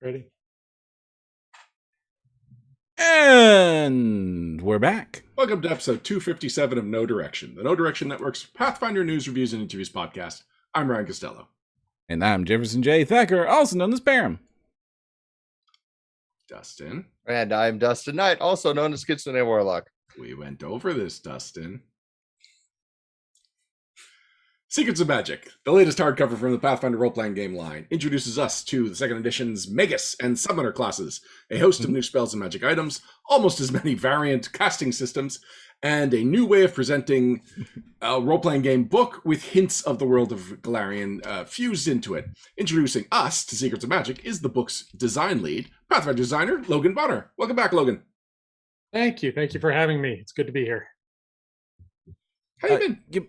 Ready? And we're back. Welcome to episode 257 of No Direction, the No Direction Network's Pathfinder News, Reviews, and Interviews podcast. I'm Ryan Costello. And I'm Jefferson J. Thacker, also known as Param. Dustin. And I'm Dustin Knight, also known as Kitsune Warlock. We went over this, Dustin. Secrets of Magic, the latest hardcover from the Pathfinder role-playing game line, introduces us to the second edition's Magus and Summoner classes, a host of new spells and magic items, almost as many variant casting systems, and a new way of presenting a role-playing game book with hints of the world of Golarion fused into it. Introducing us to Secrets of Magic is the book's design lead, Pathfinder designer Logan Bonner. Welcome back, Logan. Thank you. Thank you for having me. It's good to be here. How you been?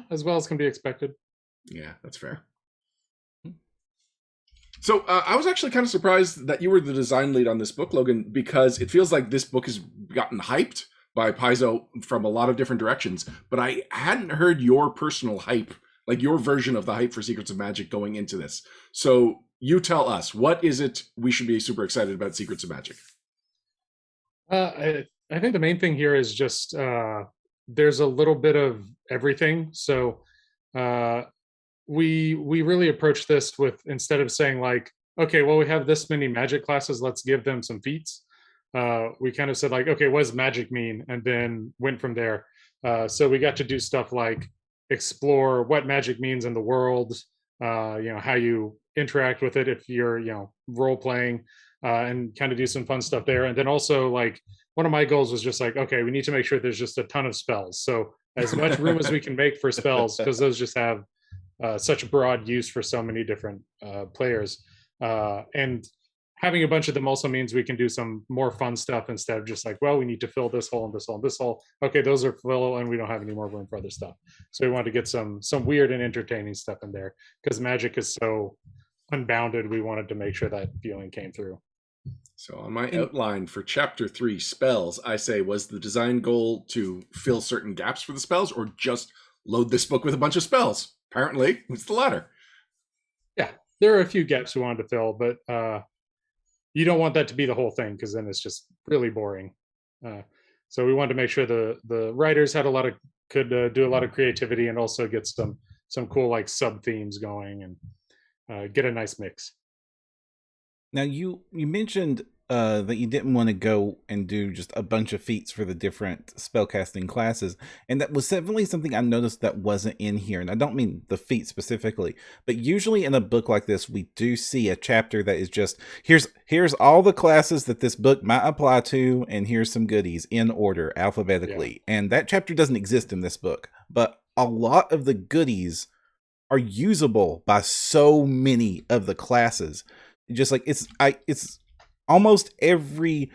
As well as can be expected. Yeah, that's fair. So I was actually kind of surprised that you were the design lead on this book, Logan, because it feels like this book has gotten hyped by Paizo from a lot of different directions, but I hadn't heard your personal hype, like your version of the hype for Secrets of Magic going into this. So you tell us, what is it we should be super excited about Secrets of Magic? I think the main thing here is just there's a little bit of everything. So we really approach this with, instead of saying like, okay, well, we have this many magic classes, let's give them some feats. We kind of said like, okay, what does magic mean? And then went from there. So we got to do stuff like explore what magic means in the world, how you interact with it if you're, role playing, and kind of do some fun stuff there. And then also like, one of my goals was just like, okay, we need to make sure there's just a ton of spells. So as much room as we can make for spells, because those just have such broad use for so many different players. And having a bunch of them also means we can do some more fun stuff instead of just like, well, we need to fill this hole and this hole and this hole. Okay, those are full and we don't have any more room for other stuff. So we wanted to get some weird and entertaining stuff in there because magic is so unbounded. We wanted to make sure that feeling came through. So on my outline for Chapter 3, Spells, I say, was the design goal to fill certain gaps for the spells or just load this book with a bunch of spells? Apparently, it's the latter. Yeah, there are a few gaps we wanted to fill, but you don't want that to be the whole thing because then it's just really boring. So we wanted to make sure the writers had could do a lot of creativity and also get some cool like sub themes going and get a nice mix. Now, you mentioned that you didn't want to go and do just a bunch of feats for the different spellcasting classes, and that was definitely something I noticed that wasn't in here. And I don't mean the feat specifically, but usually in a book like this, we do see a chapter that is just, here's all the classes that this book might apply to, and here's some goodies in order, alphabetically. Yeah. And that chapter doesn't exist in this book, but a lot of the goodies are usable by so many of the classes. Just like it's almost every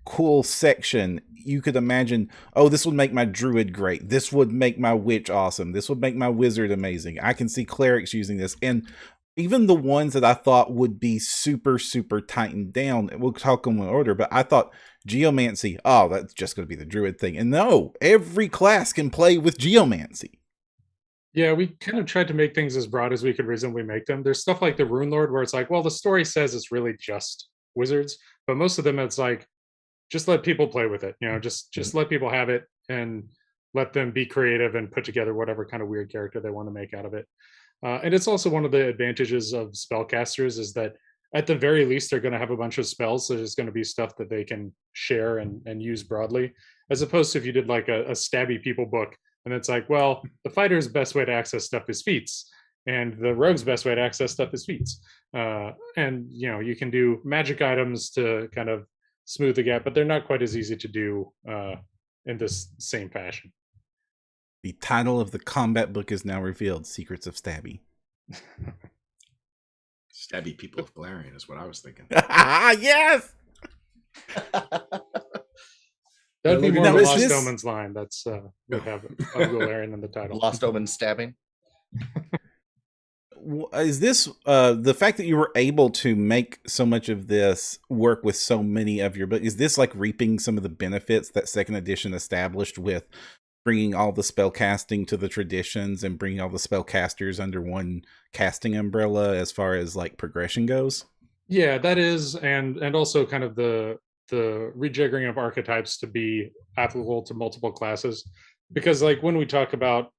cool section you could imagine. Oh, this would make my druid great. This would make my witch awesome. This would make my wizard amazing. I can see clerics using this. And even the ones that I thought would be super, super tightened down, we'll talk them in order, but I thought Geomancy, oh, that's just going to be the druid thing. And no, every class can play with Geomancy. Yeah, we kind of tried to make things as broad as we could reasonably make them. There's stuff like the Rune Lord where it's like, well, the story says it's really just wizards, but most of them it's like, just let people play with it. Just let people have it and let them be creative and put together whatever kind of weird character they want to make out of it. And it's also one of the advantages of spellcasters is that at the very least, they're going to have a bunch of spells. So there's going to be stuff that they can share and use broadly, as opposed to if you did like a stabby people book. And it's like, well, the fighter's best way to access stuff is feats, and the rogue's best way to access stuff is feats. And you can do magic items to kind of smooth the gap, but they're not quite as easy to do in this same fashion. The title of the combat book is now revealed: Secrets of Stabby. Stabby people of Golarion is what I was thinking. Yes. That'd be more of a Lost Omens line. That's would have Golarion in the title. Lost Omens stabbing. Is this the fact that you were able to make so much of this work with so many of your books? Is this like reaping some of the benefits that second edition established with bringing all the spell casting to the traditions and bringing all the spellcasters under one casting umbrella as far as like progression goes? Yeah, that is, and also kind of the rejiggering of archetypes to be applicable to multiple classes, because like when we talk about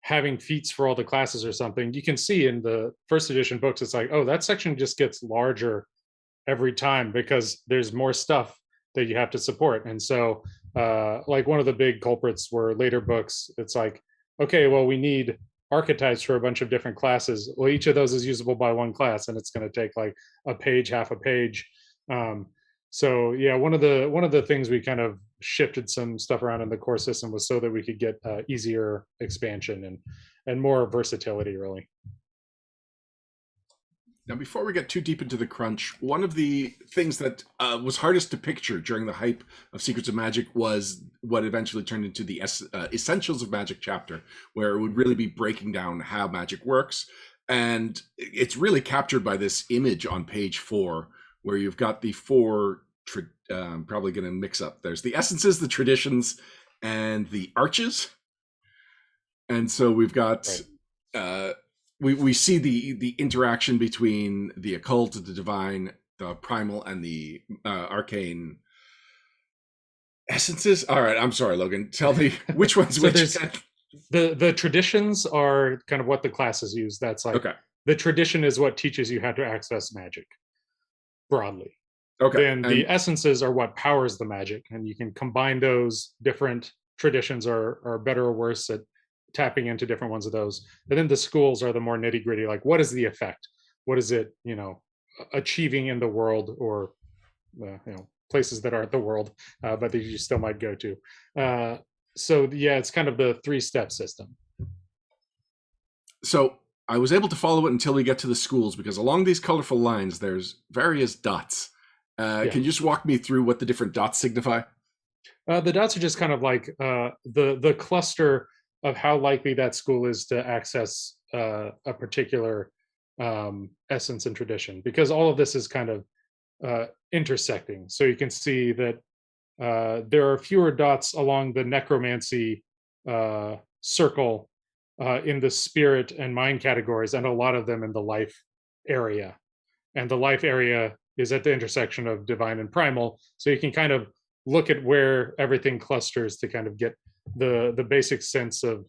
having feats for all the classes or something, you can see in the first edition books it's like, oh, that section just gets larger every time because there's more stuff that you have to support. And so like one of the big culprits were later books. It's like, okay, well, we need archetypes for a bunch of different classes. Well, each of those is usable by one class, and it's going to take like a page, half a page. So yeah, one of the things we kind of shifted some stuff around in the core system was so that we could get easier expansion and more versatility, really. Now, before we get too deep into the crunch, one of the things that was hardest to picture during the hype of Secrets of Magic was what eventually turned into the Essentials of Magic chapter, where it would really be breaking down how magic works. And it's really captured by this image on page 4, where you've got the 4, probably going to mix up. There's the essences, the traditions, and the arches. And so we've got... Right. We see the interaction between the occult, the divine, the primal, and the arcane essences. All right, I'm sorry, Logan. Tell me which one's so which. The traditions are kind of what the classes use. That's like, okay. The tradition is what teaches you how to access magic broadly. Okay. Then the essences are what powers the magic, and you can combine those different traditions are better or worse at tapping into different ones of those. And then the schools are the more nitty gritty, like what is the effect? What is it, achieving in the world, or places that aren't the world, but that you still might go to. So yeah, it's kind of the 3-step system. So I was able to follow it until we get to the schools, because along these colorful lines, there's various dots. Can you just walk me through what the different dots signify? The dots are just kind of like the cluster of how likely that school is to access a particular essence and tradition, because all of this is kind of intersecting. So you can see that there are fewer dots along the necromancy circle in the spirit and mind categories, and a lot of them in the life area. And the life area is at the intersection of divine and primal. So you can kind of look at where everything clusters to kind of get the basic sense of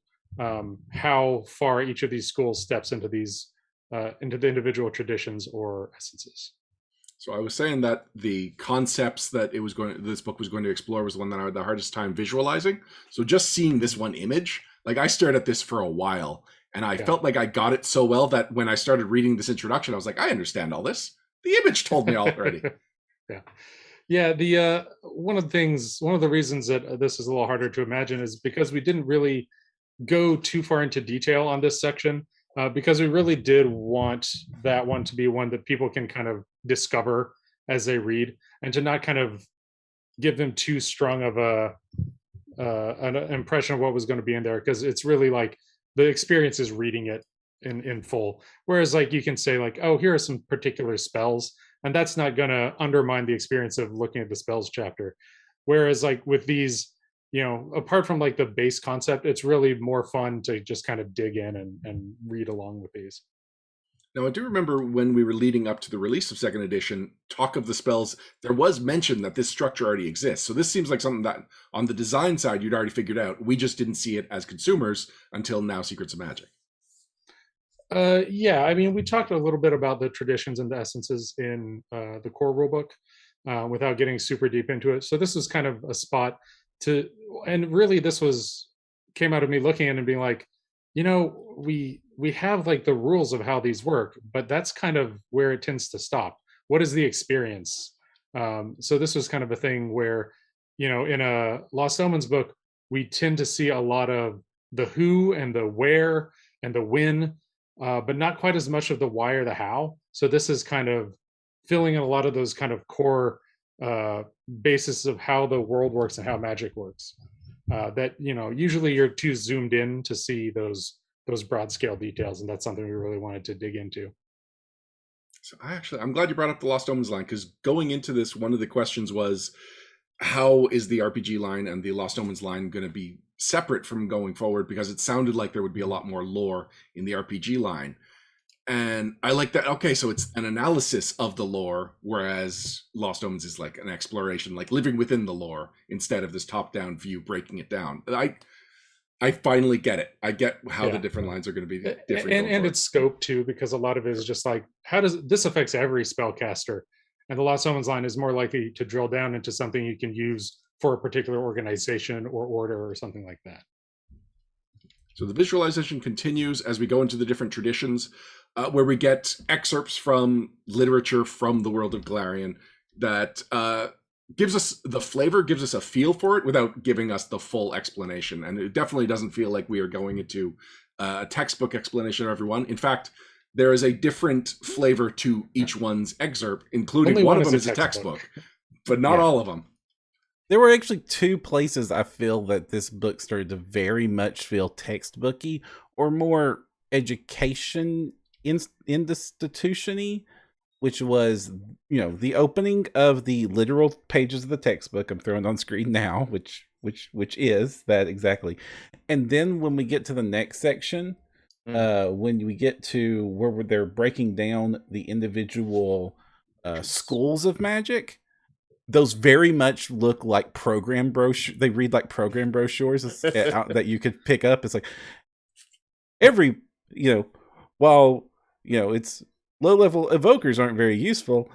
how far each of these schools steps into these into the individual traditions or essences. So I was saying that the concepts that this book was going to explore was the one that I had the hardest time visualizing. So just seeing this one image, like I stared at this for a while, and I felt like I got it so well that when I started reading this introduction, I was like, I understand all this. The image told me already. Yeah, the one of the reasons that this is a little harder to imagine is because we didn't really go too far into detail on this section, because we really did want that one to be one that people can kind of discover as they read, and to not kind of give them too strong of an impression of what was going to be in there, because it's really like the experience is reading it in full. Whereas like you can say like, oh, here are some particular spells, and that's not going to undermine the experience of looking at the spells chapter. Whereas like with these, apart from like the base concept, it's really more fun to just kind of dig in and read along with these. Now, I do remember when we were leading up to the release of second edition, talk of the spells, there was mention that this structure already exists. So this seems like something that on the design side, you'd already figured out. We just didn't see it as consumers until now, Secrets of Magic. Yeah, I mean, we talked a little bit about the traditions and the essences in the core rulebook without getting super deep into it. So this was kind of a spot and really this came out of me looking at it and being like, we have like the rules of how these work, but that's kind of where it tends to stop. What is the experience? So this was kind of a thing where, in a Lost Omens book, we tend to see a lot of the who and the where and the when, but not quite as much of the why or the how. So this is kind of filling in a lot of those kind of core basis of how the world works and how magic works. That usually you're too zoomed in to see those broad scale details, and that's something we really wanted to dig into. So I'm glad you brought up the Lost Omens line, because going into this, one of the questions was, how is the RPG line and the Lost Omens line going to be separate from going forward? Because it sounded like there would be a lot more lore in the RPG line. And I like that. Okay, so it's an analysis of the lore, whereas Lost Omens is like an exploration, like living within the lore instead of this top-down view breaking it down. I finally get it. I get how the different lines are going to be different. And its scope too, because a lot of it is just like, how does this affects every spellcaster? And the Lost Omens line is more likely to drill down into something you can use for a particular organization or order or something like that. So the visualization continues as we go into the different traditions, where we get excerpts from literature from the world of Golarion that gives us the flavor, gives us a feel for it without giving us the full explanation. And it definitely doesn't feel like we are going into a textbook explanation of everyone. In fact, there is a different flavor to each one's excerpt, including Only one one of them is is a a textbook. textbook, but not all of them. There were actually two places I feel that this book started to very much feel textbooky or more education institution-y, which was, the opening of the literal pages of the textbook. I'm throwing it on screen now, which is that exactly. And then when we get to the next section, when we get to where they're breaking down the individual schools of magic, those very much look like program brochures. They read like program brochures that you could pick up. It's like every, while, it's low-level evokers aren't very useful,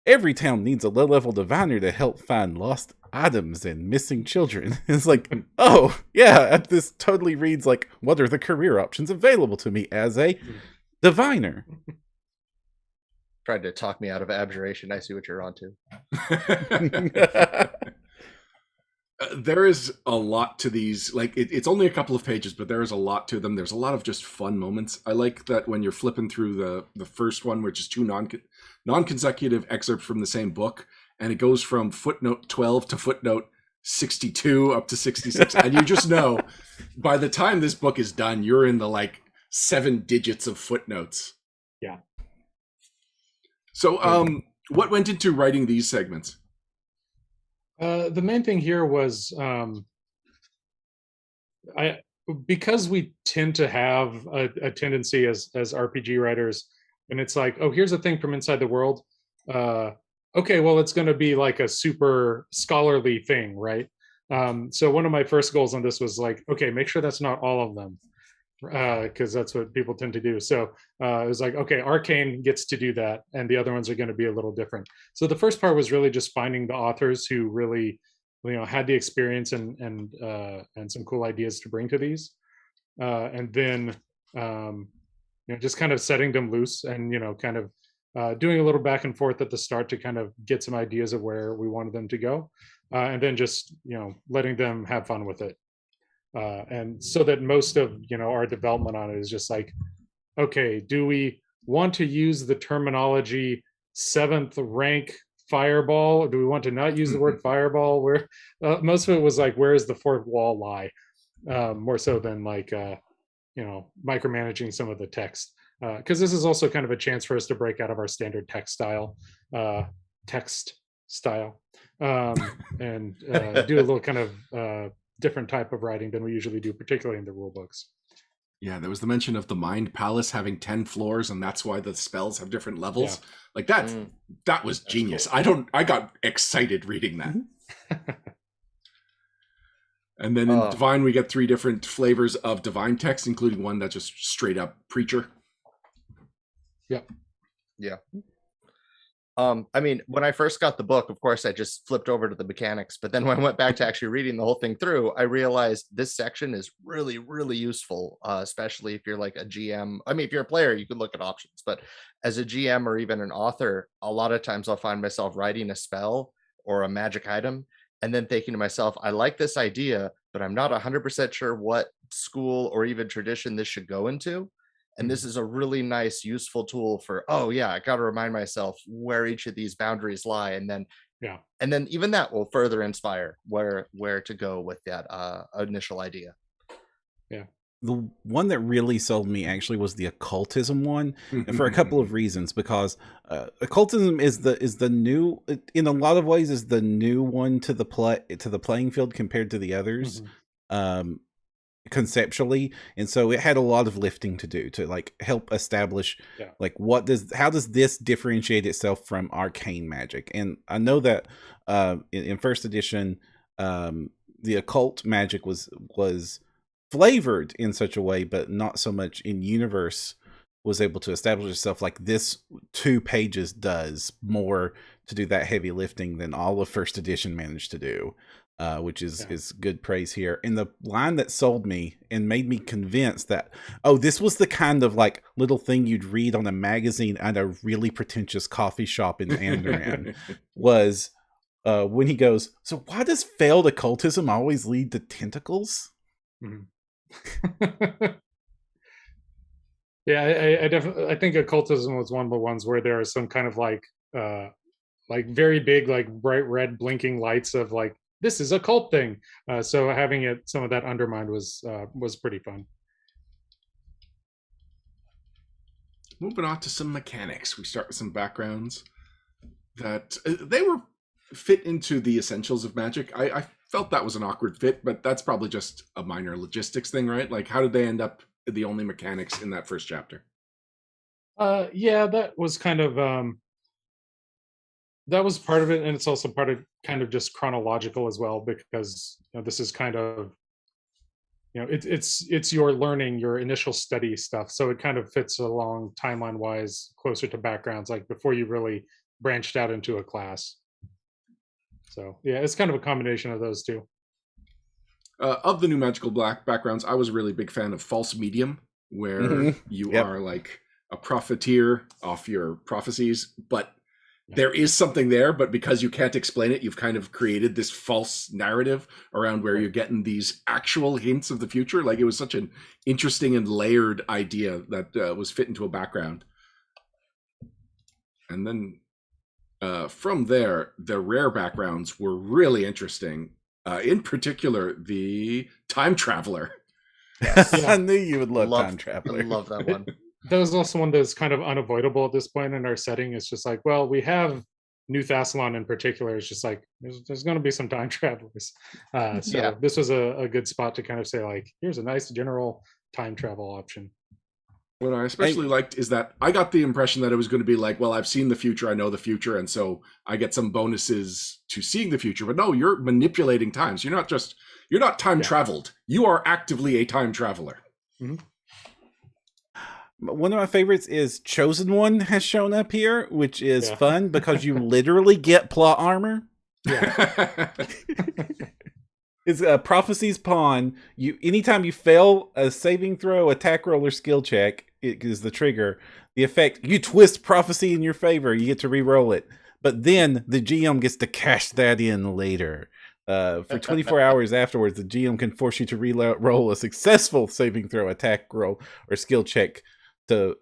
every town needs a low-level diviner to help find lost items and missing children. It's like, oh, yeah, this totally reads like, what are the career options available to me as a diviner? Tried to talk me out of abjuration. I see what you're onto. There is a lot to these. Like it's only a couple of pages, but there is a lot to them. There's a lot of just fun moments. I like that when you're flipping through the first one, which is two non-consecutive excerpts from the same book, and it goes from footnote 12 to footnote 62 up to 66, and you just know by the time this book is done, you're in the like 7 digits of footnotes. Yeah. So, what went into writing these segments? The main thing here was because we tend to have a tendency as RPG writers, and it's like, oh, here's a thing from inside the world. Okay, well, it's going to be like a super scholarly thing, right? So one of my first goals on this was like, okay, make sure that's not all of them, because that's what people tend to do. So it was like, okay, Arcane gets to do that, and the other ones are going to be a little different. So the first part was really just finding the authors who really, had the experience and some cool ideas to bring to these, and then just kind of setting them loose and kind of doing a little back and forth at the start to kind of get some ideas of where we wanted them to go, and then just letting them have fun with it. And so that most of our development on it is just like, okay, do we want to use the terminology 7th rank fireball, or do we want to not use the word fireball? Where most of it was like, where does the fourth wall lie, more so than like micromanaging some of the text, because this is also kind of a chance for us to break out of our standard text style and do a little kind of different type of writing than we usually do, particularly in the rule books. Yeah, there was the mention of the Mind Palace having 10 floors, and that's why the spells have different levels. Yeah. Like that was genius. Cool. I got excited reading that. And then in Divine, we get 3 different flavors of Divine text, including one that's just straight up preacher. Yep. Yeah. I mean, when I first got the book, of course, I just flipped over to the mechanics. But then when I went back to actually reading the whole thing through, I realized this section is really, really useful, especially if you're like a GM. I mean, if you're a player, you could look at options. But as a GM or even an author, a lot of times I'll find myself writing a spell or a magic item and then thinking to myself, I like this idea, but I'm not 100% sure what school or even tradition this should go into. And this is a really nice, useful tool for, oh yeah, I got to remind myself where each of these boundaries lie. And then, and then even that will further inspire where to go with that initial idea. Yeah. The one that really sold me actually was the occultism one, and for a couple of reasons, because occultism is the new, in a lot of ways, is the new one to the playing field compared to the others. conceptually, and so it had a lot of lifting to do to like help establish like how does this differentiate itself from arcane magic. And I know that in first edition the occult magic was flavored in such a way, but not so much in universe was able to establish itself. Like this 2 pages does more to do that heavy lifting than all of first edition managed to do, which is good praise here. And the line that sold me and made me convinced that, oh, this was the kind of like little thing you'd read on a magazine at a really pretentious coffee shop in Andoran was when he goes, so why does failed occultism always lead to tentacles? Yeah, I definitely, I think occultism was one of the ones where there is some kind of like very big, like bright red blinking lights of like, this is a cult thing. So having it, some of that undermined was pretty fun. Moving on to some mechanics, we start with some backgrounds that they were fit into the essentials of Magic. I felt that was an awkward fit, but that's probably just a minor logistics thing, right? Like, how did they end up the only mechanics in that first chapter? Yeah, that was kind of that was part of it, and it's also part of kind of just chronological as well, because this is kind of it's your learning, your initial study stuff, so it kind of fits along timeline wise closer to backgrounds, like before you really branched out into a class. So yeah, it's kind of a combination of those two. Of the new magical black backgrounds, I was a really big fan of False Medium, where you are like a profiteer off your prophecies, but there is something there, but because you can't explain it, you've kind of created this false narrative around where you're getting these actual hints of the future. Like, it was such an interesting and layered idea that was fit into a background. And then from there, the rare backgrounds were really interesting. In particular, the Time Traveler. Yes. I knew you would love Time Traveler. I love that one. That was also one that's kind of unavoidable at this point in our setting. It's just like, well, we have New Thessalon in particular. It's just like, there's going to be some time travelers. So this was a good spot to kind of say, like, here's a nice general time travel option. What I especially liked is that I got the impression that it was going to be like, well, I've seen the future, I know the future, and so I get some bonuses to seeing the future. But no, you're manipulating time. So you're not time traveled. You are actively a time traveler. Mm-hmm. One of my favorites is Chosen One has shown up here, which is fun because you literally get plot armor. Yeah. It's a Prophecy's Pawn. Anytime you fail a saving throw, attack roll, or skill check, it is the trigger. The effect, you twist Prophecy in your favor. You get to re-roll it. But then the GM gets to cash that in later. For 24 hours afterwards, the GM can force you to re-roll a successful saving throw, attack roll, or skill check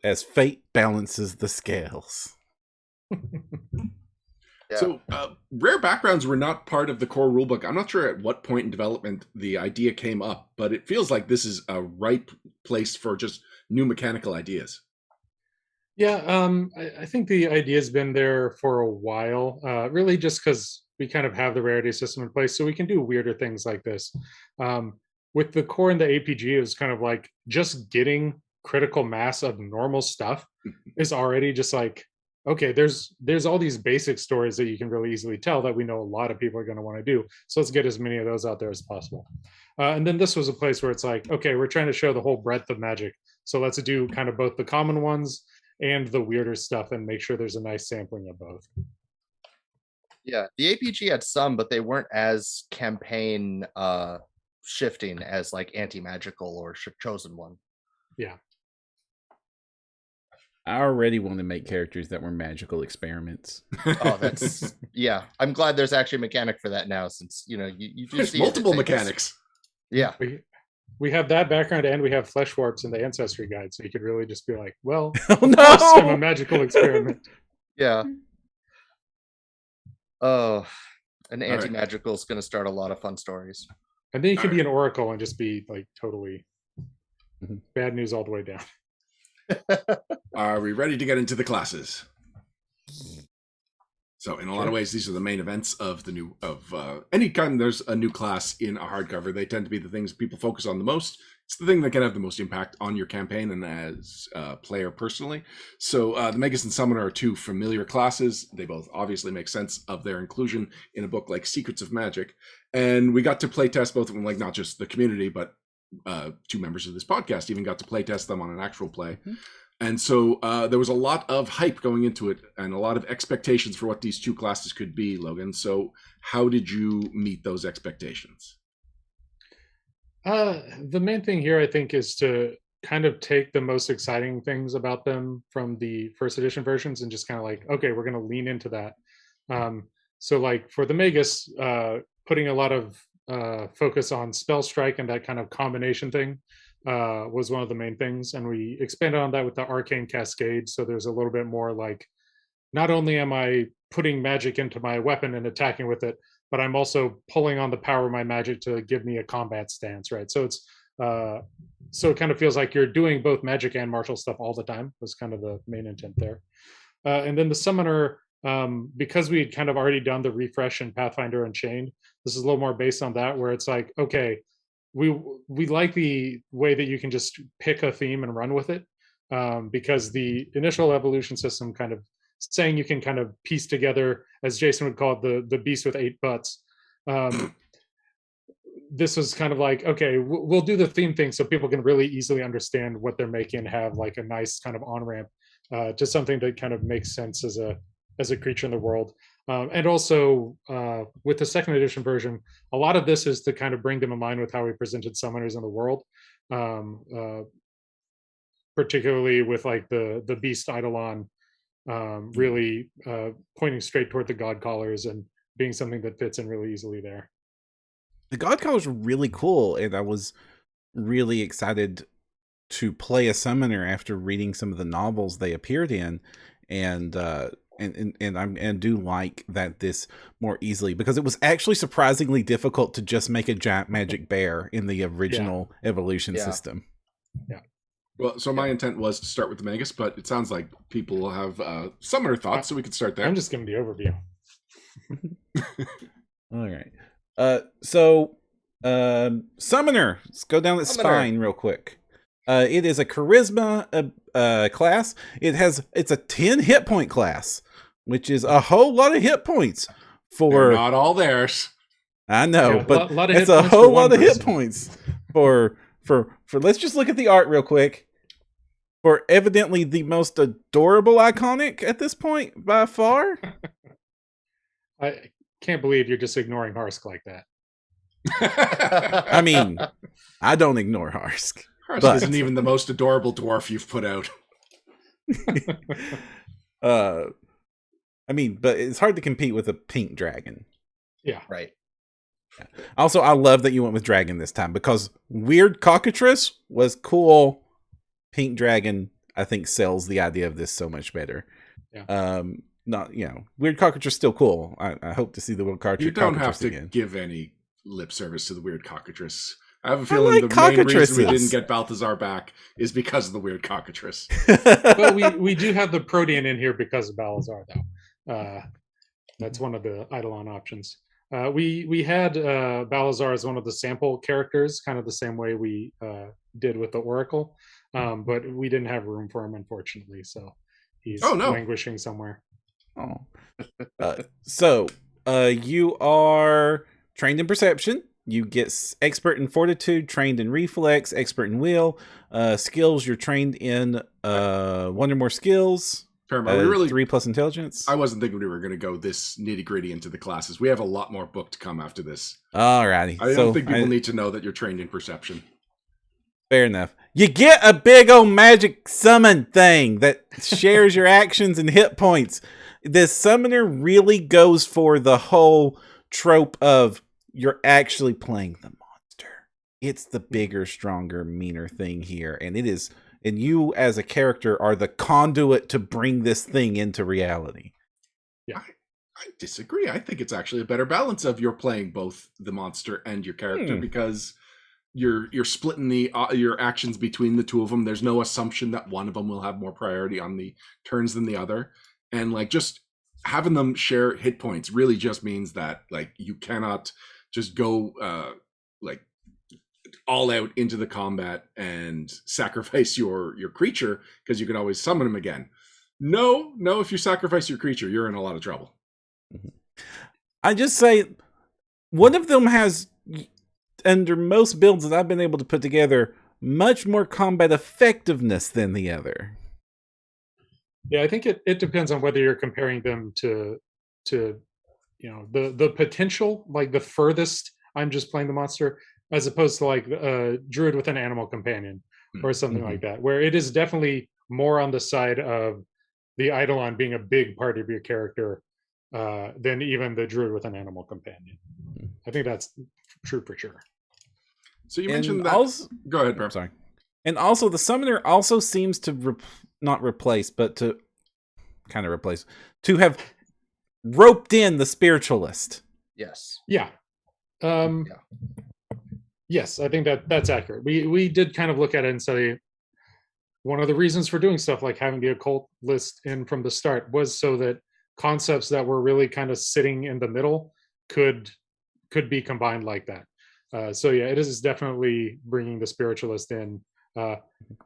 as fate balances the scales. So rare backgrounds were not part of the core rulebook. I'm not sure at what point in development the idea came up, but it feels like this is a ripe place for just new mechanical ideas. Yeah, I think the idea has been there for a while, really just because we kind of have the rarity system in place, so we can do weirder things like this. With the core in the APG, it was kind of like just getting critical mass of normal stuff is already just like, okay, there's all these basic stories that you can really easily tell that we know a lot of people are going to want to do. So let's get as many of those out there as possible. And then this was a place where it's like, okay, we're trying to show the whole breadth of magic. So let's do kind of both the common ones and the weirder stuff and make sure there's a nice sampling of both. Yeah, the APG had some, but they weren't as campaign shifting as like anti-magical or Chosen One. Yeah. I already want to make characters that were magical experiments. Oh, that's I'm glad there's actually a mechanic for that now, since you do There's see multiple mechanics. Yeah, we have that background, and we have flesh warps in the ancestry guide, so you could really just be like, well, oh, no! I'm a magical experiment. Yeah. Oh, an anti-magical is going to start a lot of fun stories. And then you can be an oracle and just be like totally bad news all the way down. Are we ready to get into the classes? So in a lot of ways, these are the main events of anytime there's a new class in a hardcover, they tend to be the things people focus on the most, it's the thing that can have the most impact on your campaign and as a player personally. So the Magus and Summoner are two familiar classes. They both obviously make sense of their inclusion in a book like Secrets of Magic. And we got to playtest both of them, like not just the community, but two members of this podcast even got to playtest them on an actual play. Mm-hmm. And so there was a lot of hype going into it and a lot of expectations for what these two classes could be, Logan. So how did you meet those expectations? The main thing here, I think, is to kind of take the most exciting things about them from the first edition versions and just kind of like, okay, we're going to lean into that. So like for the Magus, putting a lot of focus on spell strike and that kind of combination thing was one of the main things. And we expanded on that with the Arcane Cascade. So there's a little bit more like, not only am I putting magic into my weapon and attacking with it, but I'm also pulling on the power of my magic to give me a combat stance, right? So it's so it kind of feels like you're doing both magic and martial stuff all the time. Was kind of the main intent there. And then the Summoner, because we had kind of already done the refresh in Pathfinder Unchained, this is a little more based on that, where it's like, okay, we like the way that you can just pick a theme and run with it, because the initial evolution system kind of saying you can kind of piece together, as Jason would call it, the beast with 8 butts. This was kind of like, okay, we'll do the theme thing so people can really easily understand what they're making and have like a nice kind of on-ramp to something that kind of makes sense as a creature in the world. And also with the second edition version, a lot of this is to kind of bring them in line with how we presented summoners in the world, particularly with like the beast eidolon really pointing straight toward the god callers and being something that fits in really easily there. The god callers were really cool, and I was really excited to play a summoner after reading some of the novels they appeared in, and do like that this more easily, because it was actually surprisingly difficult to just make a giant magic bear in the original evolution system. Yeah. Well, so my intent was to start with the Magus, but it sounds like people will have summoner thoughts, so we could start there. I'm just giving the overview. All right. So Summoner. Let's go down the spine real quick. It is a charisma class. It's a 10 hit point class, which is a whole lot of hit points for. They're not all theirs. I know, yeah, but lot of it's a whole lot of hit points for. Let's just look at the art real quick. For evidently the most adorable iconic at this point by far. I can't believe you're just ignoring Harsk like that. I mean, I don't ignore Harsk. Harsk isn't even the most adorable dwarf you've put out. I mean, but it's hard to compete with a pink dragon. Yeah. Right. Yeah. Also, I love that you went with dragon this time, because weird cockatrice was cool. Pink dragon, I think, sells the idea of this so much better. Yeah. Not, weird cockatrice still cool. I hope to see the weird cockatrice. You don't have to again. give any lip service to the weird cockatrice. I have a feeling the main reason we didn't get Balthazar back is because of the weird cockatrice. But we do have the Protean in here because of Balthazar, though. That's one of the Eidolon options. We had Balthazar as one of the sample characters, kind of the same way we did with the Oracle, but we didn't have room for him, unfortunately. So he's languishing somewhere. So you are trained in perception. You get expert in fortitude, trained in reflex, expert in will. Skills, you're trained in one or more skills. Are we really 3+ intelligence? I wasn't thinking we were going to go this nitty gritty into the classes. We have a lot more book to come after this. Alrighty. I don't think people need to know that you're trained in perception. Fair enough. You get a big old magic summon thing that shares your actions and hit points. This summoner really goes for the whole trope of you're actually playing the monster. It's the bigger, stronger, meaner thing here. And it is, and you as a character are the conduit to bring this thing into reality. Yeah. I disagree. I think it's actually a better balance of you're playing both the monster and your character, because you're splitting your actions between the two of them. There's no assumption that one of them will have more priority on the turns than the other. And like just having them share hit points really just means that like you cannot just go like all out into the combat and sacrifice your creature because you can always summon him again. No, if you sacrifice your creature, you're in a lot of trouble. I just say one of them has, under most builds that I've been able to put together, much more combat effectiveness than the other. Yeah, I think it depends on whether you're comparing them to the potential, like the furthest I'm just playing the monster, as opposed to like a druid with an animal companion or something like that, where it is definitely more on the side of the Eidolon being a big part of your character than even the druid with an animal companion. I think that's true for sure. So you mentioned that. Also, go ahead, Perp. Sorry. And also, the summoner also seems to not replace, but to kind of replace, to have roped in the spiritualist. Yes. Yeah. Yes, I think that's accurate. We did kind of look at it and say one of the reasons for doing stuff like having the occult list in from the start was so that concepts that were really kind of sitting in the middle could be combined like that. So yeah, it is definitely bringing the spiritualist in.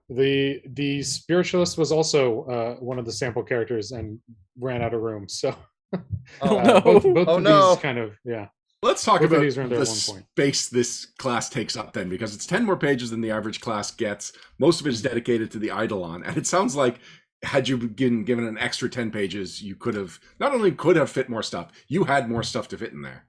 The spiritualist was also one of the sample characters and ran out of room. So both of these kind of Let's talk about the space this class takes up then, because it's 10 more pages than the average class gets. Most of it is dedicated to the Eidolon, and it sounds like had you been given an extra 10 pages, you could have not only fit more stuff, you had more stuff to fit in there.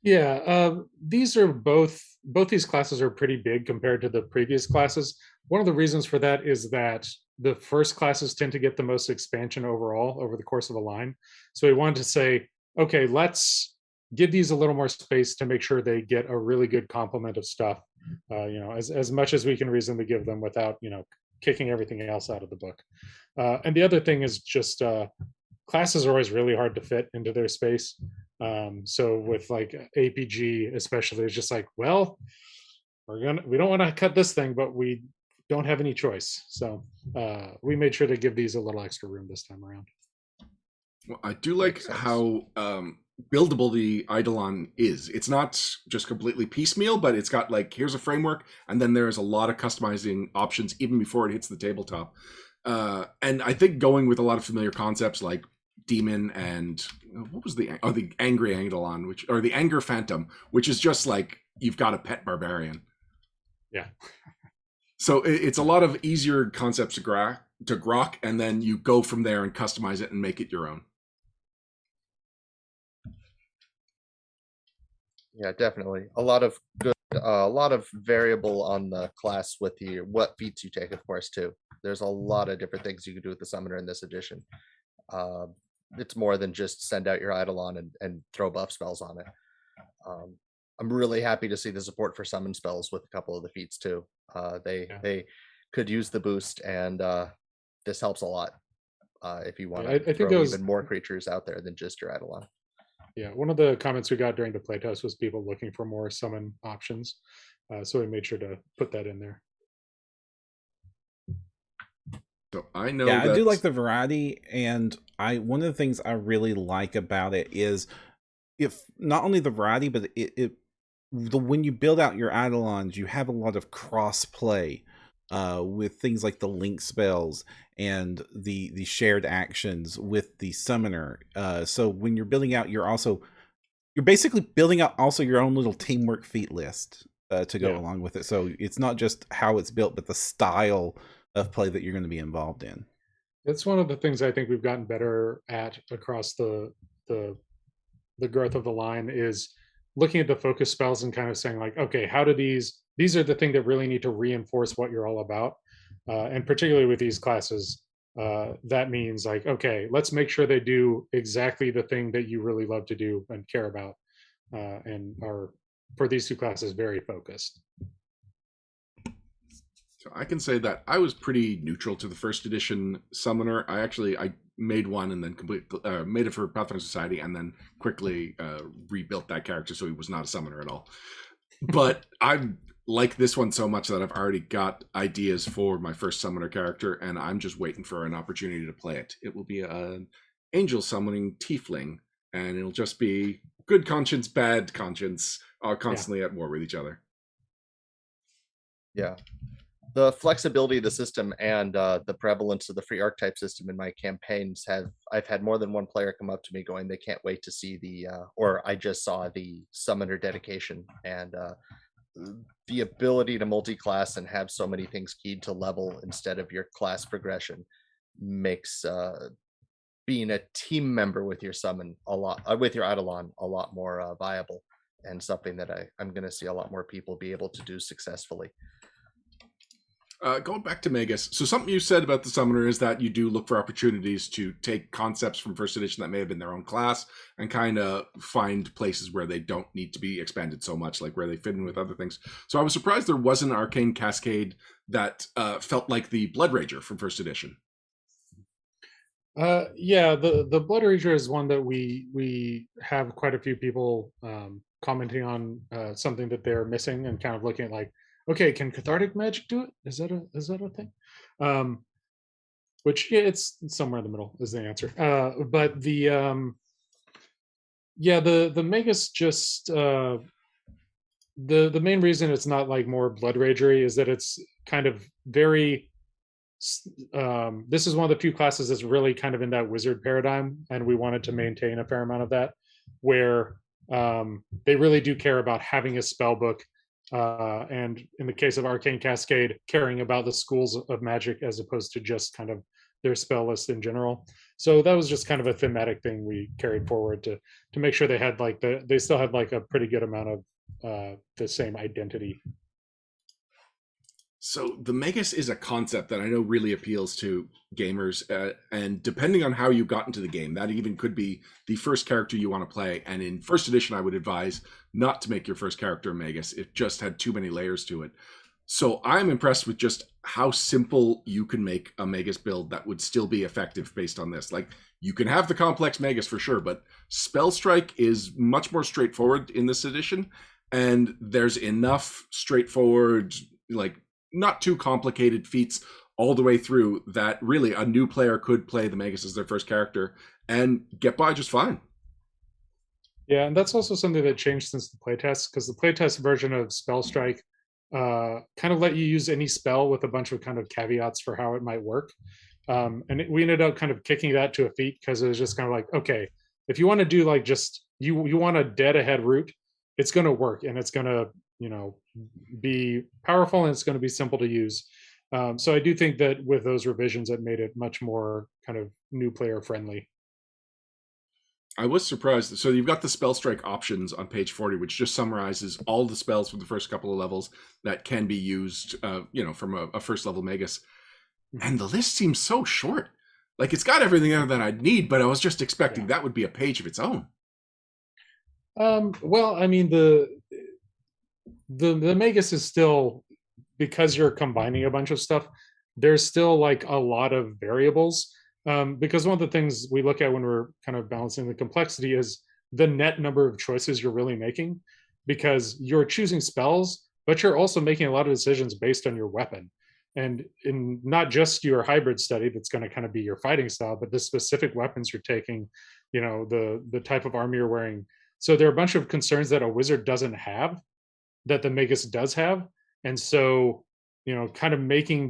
Yeah, these are both these classes are pretty big compared to the previous classes. One of the reasons for that is that the first classes tend to get the most expansion overall over the course of a line. So we wanted to say, okay, let's give these a little more space to make sure they get a really good complement of stuff, as much as we can reasonably give them without, kicking everything else out of the book. And the other thing is just classes are always really hard to fit into their space. So with like APG especially, it's just like, well, we don't want to cut this thing, but we don't have any choice. So we made sure to give these a little extra room this time around. Well, I do like how buildable the Eidolon is. It's not just completely piecemeal, but it's got like, here's a framework, and then there's a lot of customizing options even before it hits the tabletop. And I think going with a lot of familiar concepts like Demon and what was the Angry Eidolon, or the Anger Phantom, which is just like you've got a pet barbarian. Yeah. So it's a lot of easier concepts to grok, and then you go from there and customize it and make it your own. Yeah, definitely. A lot of variable on the class with what feats you take, of course, too. There's a lot of different things you can do with the summoner in this edition. It's more than just send out your Eidolon and throw buff spells on it. I'm really happy to see the support for summon spells with a couple of the feats too. They could use the boost, and this helps a lot if you want to throw even more creatures out there than just your Eidolon. Yeah, one of the comments we got during the playtest was people looking for more summon options. So we made sure to put that in there. So I know I do like the variety, and one of the things I really like about it is if not only the variety, but when you build out your Eidolons, you have a lot of cross play with things like the link spells and the shared actions with the summoner. So when you're building out, you're basically building out also your own little teamwork feat list to go along with it. So it's not just how it's built, but the style of play that you're going to be involved in. It's one of the things I think we've gotten better at across the growth of the line is looking at the focus spells and kind of saying like, okay, how do these are the things that really need to reinforce what you're all about. And particularly with these classes, that means like, okay, let's make sure they do exactly the thing that you really love to do and care about, and are, for these two classes, very focused. So I can say that I was pretty neutral to the first edition Summoner. I made one and then made it for Pathfinder Society, and then quickly rebuilt that character so he was not a Summoner at all. But I like this one so much that I've already got ideas for my first Summoner character, and I'm just waiting for an opportunity to play it. It will be an angel summoning tiefling, and it'll just be good conscience, bad conscience, constantly at war with each other. Yeah. The flexibility of the system and the prevalence of the free archetype system in my campaigns I've had more than one player come up to me going, they can't wait to see or I just saw the summoner dedication, and the ability to multi-class and have so many things keyed to level instead of your class progression makes being a team member with your summon with your Eidolon a lot more viable, and something that I'm going to see a lot more people be able to do successfully. Going back to Magus, so something you said about the Summoner is that you do look for opportunities to take concepts from first edition that may have been their own class and kind of find places where they don't need to be expanded so much, like where they fit in with other things. So I was surprised there was an Arcane Cascade that felt like the Blood Rager from first edition. Yeah, the Blood Rager is one that we have quite a few people commenting on, something that they're missing and kind of looking at like, okay, can Cathartic Magic do it? Is that a thing? Which, yeah, it's somewhere in the middle is the answer. But the Magus just the main reason it's not like more Blood Ragery is that it's kind of very this is one of the few classes that's really kind of in that wizard paradigm, and we wanted to maintain a fair amount of that, where they really do care about having a spell book, and in the case of Arcane Cascade, caring about the schools of magic as opposed to just kind of their spell list in general. So that was just kind of a thematic thing we carried forward to make sure they had like they still had like a pretty good amount of the same identity. So the Magus is a concept that I know really appeals to gamers, and depending on how you got into the game, that even could be the first character you want to play. And in first edition, I would advise not to make your first character a Magus. It just had too many layers to it. So I'm impressed with just how simple you can make a Magus build that would still be effective based on this. Like, you can have the complex Magus for sure, but Spell Strike is much more straightforward in this edition. And there's enough straightforward, like, not too complicated feats all the way through that really a new player could play the Magus as their first character and get by just fine. Yeah, and that's also something that changed since the playtest, because the playtest version of Spell Strike kind of let you use any spell with a bunch of kind of caveats for how it might work. And we ended up kind of kicking that to a feat because it was just kind of like, okay, if you want to do like just you want a dead ahead route, it's going to work and it's going to, you know, be powerful and it's going to be simple to use. So I do think that with those revisions, it made it much more kind of new player friendly. I was surprised. So you've got the spell strike options on page 40, which just summarizes all the spells from the first couple of levels that can be used, from a first level Magus. And the list seems so short. Like, it's got everything there that I'd need, but I was just expecting that would be a page of its own. Well, I mean, the Magus is still, because you're combining a bunch of stuff, there's still like a lot of variables. Because one of the things we look at when we're kind of balancing the complexity is the net number of choices you're really making, because you're choosing spells, but you're also making a lot of decisions based on your weapon. And in not just your hybrid study that's going to kind of be your fighting style, but the specific weapons you're taking, you know, the type of armor you're wearing. So there are a bunch of concerns that a wizard doesn't have that the Magus does have. And so, you know, kind of making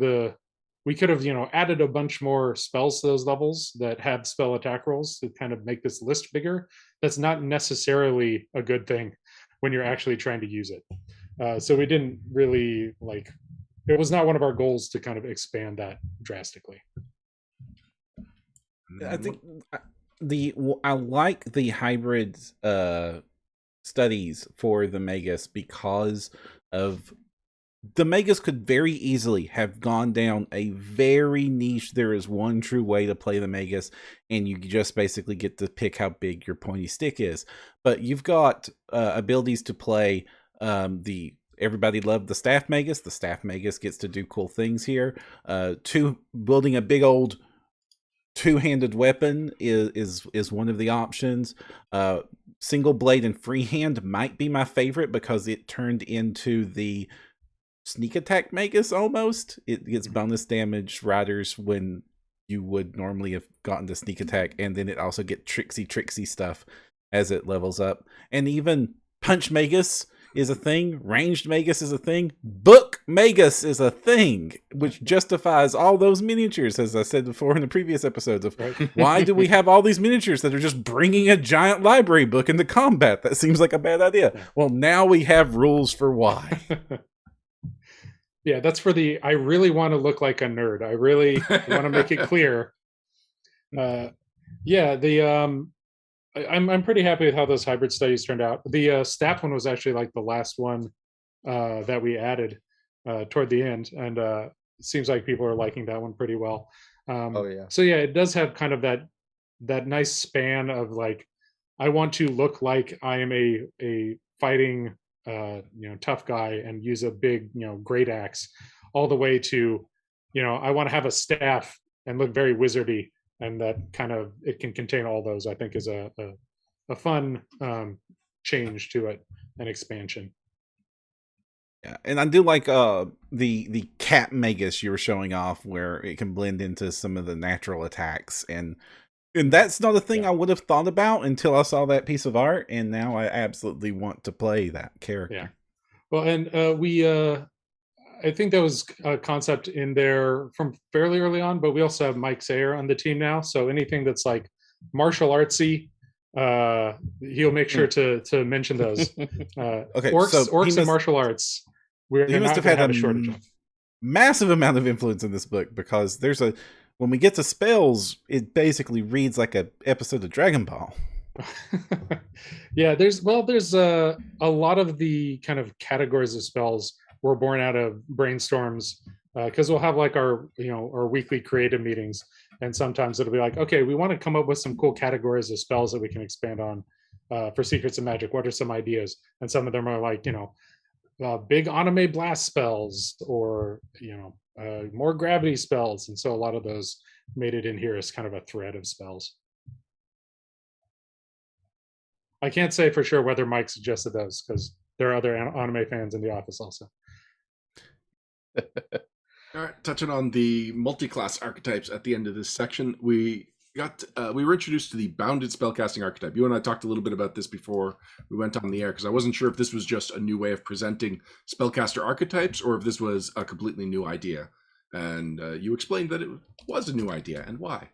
we could have, you know, added a bunch more spells to those levels that have spell attack rolls to kind of make this list bigger. That's not necessarily a good thing when you're actually trying to use it. So we didn't really it was not one of our goals to kind of expand that drastically. I think I like the hybrid studies for the Magus because of the Magus could very easily have gone down a very niche. There is one true way to play the Magus, and you just basically get to pick how big your pointy stick is. But you've got abilities to play everybody loved the Staff Magus. The Staff Magus gets to do cool things here. Building a big old two-handed weapon is one of the options. Single blade and freehand might be my favorite because it turned into the sneak attack Magus almost. It gets bonus damage riders when you would normally have gotten the sneak attack, and then it also get tricksy stuff as it levels up. And even Punch Magus is a thing. Ranged Magus is a thing. Book Magus is a thing, which justifies all those miniatures, as I said before in the previous episodes, of why do we have all these miniatures that are just bringing a giant library book into combat? That seems like a bad idea. Well, now we have rules for why. Yeah, that's for the, I really want to look like a nerd. I really want to make it clear. Yeah, I'm pretty happy with how those hybrid studies turned out. The staff one was actually like the last one that we added toward the end, and it seems like people are liking that one pretty well. Oh yeah. So yeah, it does have kind of that nice span of like, I want to look like I am a fighting tough guy and use a big great axe, all the way to I want to have a staff and look very wizardy, and that kind of, it can contain all those. I think is a fun change to it, an expansion. Yeah, and I do like the cat Magus you were showing off, where it can blend into some of the natural attacks, and that's not a thing I would have thought about until I saw that piece of art, and now I absolutely want to play that character. Yeah. Well, and I think that was a concept in there from fairly early on, but we also have Mike Sayer on the team now, so anything that's like martial artsy, he'll make sure to mention those. Okay, orcs and martial arts. He must have had a shortage of massive amount of influence in this book, because when we get to spells, it basically reads like a episode of Dragon Ball. Yeah, there's a lot of the kind of categories of spells were born out of brainstorms, because we'll have like our weekly creative meetings, and sometimes it'll be like, okay, we want to come up with some cool categories of spells that we can expand on for Secrets of Magic. What are some ideas? And some of them are like big anime blast spells, or more gravity spells, and so a lot of those made it in here as kind of a thread of spells. I can't say for sure whether Mike suggested those, because there are other anime fans in the office also. All right, touching on the multi-class archetypes at the end of this section, we were introduced to the bounded spellcasting archetype. You and I talked a little bit about this before we went on the air, because I wasn't sure if this was just a new way of presenting spellcaster archetypes, or if this was a completely new idea. And you explained that it was a new idea, and why.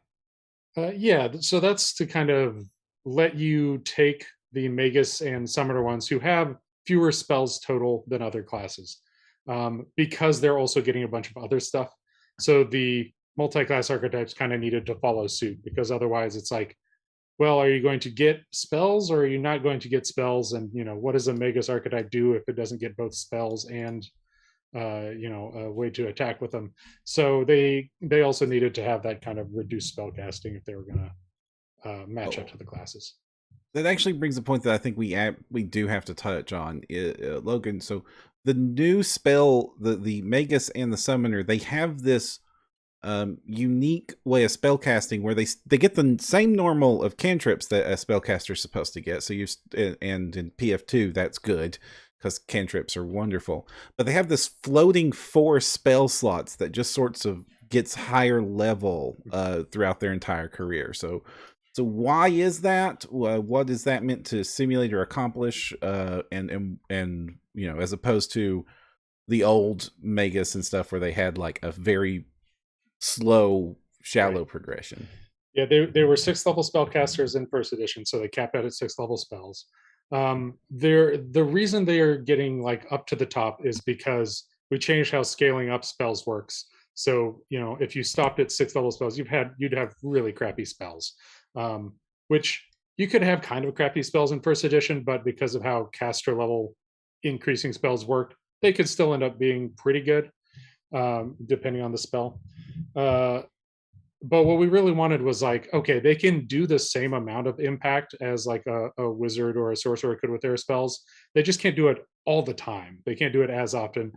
Yeah, so that's to kind of let you take the Magus and Summoner ones who have fewer spells total than other classes, because they're also getting a bunch of other stuff. So the multi-class archetypes kind of needed to follow suit, because otherwise it's like, well, are you going to get spells, or are you not going to get spells? And what does a Magus archetype do if it doesn't get both spells and a way to attack with them? So they also needed to have that kind of reduced spellcasting if they were going to match up to the classes. That actually brings a point that I think we do have to touch on, Logan. So the new spell, the Magus and the Summoner, they have this unique way of spellcasting where they get the same normal of cantrips that a spellcaster is supposed to get. So and in PF2 that's good, because cantrips are wonderful. But they have this floating 4 spell slots that just sorts of gets higher level throughout their entire career. So why is that? What is that meant to simulate or accomplish? And as opposed to the old Magus and stuff, where they had like a very slow, shallow progression. Yeah, they were 6th level spellcasters in first edition, so they cap out at 6th level spells. The reason they are getting like up to the top is because we changed how scaling up spells works. So if you stopped at 6th level spells, you'd have really crappy spells, which you could have kind of crappy spells in first edition, but because of how caster level increasing spells worked, they could still end up being pretty good, depending on the spell. But what we really wanted was like, okay, they can do the same amount of impact as like a wizard or a sorcerer could with their spells. They just can't do it all the time. They can't do it as often.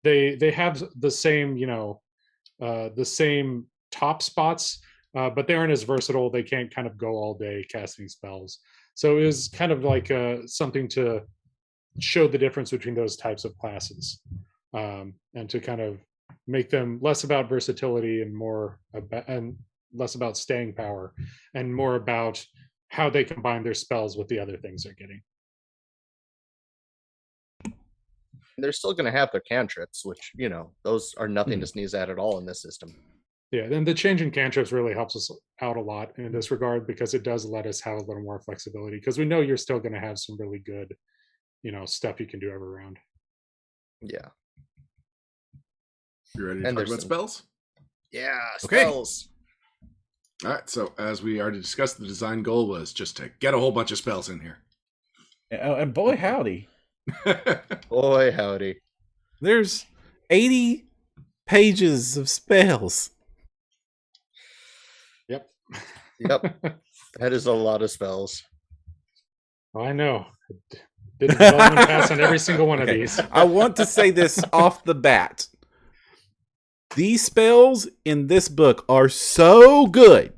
They have the same, the same top spots, but they aren't as versatile. They can't kind of go all day casting spells. So it was kind of like something to show the difference between those types of classes, and to kind of make them less about versatility and less about staying power, and more about how they combine their spells with the other things they're getting. they're still going to have their cantrips, which, you know, those are nothing to sneeze at all in this system. Yeah, then the change in cantrips really helps us out a lot in this regard, because it does let us have a little more flexibility, because we know you're still going to have some really good, you know, stuff you can do every round. Yeah. You ready to talk about spells? Yeah, Okay. spells. All right, so as we already discussed, the design goal was just to get a whole bunch of spells in here. And boy, howdy. Boy, howdy. There's 80 pages of spells. Yep. That is a lot of spells. Oh, I know. Did a development pass on every single one of these. I want to say this off the bat. These spells in this book are so good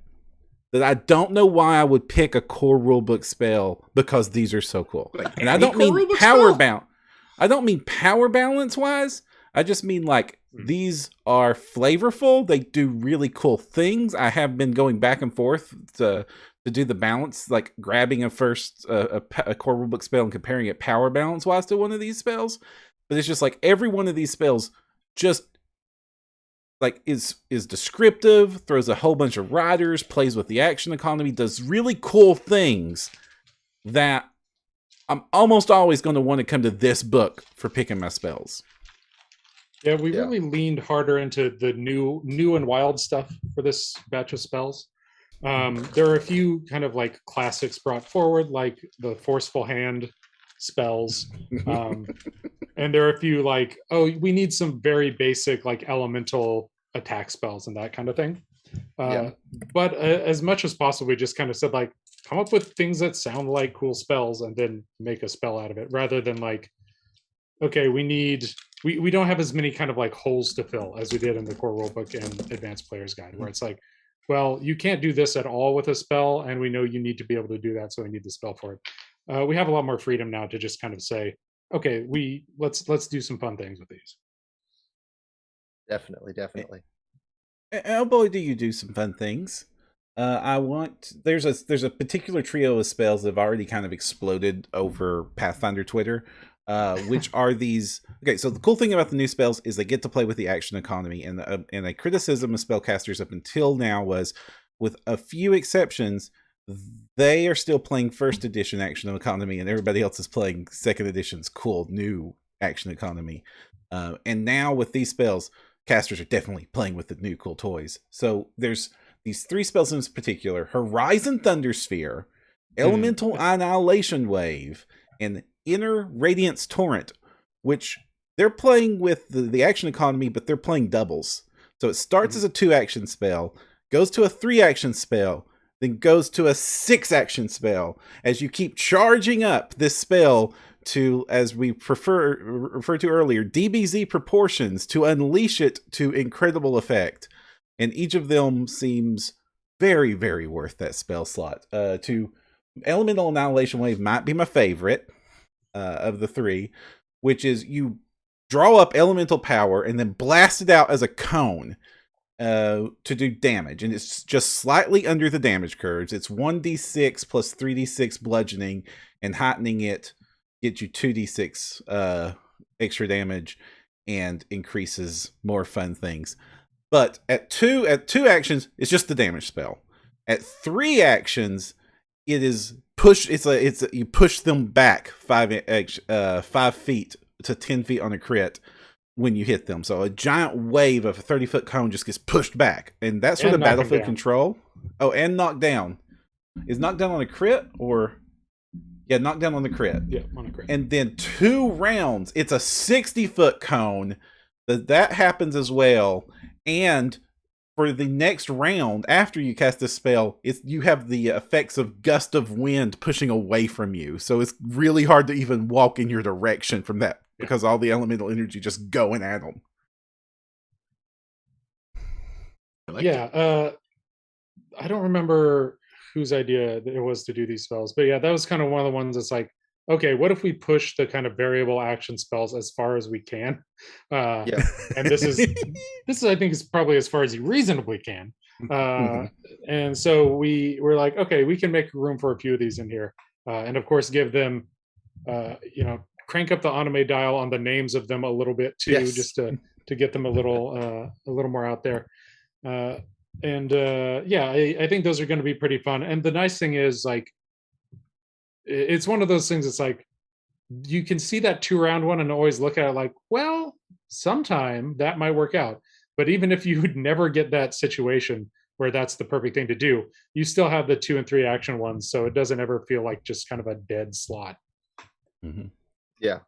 that I don't know why I would pick a core rulebook spell, because these are so cool. Like, and I don't mean power balance. I don't mean power balance wise. I just mean like these are flavorful. They do really cool things. I have been going back and forth to do the balance, like grabbing a core rulebook spell and comparing it power balance wise to one of these spells. But it's just like every one of these spells just like is descriptive, throws a whole bunch of riders, plays with the action economy, does really cool things that I'm almost always going to want to come to this book for picking my spells. Yeah, we really leaned harder into the new and wild stuff for this batch of spells. There are a few kind of like classics brought forward, like the Forceful Hand spells. And there are a few like, oh, we need some very basic like elemental attack spells and that kind of thing. But as much as possible, we just kind of said like, come up with things that sound like cool spells and then make a spell out of it, rather than like, okay, we don't have as many kind of like holes to fill as we did in the core rulebook and advanced player's guide, where it's like, well, you can't do this at all with a spell, and we know you need to be able to do that, so we need the spell for it. We have a lot more freedom now to just kind of say, okay, let's do some fun things with these. Definitely. Oh boy, do you do some fun things. There's a particular trio of spells that have already kind of exploded over Pathfinder Twitter, which are these. Okay, so the cool thing about the new spells is they get to play with the action economy, and a criticism of spellcasters up until now was, with a few exceptions, they are still playing first edition action economy, and everybody else is playing second edition's cool new action economy. And now with these spells, casters are definitely playing with the new cool toys. So there's these three spells in particular: Horizon Thundersphere, Elemental Annihilation Wave, and Inner Radiance Torrent, which they're playing with the action economy, but they're playing doubles. So it starts as a 2-action spell, goes to a 3-action spell, then goes to a 6-action spell, as you keep charging up this spell to, as we referred to earlier, DBZ proportions, to unleash it to incredible effect. And each of them seems very, very worth that spell slot. Elemental Annihilation Wave might be my favorite of the three, which is you draw up elemental power and then blast it out as a cone to do damage. And it's just slightly under the damage curves. It's 1d6 plus 3d6 bludgeoning, and heightening it gets you 2d6 extra damage and increases more fun things. But at two actions, it's just the damage spell. At 3 actions, it is push. You push them back 5 feet to 10 feet on a crit when you hit them. So a giant wave of a 30-foot cone just gets pushed back, and that's sort of battlefield control. Oh, and knocked down. Is knocked down on a crit or? Yeah, knocked down on the crit. Yeah, on a crit. And then 2 rounds, it's a 60-foot cone. That happens as well. And for the next round, after you cast this spell, you have the effects of gust of wind pushing away from you. So it's really hard to even walk in your direction from that, because all the elemental energy just going at them. I don't remember whose idea it was to do these spells, but yeah, that was kind of one of the ones that's like, okay, what if we push the kind of variable action spells as far as we can? And this is I think is probably as far as you reasonably can. And so we're like, okay, we can make room for a few of these in here, and of course give them crank up the anime dial on the names of them a little bit too, Yes. just to get them a little more out there. I think those are going to be pretty fun. And the nice thing is, like, it's one of those things. It's like you can see that 2-round one and always look at it like, well, sometime that might work out. But even if you would never get that situation where that's the perfect thing to do, you still have the 2 and 3 action ones, so it doesn't ever feel like just kind of a dead slot. Mm-hmm. Yeah.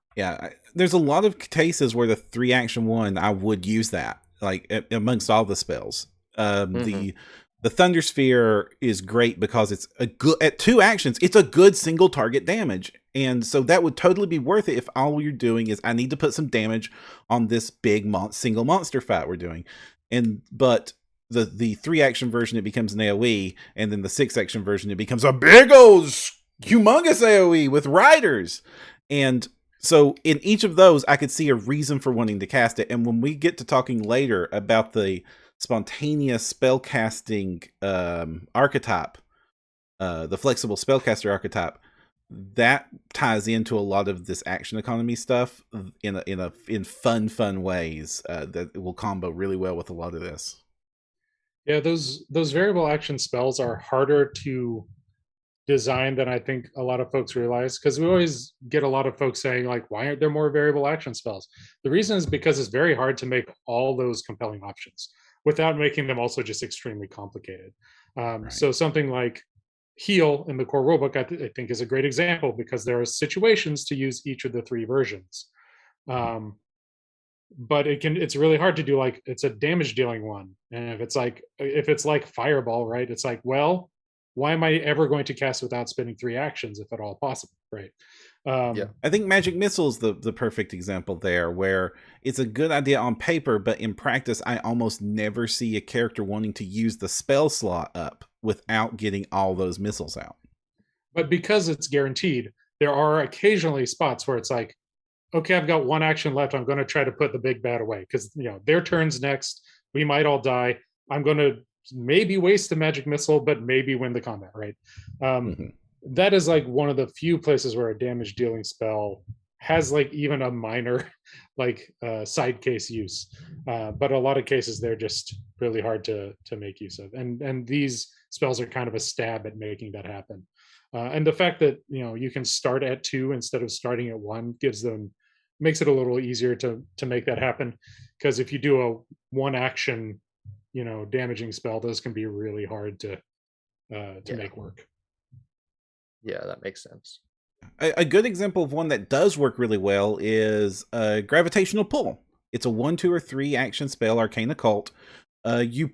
There's a lot of cases where the 3 action one, I would use that, like amongst all the spells. The Thunder Sphere is great because it's a good at 2 actions. It's a good single target damage, and so that would totally be worth it if all you're doing is, I need to put some damage on this big single monster fight we're doing. But the 3 action version, it becomes an AoE, and then the 6 action version, it becomes a big old humongous AoE with riders. And so in each of those, I could see a reason for wanting to cast it. And when we get to talking later about the spontaneous spellcasting archetype, the flexible spellcaster archetype, that ties into a lot of this action economy stuff in fun ways that will combo really well with a lot of this. Yeah, those variable action spells are harder to design than I think a lot of folks realize, because we always get a lot of folks saying, like, why aren't there more variable action spells? The reason is because it's very hard to make all those compelling options without making them also just extremely complicated. Right. So something like heal in the core rulebook, I think is a great example, because there are situations to use each of the 3 versions. But it's really hard to do, like, it's a damage dealing one. And if it's like fireball, right? It's like, well, why am I ever going to cast without spending 3 actions if at all possible, right? I think Magic Missile is the perfect example there, where it's a good idea on paper, but in practice, I almost never see a character wanting to use the spell slot up without getting all those missiles out. But because it's guaranteed, there are occasionally spots where it's like, okay, I've got 1 action left. I'm going to try to put the big bad away, because their turn's next. We might all die. I'm going to maybe waste the magic missile, but maybe win the combat, right? That is like one of the few places where a damage dealing spell has like even a minor like side case use. But a lot of cases they're just really hard to make use of. And these spells are kind of a stab at making that happen. And the fact that you can start at 2 instead of starting at 1 makes it a little easier to make that happen. Because if you do a 1 action damaging spell, those can be really hard to make work. Yeah, that makes sense. A good example of one that does work really well is Gravitational Pull. It's a 1, 2, or 3 action spell, Arcane Occult. They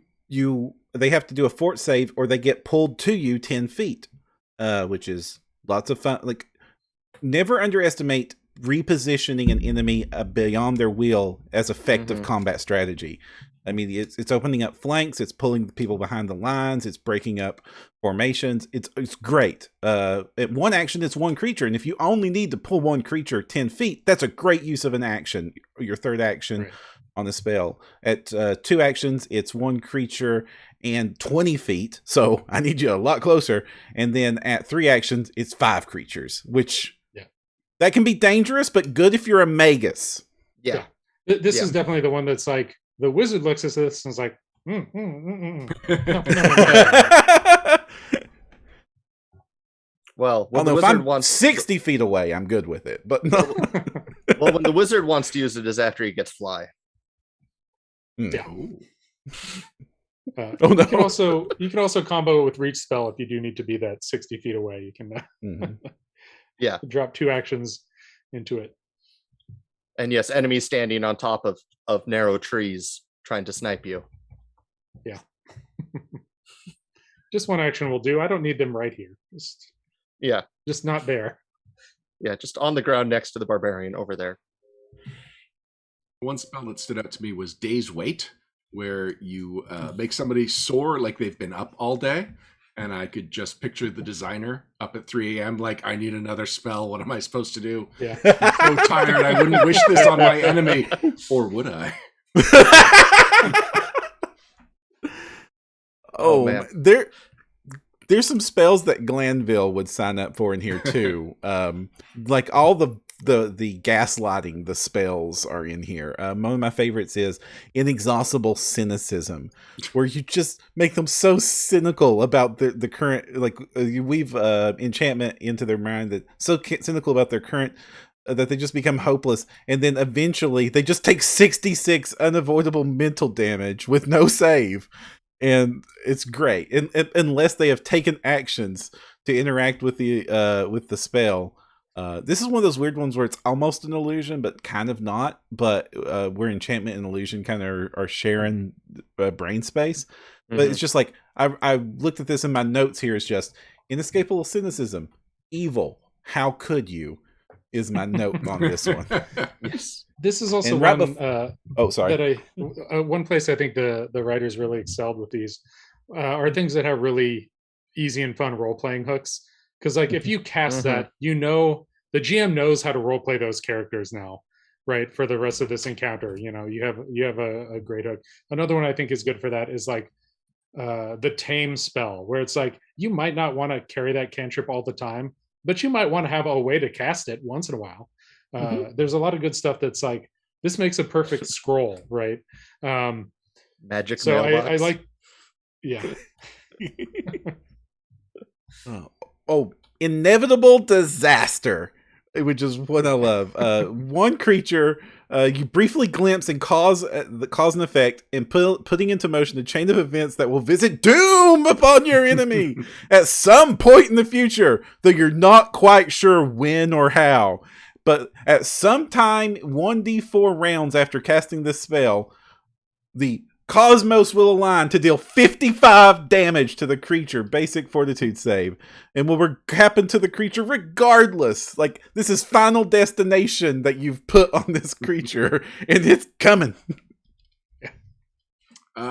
have to do a fort save, or they get pulled to you 10 feet, which is lots of fun. Like, never underestimate repositioning an enemy beyond their will as effective combat strategy. I mean, it's opening up flanks, it's pulling the people behind the lines, it's breaking up formations. It's great. At 1 action, it's 1 creature, and if you only need to pull 1 creature 10 feet, that's a great use of an action, your 3rd action on the spell. At 2 actions, it's 1 creature and 20 feet, so I need you a lot closer. And then at 3 actions, it's 5 creatures, which that can be dangerous, but good if you're a Magus. Yeah. This is definitely the one that's like, the wizard looks at this and is like, no. Well, when the wizard wants 60 feet away, I'm good with it. But no. Well, when the wizard wants to use it is after he gets fly. Yeah. Oh no. You can also combo it with reach spell if you do need to be that 60 feet away. You can drop 2 actions into it. And yes, enemies standing on top of narrow trees trying to snipe you. Yeah. Just 1 action will do. I don't need them right here. Just not there. Yeah, just on the ground next to the barbarian over there. One spell that stood out to me was Day's Wait, where you make somebody soar like they've been up all day. And I could just picture the designer up at 3 a.m. like, I need another spell. What am I supposed to do? Yeah. I'm so tired. I wouldn't wish this on my enemy. Or would I? Oh, man. There's some spells that Glanville would sign up for in here too. Like all the the gaslighting the spells are in here. One of my favorites is Inexhaustible Cynicism, where you just make them so cynical about the current, like you weave enchantment into their mind that so cynical about their current that they just become hopeless, and then eventually they just take 66 unavoidable mental damage with no save, and it's great. And unless they have taken actions to interact with the spell. This is one of those weird ones where it's almost an illusion, but kind of not. But where enchantment and illusion kind of are sharing brain space. But it's just like I looked at this in my notes here. It's just inescapable cynicism, evil. How could you? Is my note on this one. Yes. This is also And one. Sorry. That one place I think the writers really excelled with these are things that have really easy and fun role playing hooks. Because like if you cast that, you know the GM knows how to role play those characters now, right? For the rest of this encounter, you know, you have a great hook. Another one I think is good for that is like the tame spell, where it's like you might not want to carry that cantrip all the time, but you might want to have a way to cast it once in a while. There's a lot of good stuff that's like this makes a perfect scroll, right? Magic. So mailbox. I like, yeah. Inevitable Disaster, which is what I love. One creature you briefly glimpse and cause an effect, and putting into motion a chain of events that will visit doom upon your enemy at some point in the future, though you're not quite sure when or how. But at some time, 1d4 rounds after casting this spell, the Cosmos will align to deal 55 damage to the creature, basic fortitude save, and will happen to the creature regardless. Like, this is Final Destination that you've put on this creature, and it's coming.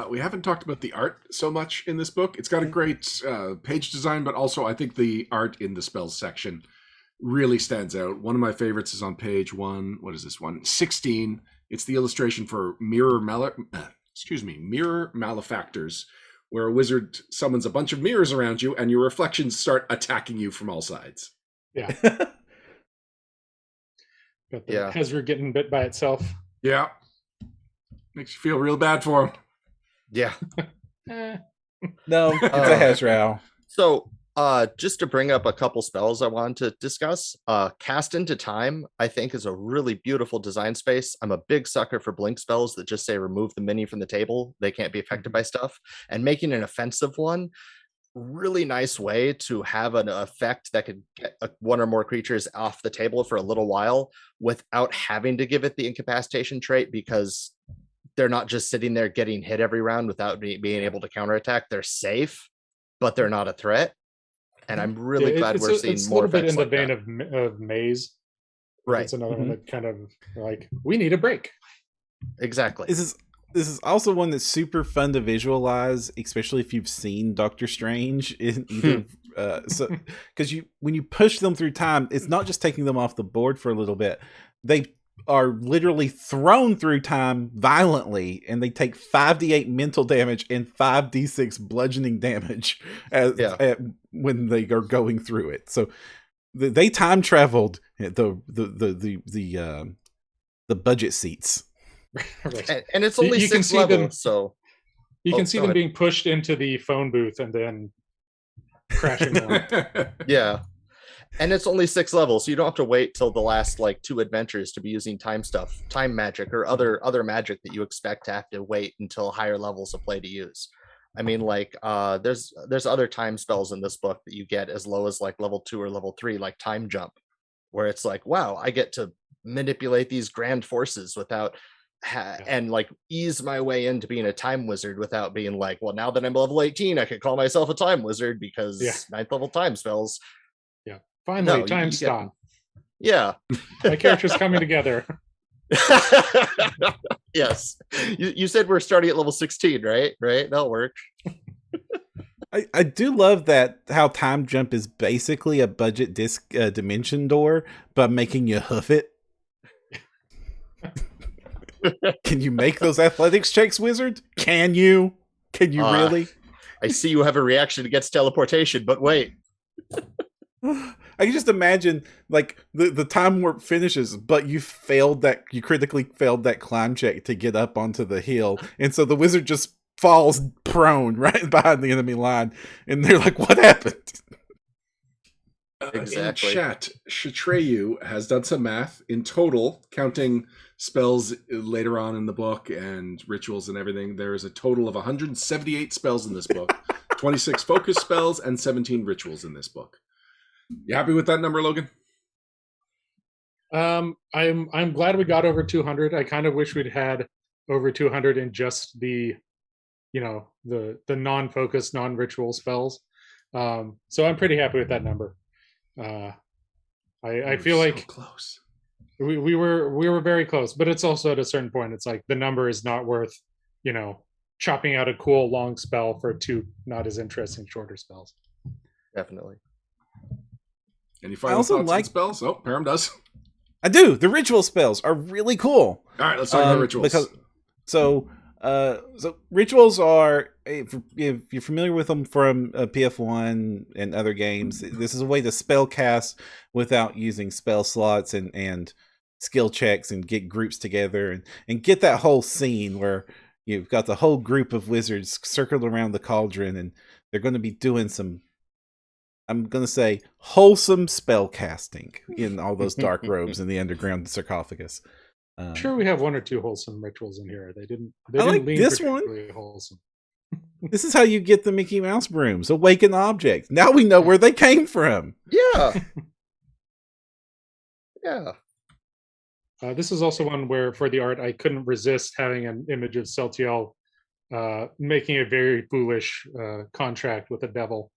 We haven't talked about the art so much in this book. It's got a great page design, but also I think the art in the spells section really stands out. One of my favorites is on page 16. It's the illustration for Mirror Malefactors, where a wizard summons a bunch of mirrors around you and your reflections start attacking you from all sides. Yeah. Got the Hezra getting bit by itself. Yeah. Makes you feel real bad for him. Yeah. No, it's a Hezral. So just to bring up a couple spells I wanted to discuss, Cast into Time, I think, is a really beautiful design space. I'm a big sucker for blink spells that just say remove the mini from the table. They can't be affected by stuff. And making an offensive one, really nice way to have an effect that could get one or more creatures off the table for a little while without having to give it the incapacitation trait, because they're not just sitting there getting hit every round without being able to counterattack. They're safe, but they're not a threat. And I'm really glad we're seeing more effects like that. It's a little bit in the vein of Maze. Right. It's another one that kind of like, we need a break. Exactly. This is also one that's super fun to visualize, especially if you've seen Doctor Strange in either because when you push them through time, it's not just taking them off the board for a little bit. They are literally thrown through time violently, and they take 5d8 mental damage and 5d6 bludgeoning damage when they are going through it. So they time traveled the budget seats. Right. And it's only 6 levels, so you can see them being pushed into the phone booth and then crashing down. Yeah. And it's only 6 levels, so you don't have to wait till the last like 2 adventures to be using time magic, or other magic that you expect to have to wait until higher levels of play to use. I mean, like there's other time spells in this book that you get as low as like level 2 or level 3, like Time Jump, where it's like, wow, I get to manipulate these grand forces without and like ease my way into being a time wizard without being like, well, now that I'm level 18, I could call myself a time wizard because 9th level time spells. Finally, time stop. Yeah. My character's coming together. Yes. You said we're starting at level 16, right? Right? That'll work. I do love that how Time Jump is basically a budget disc dimension door, but making you hoof it. Can you make those athletics checks, wizard? Can you really? I see you have a reaction against teleportation, but wait. I can just imagine like the time warp finishes, but you critically failed that climb check to get up onto the hill, and so the wizard just falls prone right behind the enemy line, and they're like, "What happened?" Exactly. In chat, Shatreyu has done some math in total, counting spells later on in the book and rituals and everything. There is a total of 178 spells in this book, 26 focus spells, and 17 rituals in this book. You happy with that number, Logan? I'm glad we got over 200. I kind of wish we'd had over 200 in just the non-focus, non-ritual spells. So I'm pretty happy with that number. I feel so like close. We were very close, but it's also at a certain point, it's like the number is not worth, chopping out a cool long spell for two not as interesting shorter spells. Definitely. Any final thoughts on spells? Oh, Param does. I do. The ritual spells are really cool. All right, let's talk about rituals. So rituals are, if you're familiar with them from PF1 and other games, this is a way to spell cast without using spell slots and skill checks, and get groups together and get that whole scene where you've got the whole group of wizards circled around the cauldron, and they're going to be doing some, I'm going to say, wholesome spell casting in all those dark robes in the underground sarcophagus. I'm sure we have one or two wholesome rituals in here. They didn't like lean this particularly one. Wholesome. This is how you get the Mickey Mouse brooms. Awaken objects. Now we know where they came from. Yeah. Yeah. This is also one where, for the art, I couldn't resist having an image of Celtiel making a very foolish contract with the devil,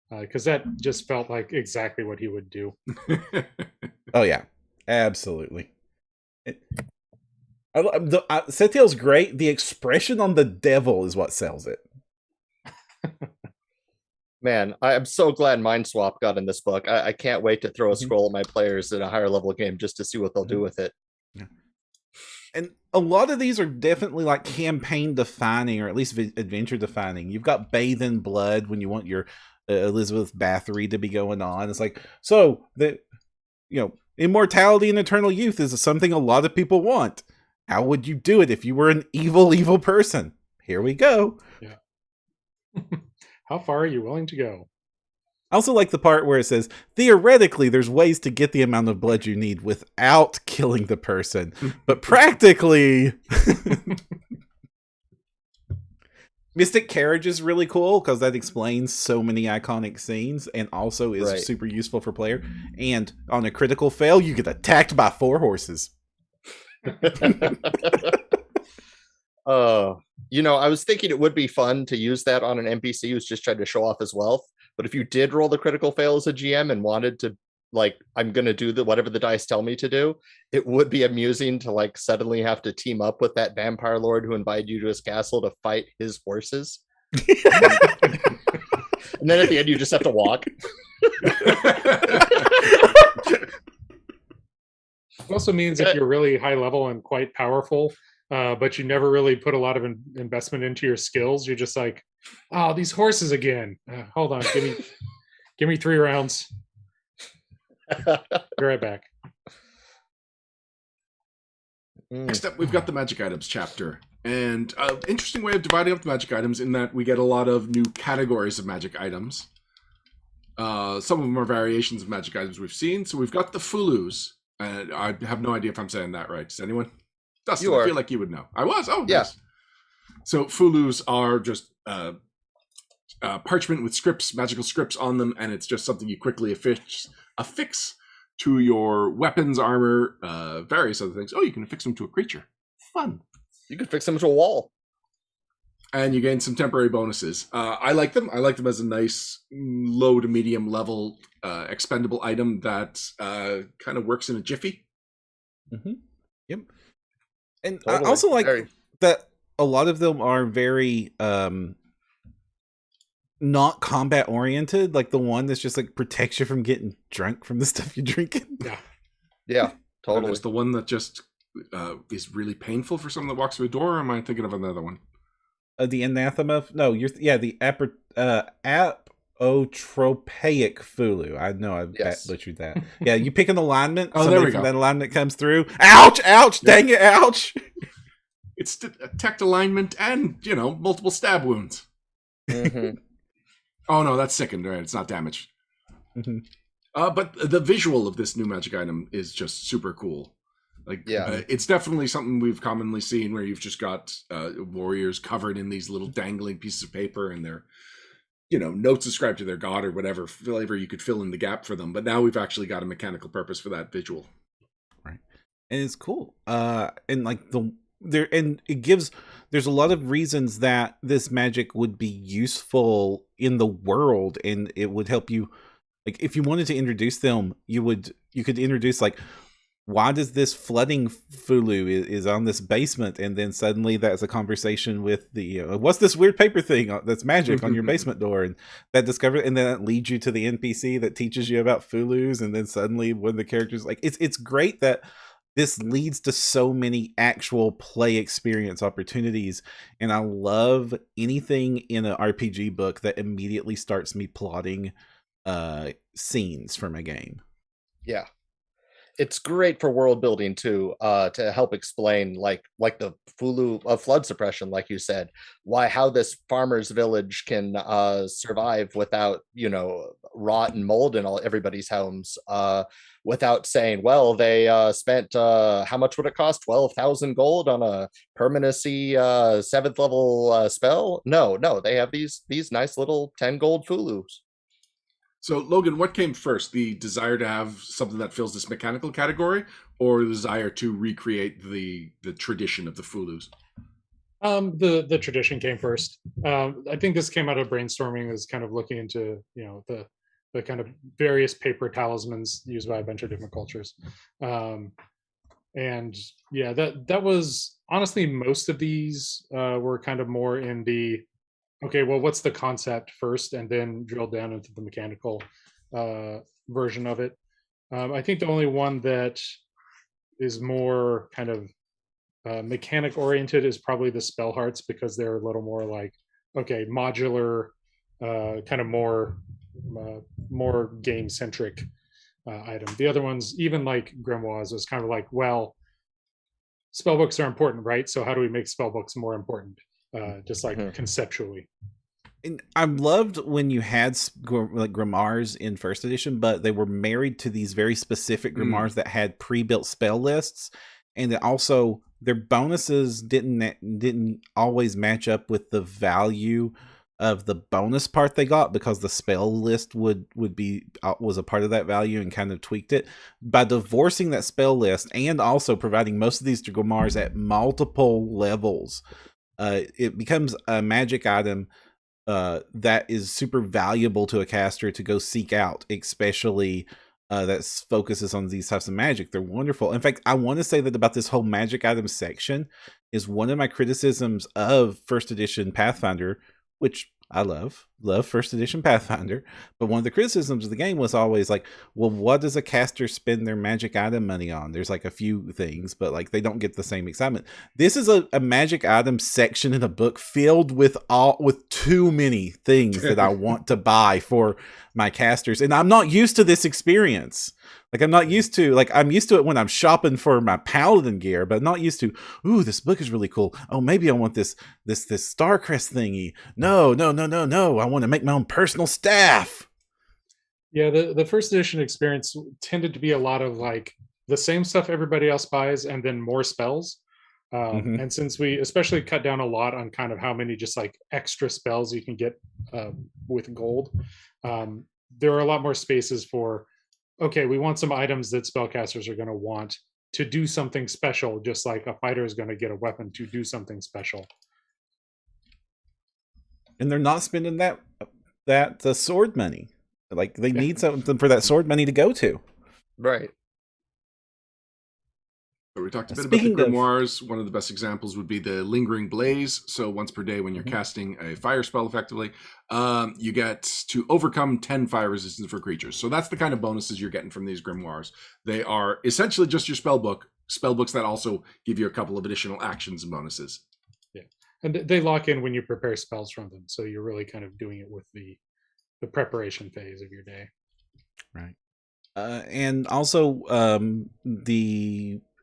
because that just felt like exactly what he would do. Oh yeah, absolutely. Celtiel's great. The expression on the devil is what sells it. Man, I'm so glad Mind Swap got in this book. I can't wait to throw a scroll at my players in a higher level game just to see what they'll do with it. Yeah. And a lot of these are definitely like campaign defining, or at least adventure defining. You've got Bathe in Blood when you want your Elizabeth Bathory to be going on. It's like, so the immortality and eternal youth is something a lot of people want. How would you do it if you were an evil person? Here we go. Yeah. How far are you willing to go? I also like the part where it says, theoretically, there's ways to get the amount of blood you need without killing the person. But practically... Mystic Carriage is really cool because that explains so many iconic scenes and also is super useful for player. And on a critical fail, you get attacked by 4 horses. I was thinking it would be fun to use that on an NPC who's just trying to show off his wealth. But if you did roll the critical fail as a GM and wanted to, I'm going to do whatever the dice tell me to do, it would be amusing to suddenly have to team up with that vampire lord who invited you to his castle to fight his horses. And then at the end, you just have to walk. It also means if you're really high level and quite powerful, but you never really put a lot of investment into your skills, you're just like, oh, these horses again. Hold on, give me 3 rounds. Be right back. Next up, we've got the magic items chapter. And an interesting way of dividing up the magic items in that we get a lot of new categories of magic items. Some of them are variations of magic items we've seen. So we've got the Fulus. I have no idea if I'm saying that right. Does anyone? Dustin, I feel like you would know. I was. Oh, yeah. Nice. So Fulus are just parchment with scripts, magical scripts on them, and it's just something you quickly affix to your weapons, armor, various other things. Oh, you can affix them to a creature. Fun. You can fix them to a wall. And you gain some temporary bonuses. I like them. I like them as a nice low to medium level expendable item that kind of works in a jiffy. Mm-hmm. Yep. And Totally. I also like that a lot of them are very not combat oriented. Like the one that's just protects you from getting drunk from the stuff you're drinking. Yeah, totally. And there's the one that just is really painful for someone that walks through a door. Or am I thinking of another one? The anathema? No, the Tropaic Fulu. I know I Yes. butchered that. Yeah, you pick an alignment. Oh, there somebody we from go. that alignment comes through. Ouch! Ouch! Dang it! Ouch! It's detect alignment and, multiple stab wounds. Mhm. Oh, no, that's sickened. Right? It's not damage. Mhm. But the visual of this new magic item is just super cool. Like, Yeah. it's definitely something we've commonly seen where you've just got warriors covered in these little dangling pieces of paper and they're, notes ascribed to their god or whatever flavor you could fill in the gap for them. But now we've actually got a mechanical purpose for that visual. Right. And it's cool. And like there's a lot of reasons that this magic would be useful in the world, and it would help you. Like if you wanted to introduce them, you could introduce like, why does this flooding Fulu is on this basement, and then suddenly that's a conversation with the what's this weird paper thing that's magic on your basement door, and that discover, and then that leads you to the NPC that teaches you about Fulus, and then suddenly one of the characters, like it's great that this leads to so many actual play experience opportunities, and I love anything in an RPG book that immediately starts me plotting scenes from a game. Yeah. It's great for world building too, to help explain like the Fulu flood suppression, like you said, how this farmer's village can survive without rot and mold in everybody's homes, without saying, well, they spent how much would it cost? 12,000 gold on a permanency 7th level spell? No, they have these nice little 10 gold Fulus. So, Logan, what came first? The desire to have something that fills this mechanical category, or the desire to recreate the tradition of the Fulus? The tradition came first. I think this came out of brainstorming, as kind of looking into the kind of various paper talismans used by a bunch of different cultures. And yeah, that was honestly, most of these were kind of more in the, okay, well, what's the concept first, and then drill down into the mechanical version of it. I think the only one that is more kind of mechanic oriented is probably the spell hearts, because they're a little more like, okay, modular, kind of more game centric item. The other ones, even like grimoires, was kind of like, well, spellbooks are important, right? So how do we make spellbooks more important? Just like conceptually. And I loved when you had like grimoires in first edition, but they were married to these very specific grimoires that had pre-built spell lists, and that also their bonuses didn't always match up with the value of the bonus part they got, because the spell list was a part of that value and kind of tweaked it. By divorcing that spell list and also providing most of these grimoires at multiple levels, it becomes a magic item that is super valuable to a caster to go seek out, especially that focuses on these types of magic. They're wonderful. In fact, I want to say that about this whole magic item section is one of my criticisms of first edition Pathfinder, which I love first edition Pathfinder, but one of the criticisms of the game was always like, well, what does a caster spend their magic item money on? There's like a few things, but like they don't get the same excitement. This is a magic item section in a book filled with too many things that I want to buy for my casters, and I'm not used to this experience. Like I'm used to it when I'm shopping for my paladin gear, but not used to, ooh, this book is really cool. Oh, maybe I want this Starcrest thingy. No. I want to make my own personal staff. Yeah, the first edition experience tended to be a lot of like the same stuff everybody else buys, and then more spells. And since we especially cut down a lot on kind of how many just like extra spells you can get with gold, there are a lot more spaces for, okay, we want some items that spellcasters are going to want to do something special, just like a fighter is going to get a weapon to do something special. And they're not spending that sword money. Like they need something for that sword money to go to. Right. So we talked a bit about the grimoires. One of the best examples would be the Lingering Blaze. So once per day when you're casting a fire spell effectively, you get to overcome 10 fire resistance for creatures. So that's the kind of bonuses you're getting from these grimoires. They are essentially just your spellbooks that also give you a couple of additional actions and bonuses. Yeah. And they lock in when you prepare spells from them. So you're really kind of doing it with the preparation phase of your day. Right. And also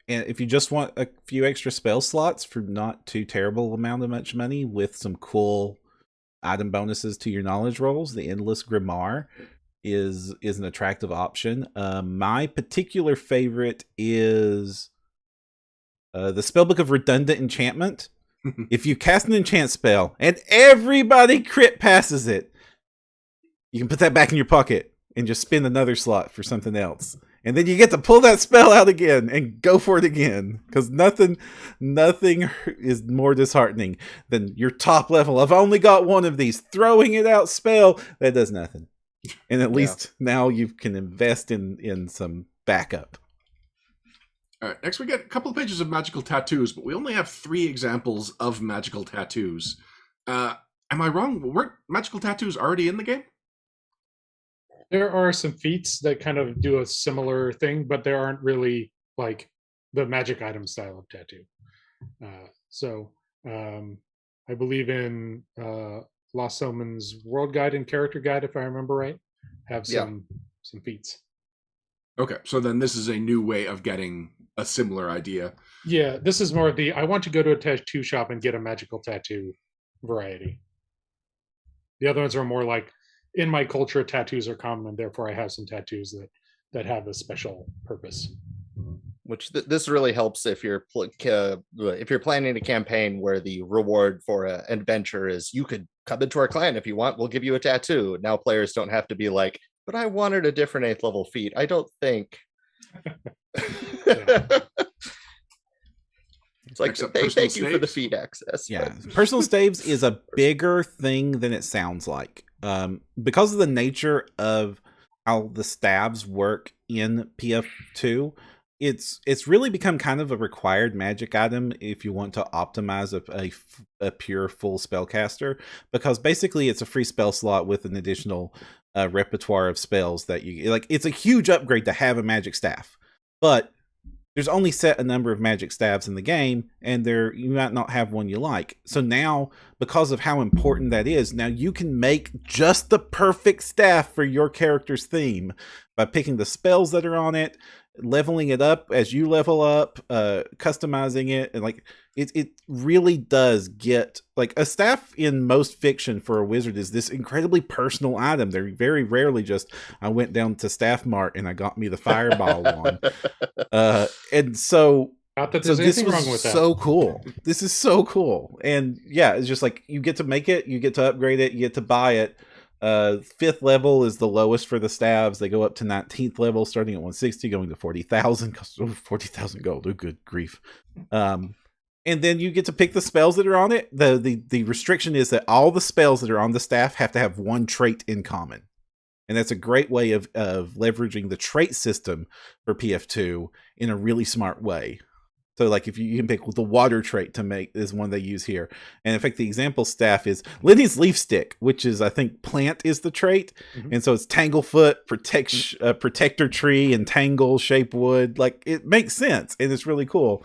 if you just want a few extra spell slots for not too terrible amount of much money with some cool item bonuses to your knowledge rolls, the Endless Grimoire is an attractive option. My particular favorite is the Spellbook of Redundant Enchantment. If you cast an enchant spell and everybody crit passes it, you can put that back in your pocket and just spend another slot for something else. And then you get to pull that spell out again and go for it again. Because nothing is more disheartening than your top level. I've only got one of these. Throwing it out spell, that does nothing. And at least now you can invest in some backup. All right, next we get a couple of pages of magical tattoos, but we only have 3 examples of magical tattoos. Am I wrong? Weren't magical tattoos already in the game? There are some feats that kind of do a similar thing, but there aren't really like the magic item style of tattoo. I believe in Lost Soman's World Guide and Character Guide, if I remember right, have some feats. Okay, so then this is a new way of getting a similar idea. Yeah, this is more of the I want to go to a tattoo shop and get a magical tattoo variety. The other ones are more like, in my culture, tattoos are common, and therefore I have some tattoos that have a special purpose. Which this really helps if you're planning a campaign where the reward for an adventure is you could come into our clan if you want. We'll give you a tattoo. Now players don't have to be like, but I wanted a different 8th level feat. I don't think. It's like, thank you for the feat access. Yeah, personal staves is a bigger thing than it sounds like. Because of the nature of how the staves work in PF2, it's really become kind of a required magic item if you want to optimize a pure full spellcaster, because basically it's a free spell slot with an additional repertoire of spells that you like. It's a huge upgrade to have a magic staff, but there's only set a number of magic staves in the game, and you might not have one you like. So now, because of how important that is, now you can make just the perfect staff for your character's theme by picking the spells that are on it, leveling it up as you level up, customizing it, and like it really does get like a staff in most fiction for a wizard is this incredibly personal item. They're very rarely just I went down to Staff Mart and I got me the fireball one. And so not that there's anything wrong with that. So cool. This is so cool. And yeah, it's just like you get to make it, you get to upgrade it, you get to buy it. 5th level is the lowest for the staves. They go up to 19th level, starting at 160, going to 40,000. 40,000 gold. Oh, good grief. And then you get to pick the spells that are on it. The restriction is that all the spells that are on the staff have to have one trait in common. And that's a great way of leveraging the trait system for PF2 in a really smart way. So like if you can pick the water trait to make is one they use here. And in fact, the example staff is Lenny's leaf stick, which is, I think, plant is the trait. Mm-hmm. And so it's Tanglefoot, protector tree, and tangle shape wood. Like it makes sense. And it's really cool.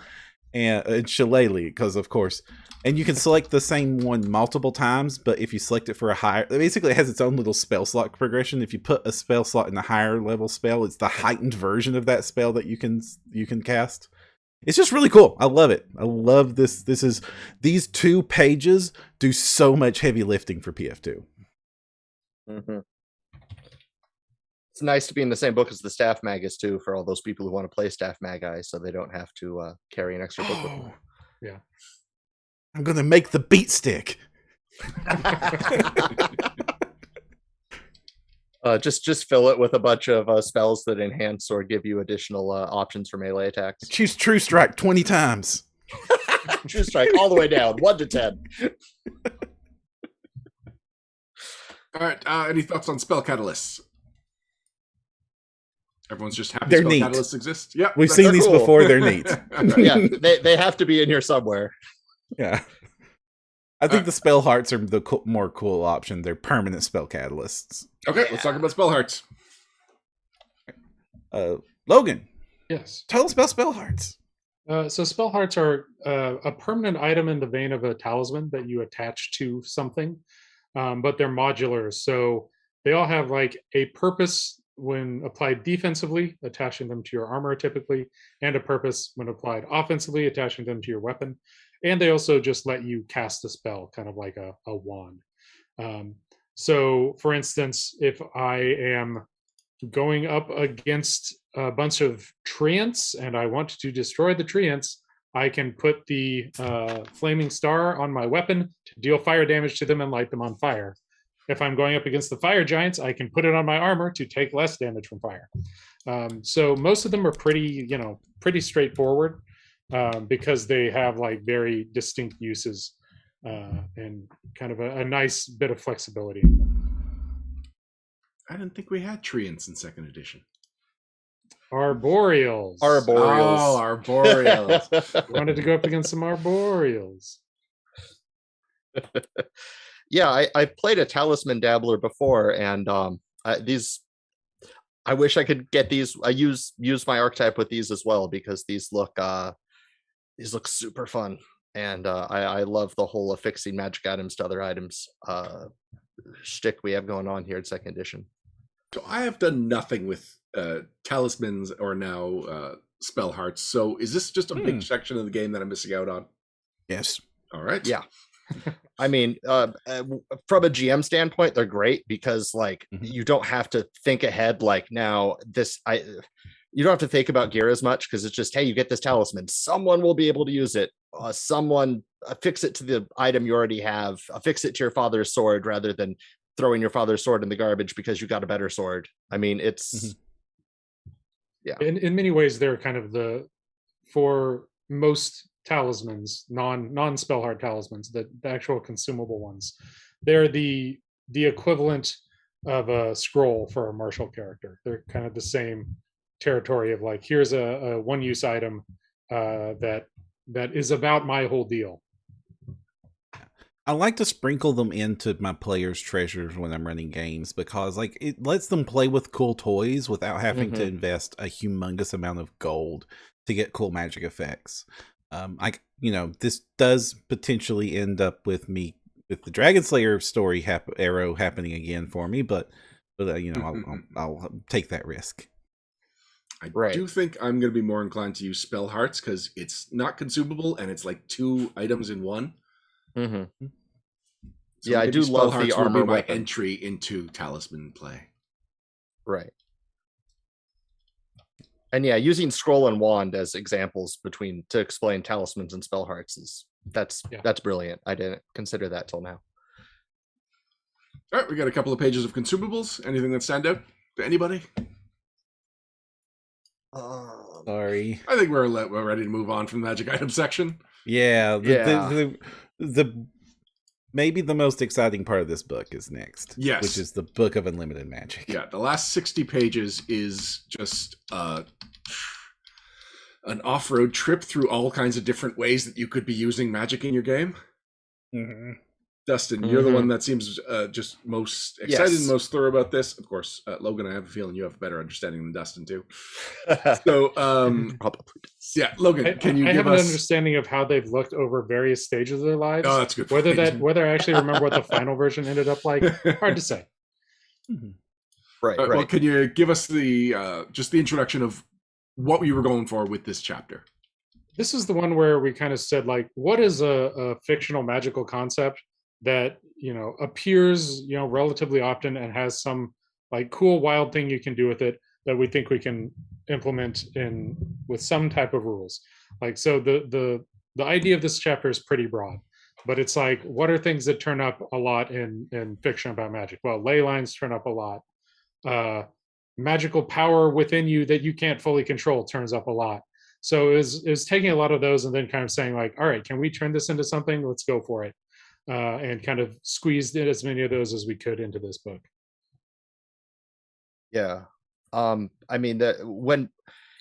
And shillelagh, because of course, and you can select the same one multiple times, but if you select it for a higher, basically it has its own little spell slot progression. If you put a spell slot in a higher level spell, it's the heightened version of that spell that you can cast. It's just really cool. I love it. I love this. These 2 pages do so much heavy lifting for PF2. Mm-hmm. It's nice to be in the same book as the Staff Magus too, for all those people who want to play Staff Magi, so they don't have to carry an extra book with them. Yeah. I'm gonna make the beat stick. Just fill it with a bunch of spells that enhance or give you additional options for melee attacks. Choose True Strike 20 times. True Strike all the way down, 1 to 10. All right. Any thoughts on spell catalysts? Everyone's just happy they're spell neat. catalysts exist. Yeah, we've seen these cool. before. They're neat. Yeah, they have to be in here somewhere. Yeah. I think the spell hearts are the more cool option. They're permanent spell catalysts. Okay, let's talk about spell hearts. Logan. Yes. Tell us about spell hearts. So spell hearts are a permanent item in the vein of a talisman that you attach to something, but they're modular. So they all have like a purpose when applied defensively, attaching them to your armor typically, and a purpose when applied offensively, attaching them to your weapon. And they also just let you cast a spell, kind of like a wand. So, for instance, if I am going up against a bunch of treants and I want to destroy the treants, I can put the flaming star on my weapon to deal fire damage to them and light them on fire. If I'm going up against the fire giants, I can put it on my armor to take less damage from fire. So most of them are pretty straightforward because they have like very distinct uses and kind of a nice bit of flexibility. I didn't think we had treants in second edition. Arboreals. Oh, arboreals. Wanted to go up against some arboreals. Yeah, I played a Talisman Dabbler before, and these, I wish I could get these. I use my archetype with these as well, because these look super fun, and I love the whole affixing magic items to other items shtick we have going on here in second edition. So I have done nothing with talismans or now spell hearts. So is this just a big section of the game that I'm missing out on? Yes. All right. Yeah. I mean, from a GM standpoint, they're great because like you don't have to think ahead. Like now you don't have to think about gear as much because it's just, hey, you get this talisman. Someone will be able to use it. Someone affix it to the item you already have. Affix it to your father's sword rather than throwing your father's sword in the garbage because you got a better sword. I mean, it's yeah. In many ways, they're kind of for most talismans, non-spell heart talismans, the actual consumable ones, they're the equivalent of a scroll for a martial character. They're kind of the same territory of like, here's a one-use item that is about my whole deal. I like to sprinkle them into my players' treasures when I'm running games because like it lets them play with cool toys without having to invest a humongous amount of gold to get cool magic effects. This does potentially end up with me with the Dragon Slayer story arrow happening again for me, but I'll take that risk. I do think I'm going to be more inclined to use spell hearts because it's not consumable and it's like 2 items in one. So yeah, I do love the armor my weapon entry into talisman play. Right. And yeah, using scroll and wand as examples to explain talismans and spell hearts that's brilliant. I didn't consider that till now. All right, we got a couple of pages of consumables. Anything that stand out to anybody? Sorry. I think we're ready to move on from the magic item section. Yeah. The maybe the most exciting part of this book is next. Yes. Which is the Book of Unlimited Magic. Yeah, the last 60 pages is just an off-road trip through all kinds of different ways that you could be using magic in your game. Dustin, you're the one that seems just most excited and most thorough about this. Of course, Logan, I have a feeling you have a better understanding than Dustin too. So, yeah, Logan, can you give us an understanding of how they've looked over various stages of their lives? Oh, that's good. Whether I actually remember what the final version ended up like, hard to say. Right. Well, can you give us the just the introduction of what we were going for with this chapter? This is the one where we kind of said, like, what is a fictional magical concept that appears relatively often and has some like cool wild thing you can do with it that we think we can implement with some type of rules. Like, so the idea of this chapter is pretty broad, but it's like, what are things that turn up a lot in fiction about magic? Well, ley lines turn up a lot. Magical power within you that you can't fully control turns up a lot. So is taking a lot of those and then kind of saying like, all right, can we turn this into something? Let's go for it. And kind of squeezed in as many of those as we could into this book. Yeah. I mean, when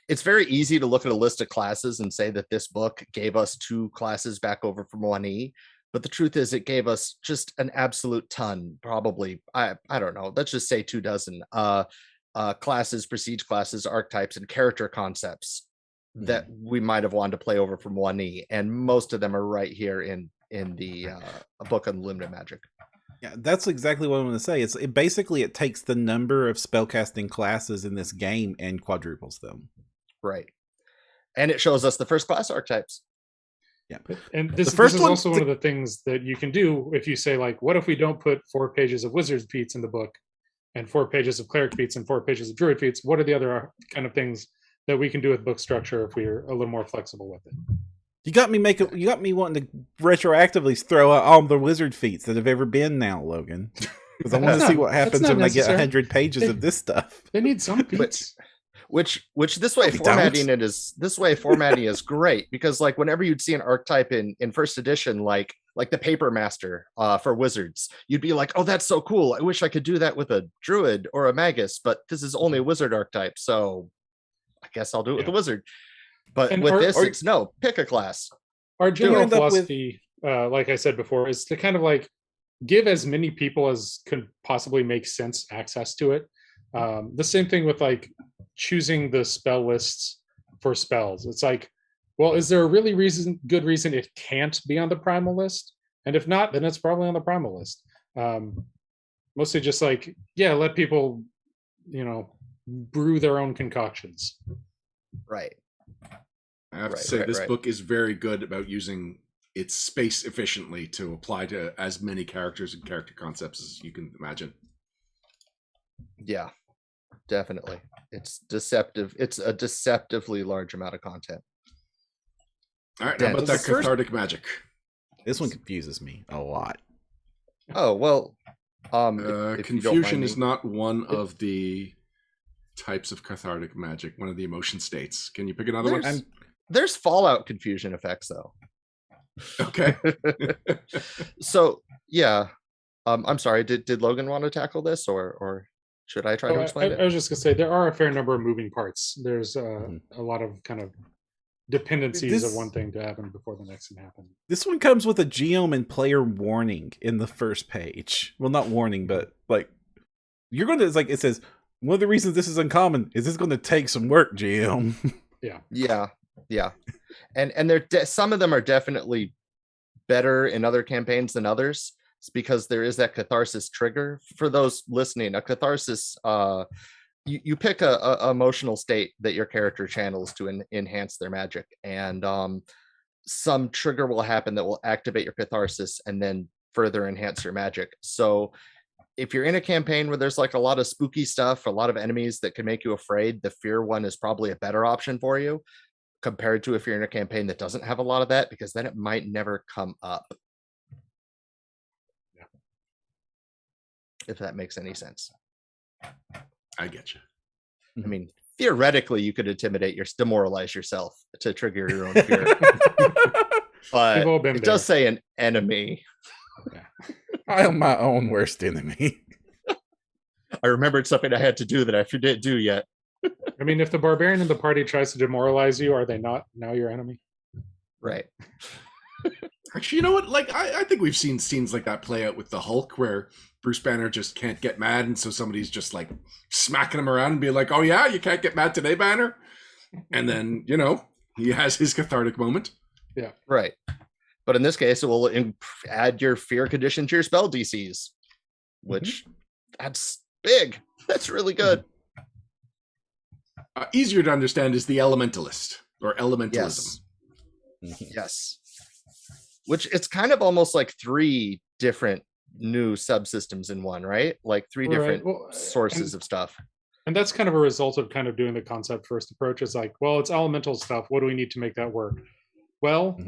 it's very easy to look at a list of classes and say that this book gave us 2 classes back over from 1E, but the truth is it gave us just an absolute ton, probably, I don't know, let's just say 24 classes, prestige classes, archetypes, and character concepts that we might have wanted to play over from 1E, and most of them are right here in the Book of Unlimited Magic. Yeah, that's exactly what I'm going to say. Basically it takes the number of spellcasting classes in this game and quadruples them. Right. And it shows us the first class archetypes. Yeah. And this first is one- also one of the things that you can do if you say, like, what if we don't put 4 pages of wizard feats in the book and 4 pages of cleric feats and 4 pages of druid feats? What are the other kind of things that we can do with book structure if we're a little more flexible with it? You got me wanting to retroactively throw out all the wizard feats that have ever been now, Logan. Because I want to see what happens not when I get necessary. 100 pages of this stuff. They need some feats. Which this way They formatting don't. formatting is great, because like whenever you'd see an archetype in first edition, like the Paper Master for wizards, you'd be like, oh, that's so cool. I wish I could do that with a druid or a magus, but this is only a wizard archetype, so I guess I'll do it with a wizard. But And with our- this, our- it's no, pick a class. Our general end up with- philosophy, like I said before, is to kind of like give as many people as could possibly make sense access to it. The same thing with like choosing the spell lists for spells. It's like, well, is there a really good reason it can't be on the primal list? And if not, then it's probably on the primal list. Mostly just like, yeah, let people, brew their own concoctions. Right. I have to Right, say, right, this right. book is very good about using its space efficiently to apply to as many characters and character concepts as you can imagine. Yeah, definitely. It's deceptive. It's a deceptively large amount of content. All right, how Yeah, about so that the first- cathartic magic? This one confuses me a lot. Oh, well, if you don't mind Confusion is me- not one of the types of cathartic magic, one of the emotion states. Can you pick another one? There's Fallout confusion effects though. Okay. So yeah, I'm sorry. Did Logan want to tackle this, or should I try to explain I it? was just gonna say there are a fair number of moving parts. There's Mhm. a lot of kind of dependencies of This- one thing to happen before the next can happen. This one comes with a geom and player warning in the first page. Well, not warning, but like you're going to, it's like it says, one of the reasons this is uncommon is this going to take some work, GM. Yeah, and they're some of them are definitely better in other campaigns than others. It's because there is that catharsis trigger. For those listening, a catharsis, you pick a emotional state that your character channels to enhance their magic, and some trigger will happen that will activate your catharsis and then further enhance your magic. So if you're in a campaign where there's like a lot of spooky stuff, a lot of enemies that can make you afraid, the fear one is probably a better option for you, compared to if you're in a campaign that doesn't have a lot of that, because then it might never come up. Yeah. If that makes any sense. I get you. I mean, theoretically, you could demoralize yourself to trigger your own fear, but We've all been it does there. say an enemy. I am my own worst enemy. I remembered something I had to do that I didn't do yet. I mean, if the barbarian in the party tries to demoralize you, are they not now your enemy? Right. Actually, you know what? Like, I think we've seen scenes like that play out with the Hulk, where Bruce Banner just can't get mad, and so somebody's just like smacking him around and being like, "Oh yeah, you can't get mad today, Banner," and then he has his cathartic moment. Right. But in this case, it will add your fear condition to your spell DCs, which that's big. That's really good. Easier to understand is the elementalist or elementalism. Yes. Which it's kind of almost like 3 different new subsystems in one, right? Like 3 different Well, sources of stuff. And that's kind of a result of kind of doing the concept first approach. It's like, well, it's elemental stuff. What do we need to make that work? Well,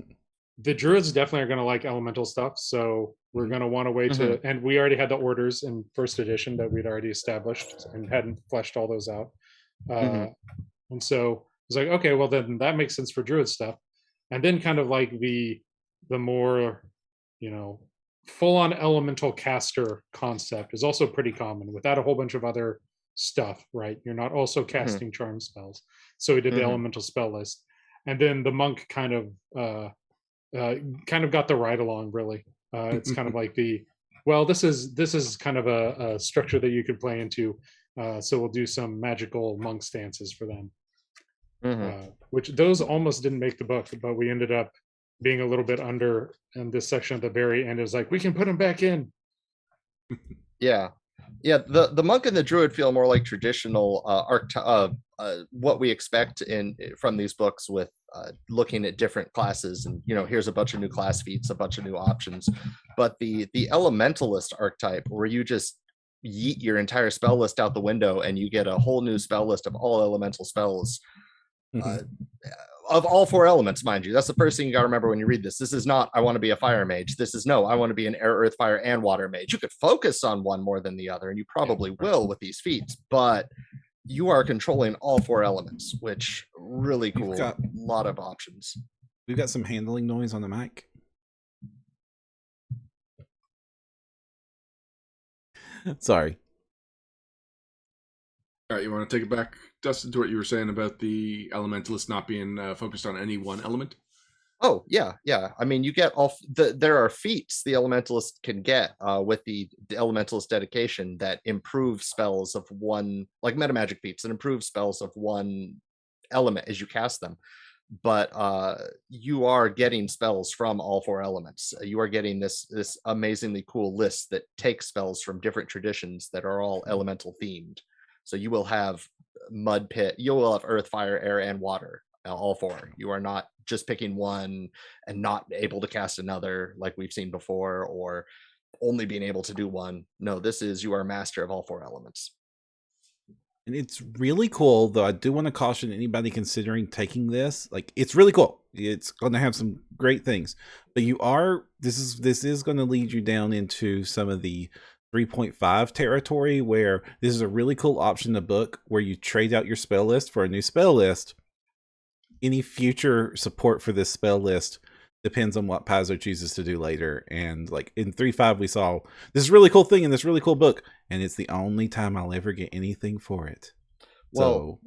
the druids definitely are going to like elemental stuff. So we're going to want a way to, and we already had the orders in first edition that we'd already established and hadn't fleshed all those out. And so it's like, okay, well then that makes sense for druid stuff. And then kind of like the more, full on elemental caster concept is also pretty common without a whole bunch of other stuff, right? You're not also casting charm spells. So we did the elemental spell list. And then the monk kind of got the ride along, really. It's kind of like this is kind of a structure that you could play into. So we'll do some magical monk stances for them. Which those almost didn't make the book, but we ended up being a little bit under in this section at the very end. It was like, we can put them back in. Yeah. Yeah, the monk and the druid feel more like traditional what we expect from these books, with looking at different classes, and here's a bunch of new class feats, a bunch of new options. But the elementalist archetype, where you just yeet your entire spell list out the window and you get a whole new spell list of all elemental spells, of all 4 elements, mind you. That's the first thing you got to remember when you read this. This is not, I want to be a fire mage. This is, no, I want to be an air, earth, fire, and water mage. You could focus on one more than the other, and you probably will with these feats, but you are controlling all 4 elements, which really cool. A lot of options. We've got some handling noise on the mic. Sorry. All right, you want to take it back, Dustin, to what you were saying about the elementalist not being focused on any one element? Oh, yeah. I mean, you get there are feats the elementalist can get with the elementalist dedication that improve spells of one, like metamagic feats, that improve spells of one element as you cast them. But you are getting spells from all 4 elements. You are getting this amazingly cool list that takes spells from different traditions that are all elemental themed. So you will have mud pit, you will have earth, fire, air, and water, all 4. You are not just picking one and not able to cast another like we've seen before, or only being able to do one. No, this is, you are a master of all 4 elements. And it's really cool, though I do want to caution anybody considering taking this. Like, it's really cool. It's going to have some great things. But this is going to lead you down into some of the 3.5 territory, where this is a really cool option in the book where you trade out your spell list for a new spell list. Any future support for this spell list depends on what Paizo chooses to do later. And like in 3.5, we saw this really cool thing in this really cool book, and it's the only time I'll ever get anything for it. Well,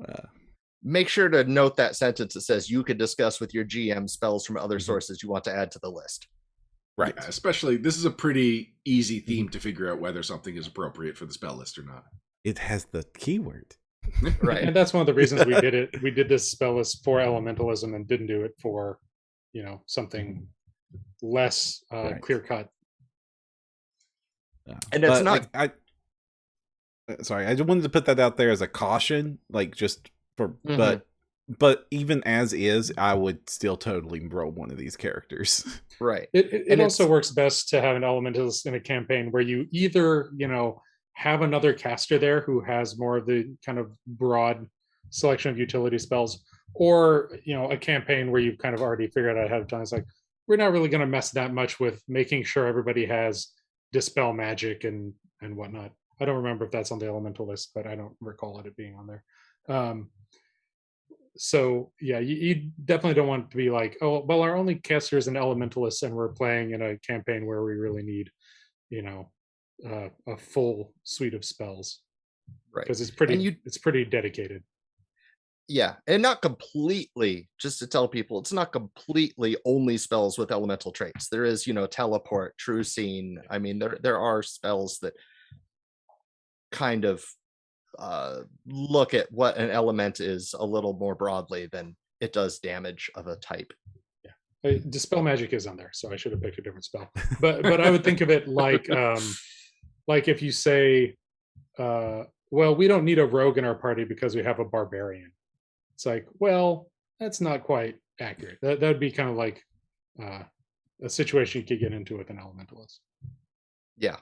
make sure to note that sentence that says you could discuss with your GM spells from other sources you want to add to the list. Right. Yeah, especially, this is a pretty easy theme to figure out whether something is appropriate for the spell list or not. It has the keyword. Right. And that's one of the reasons we did it. We did this spell list for elementalism and didn't do it for, something less clear cut. And it's not. Sorry, I just wanted to put that out there as a caution, like just for, but even as is, I would still totally roll one of these characters. Right. It also works best to have an elementalist in a campaign where you either, have another caster there who has more of the kind of broad selection of utility spells, or, a campaign where you've kind of already figured out ahead of time. It's like, we're not really going to mess that much with making sure everybody has dispel magic and whatnot. I don't remember if that's on the elemental list, but I don't recall it being on there. So yeah, you definitely don't want to be like, oh, well, our only caster is an elementalist and we're playing in a campaign where we really need, a full suite of spells. Right. Because it's pretty dedicated. Yeah, and not completely, just to tell people, it's not completely only spells with elemental traits. There is, teleport, true scene. I mean, there are spells that kind of look at what an element is a little more broadly than it does damage of a type. Yeah, dispel magic is on there, so I should have picked a different spell. But I would think of it like if you say, well, we don't need a rogue in our party because we have a barbarian. It's like, well, that's not quite accurate. That would be kind of like a situation you could get into with an elementalist. Yeah.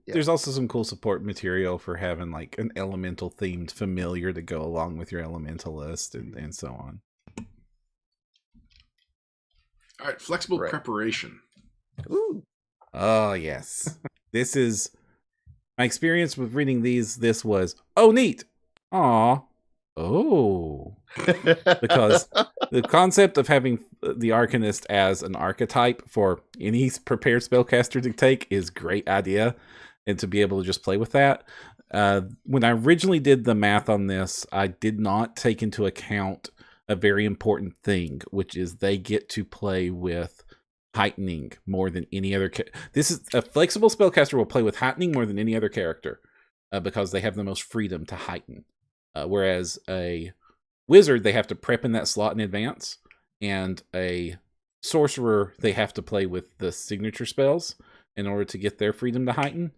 There's also some cool support material for having like an elemental themed familiar to go along with your elementalist and so on. All right, flexible preparation. Ooh. Oh yes. This is my experience with reading these. This was, oh, neat. Aw. Oh. Because the concept of having the Arcanist as an archetype for any prepared spellcaster to take is a great idea, and to be able to just play with that. When I originally did the math on this, I did not take into account a very important thing, which is they get to play with heightening more than any other. This is a flexible spellcaster will play with heightening more than any other character because they have the most freedom to heighten. Whereas a wizard, they have to prep in that slot in advance, and a sorcerer, they have to play with the signature spells in order to get their freedom to heighten.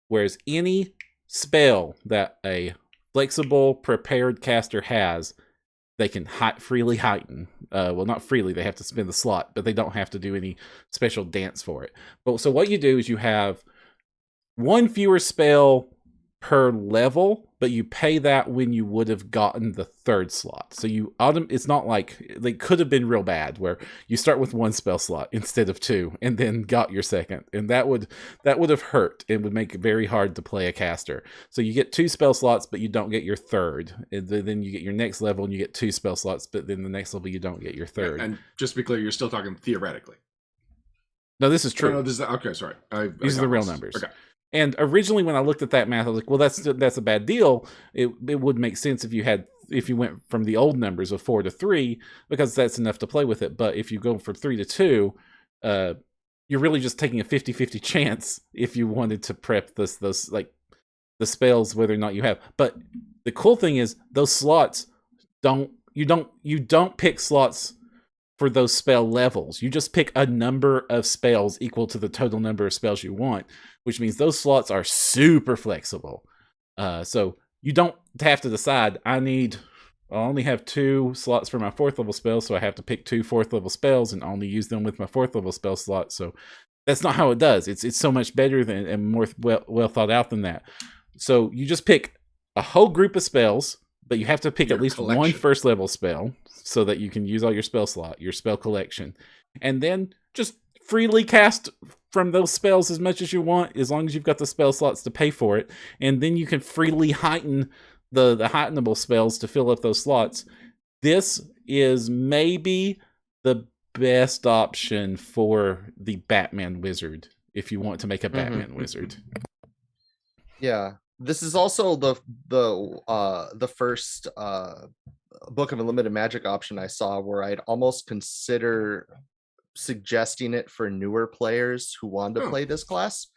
Whereas any spell that a flexible prepared caster has, they can freely heighten. Well, not freely, they have to spend the slot, but they don't have to do any special dance for it. But so what you do is you have one fewer spell per level, but you pay that when you would have gotten the third slot. So it's not like they could have been real bad where you start with one spell slot instead of two and then got your second, and that would have hurt. It would make it very hard to play a caster. So you get 2 spell slots, but you don't get your third, and then you get your next level and you get 2 spell slots, but then the next level you don't get your third. And just to be clear, you're still talking theoretically. No, this is true. No, okay, sorry. These are the real numbers. Okay. And originally, when I looked at that math, I was like, "Well, that's a bad deal. It would make sense if you went from the old numbers of 4 to 3, because that's enough to play with it. But if you go from 3 to 2, you're really just taking a 50-50 chance if you wanted to prep those like the spells, whether or not you have. But the cool thing is those slots you don't pick slots for those spell levels. You just pick a number of spells equal to the total number of spells you want, which means those slots are super flexible. So you don't have to decide, I only have 2 slots for my 4th level spells, so I have to pick 2 4th level spells and only use them with my 4th level spell slot. So that's not how it does. It's so much better than and more well thought out than that. So you just pick a whole group of spells, but you have to pick at least one 1st level spell so that you can use all your spell slot, your spell collection, and then just freely cast from those spells as much as you want, as long as you've got the spell slots to pay for it. And then you can freely heighten the heightenable spells to fill up those slots. This is maybe the best option for the Batman wizard if you want to make a Batman wizard. Yeah. This is also the first Book of Unlimited Magic option I saw where I'd almost consider suggesting it for newer players who want to play this class.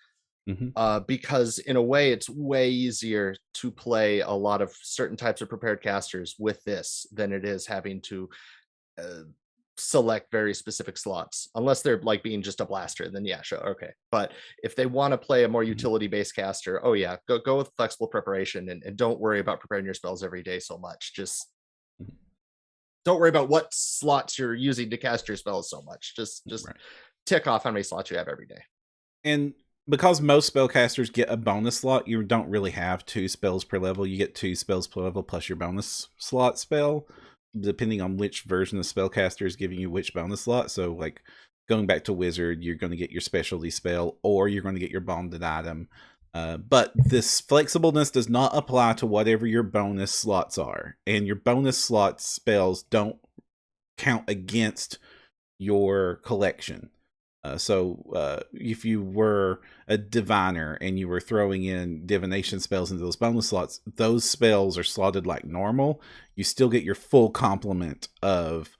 Because in a way it's way easier to play a lot of certain types of prepared casters with this than it is having to select very specific slots, unless they're like being just a blaster, then yeah, sure, okay. But if they want to play a more utility based caster, oh yeah, go with flexible preparation, and don't worry about preparing your spells every day so much. Just don't worry about what slots you're using to cast your spells so much. Just right. Tick off how many slots you have every day. And because most spellcasters get a bonus slot, you don't really have 2 spells per level. You get 2 spells per level plus your bonus slot spell, depending on which version of spellcaster is giving you which bonus slot. So like going back to wizard, you're going to get your specialty spell, or you're going to get your bonded item. But this flexibleness does not apply to whatever your bonus slots are. And your bonus slot spells don't count against your collection. So if you were a diviner and you were throwing in divination spells into those bonus slots, those spells are slotted like normal. You still get your full complement of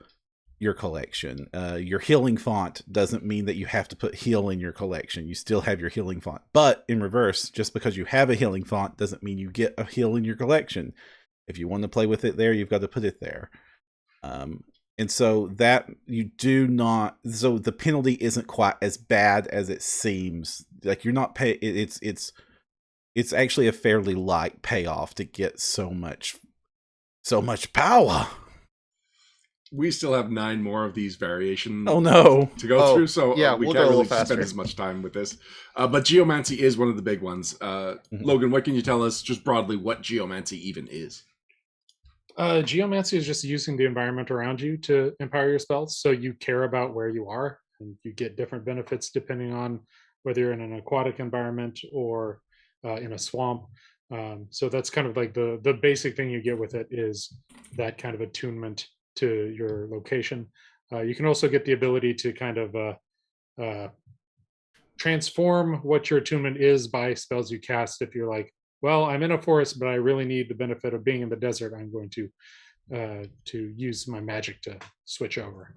your collection. Your healing font doesn't mean that you have to put heal in your collection. You still have your healing font. But in reverse, just because you have a healing font doesn't mean you get a heal in your collection. If you want to play with it there, you've got to put it there. And so that you do not, so the penalty isn't quite as bad as it seems. Like you're not pay. It's actually a fairly light payoff to get so much power. We still have 9 more of these variations. Oh no, to go through. So yeah, we we'll can't really spend as much time with this. But Geomancy is one of the big ones. Logan, what can you tell us just broadly what Geomancy even is? Geomancy is just using the environment around you to empower your spells. So you care about where you are, and you get different benefits depending on whether you're in an aquatic environment or in a swamp. So that's kind of like the basic thing you get with it is that kind of attunement to your location. You can also get the ability to kind of transform what your attunement is by spells you cast. If you're like, well, I'm in a forest, but I really need the benefit of being in the desert, I'm going to use my magic to switch over.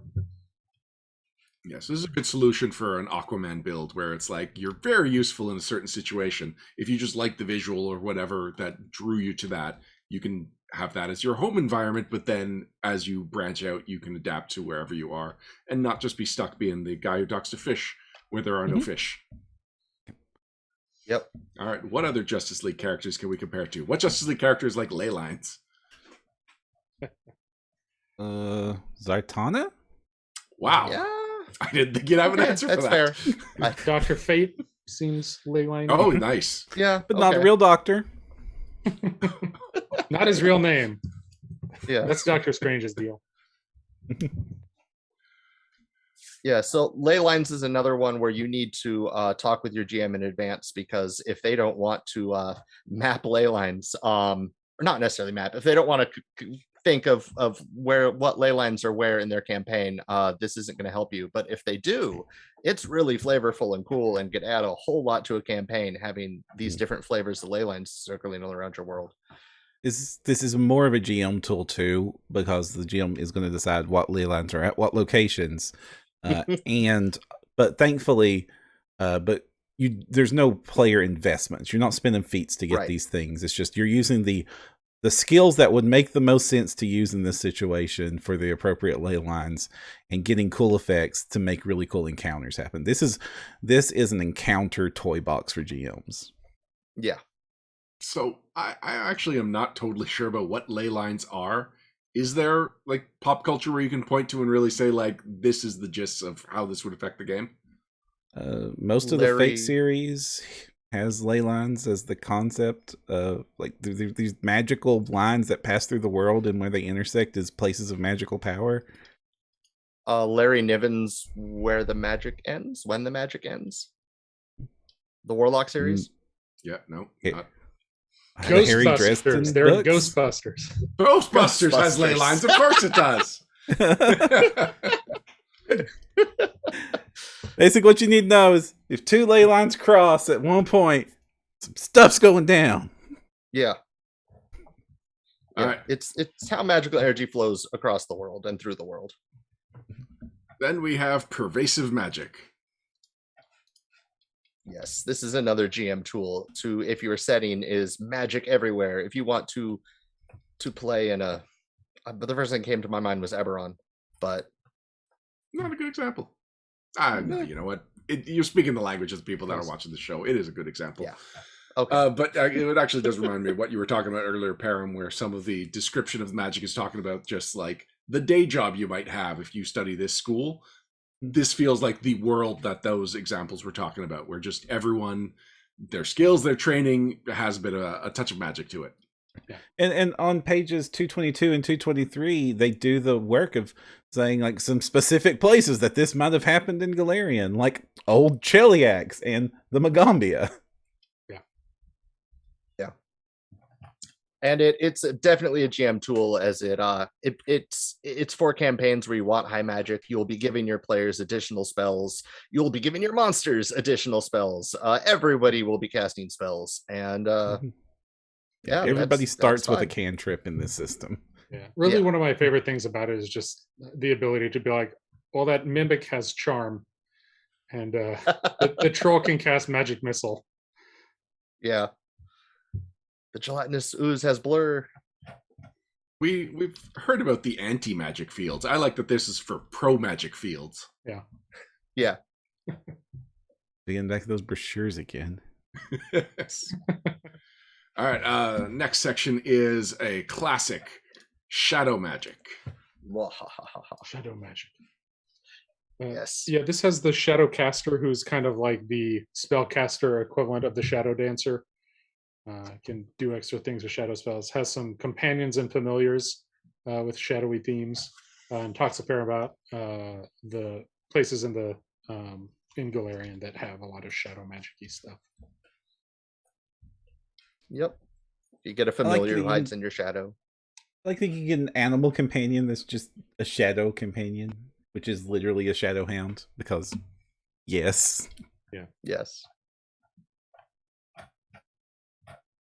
Yes, this is a good solution for an Aquaman build where it's like you're very useful in a certain situation. If you just like the visual or whatever that drew you to that, you can have that as your home environment, but then as you branch out, you can adapt to wherever you are and not just be stuck being the guy who talks to fish where there are no fish. Yep. All right. What other Justice League characters can we compare to? What Justice League characters like Ley Lines? Zatanna? Wow. Yeah. I didn't think you'd have an answer for That's that. fair. Dr. Fate seems Ley Line. Oh, nice. Yeah. But not a real doctor. Not his real name. Yeah. That's Doctor Strange's deal. Yeah, so Ley Lines is another one where you need to talk with your GM in advance, because if they don't want to map Ley Lines, or not necessarily map, if they don't want to think of what Ley Lines are where in their campaign, this isn't going to help you. But if they do, it's really flavorful and cool and could add a whole lot to a campaign, having these different flavors of Ley Lines circling all around your world. This is more of a GM tool too, because the GM is going to decide what Ley Lines are at what locations. But thankfully, there's no player investments. You're not spending feats to get these things. It's just you're using the skills that would make the most sense to use in this situation for the appropriate Ley Lines, and getting cool effects to make really cool encounters happen. This is an encounter toy box for GMs. Yeah. So I actually am not totally sure about what Ley Lines are. Is there like pop culture where you can point to and really say like this is the gist of how this would affect the game? Most of the Fate series has Ley Lines as the concept. Like these magical lines that pass through the world, and where they intersect is places of magical power. Larry Niven's When the Magic Ends, the Warlock series. Yeah, no. Not. Ghostbusters. They're in Ghostbusters. Ghostbusters has Ley Lines. Of course it does. Basically, what you need to know is if two Ley Lines cross at one point, some stuff's going down. Yeah. All right. It's how magical energy flows across the world and through the world. Then we have Pervasive Magic. Yes, this is another GM tool to, if your setting is magic everywhere, if you want to play in a, but the first thing that came to my mind was Eberron, but not a good example. No, you know what? You're speaking the language of the people that are watching the show. It is a good example. Yeah. Okay. But it actually does remind me of what you were talking about earlier, Param, where some of the description of magic is talking about just like the day job you might have if you study this school. This feels like the world that those examples were talking about, where just everyone, their skills, their training has a bit of a touch of magic to it. Yeah. And on pages 222 and 223, they do the work of saying like some specific places that this might have happened in Galarian, like Old Cheliax and the Magambia. And it's definitely a GM tool, as it's for campaigns where you want high magic. You'll be giving your players additional spells. You'll be giving your monsters additional spells. Everybody will be casting spells, and everybody starts with a cantrip in this system. Yeah, really, one of my favorite things about it is just the ability to be like, well, that mimic has charm, and the troll can cast magic missile. Yeah. The gelatinous ooze has blur. We've heard about the anti-magic fields. I like that this is for pro-magic fields. Yeah. Yeah. Being back to those brochures again. All right. Next section is a classic shadow magic. Shadow magic. Yes. Yeah, this has the shadow caster, who's kind of like the spellcaster equivalent of the shadow dancer. Can do extra things with shadow spells. Has some companions and familiars with shadowy themes, and talks a fair about the places in the in Galarian that have a lot of shadow magic-y stuff. Yep. You get a familiar who hides in your shadow. I think you get an animal companion that's just a shadow companion, which is literally a shadow hound, because yes. Yeah. Yes.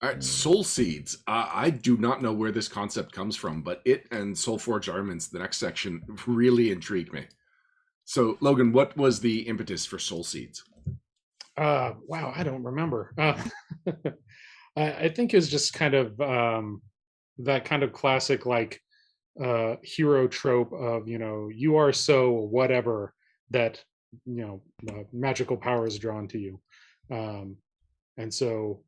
All right, Soul Seeds. I do not know where this concept comes from, but it and Soulforged Armaments, the next section, really intrigued me. So, Logan, what was the impetus for Soul Seeds? Wow, I don't remember. I think it's just kind of that kind of classic like hero trope of, you are so whatever that magical power is drawn to you. And so,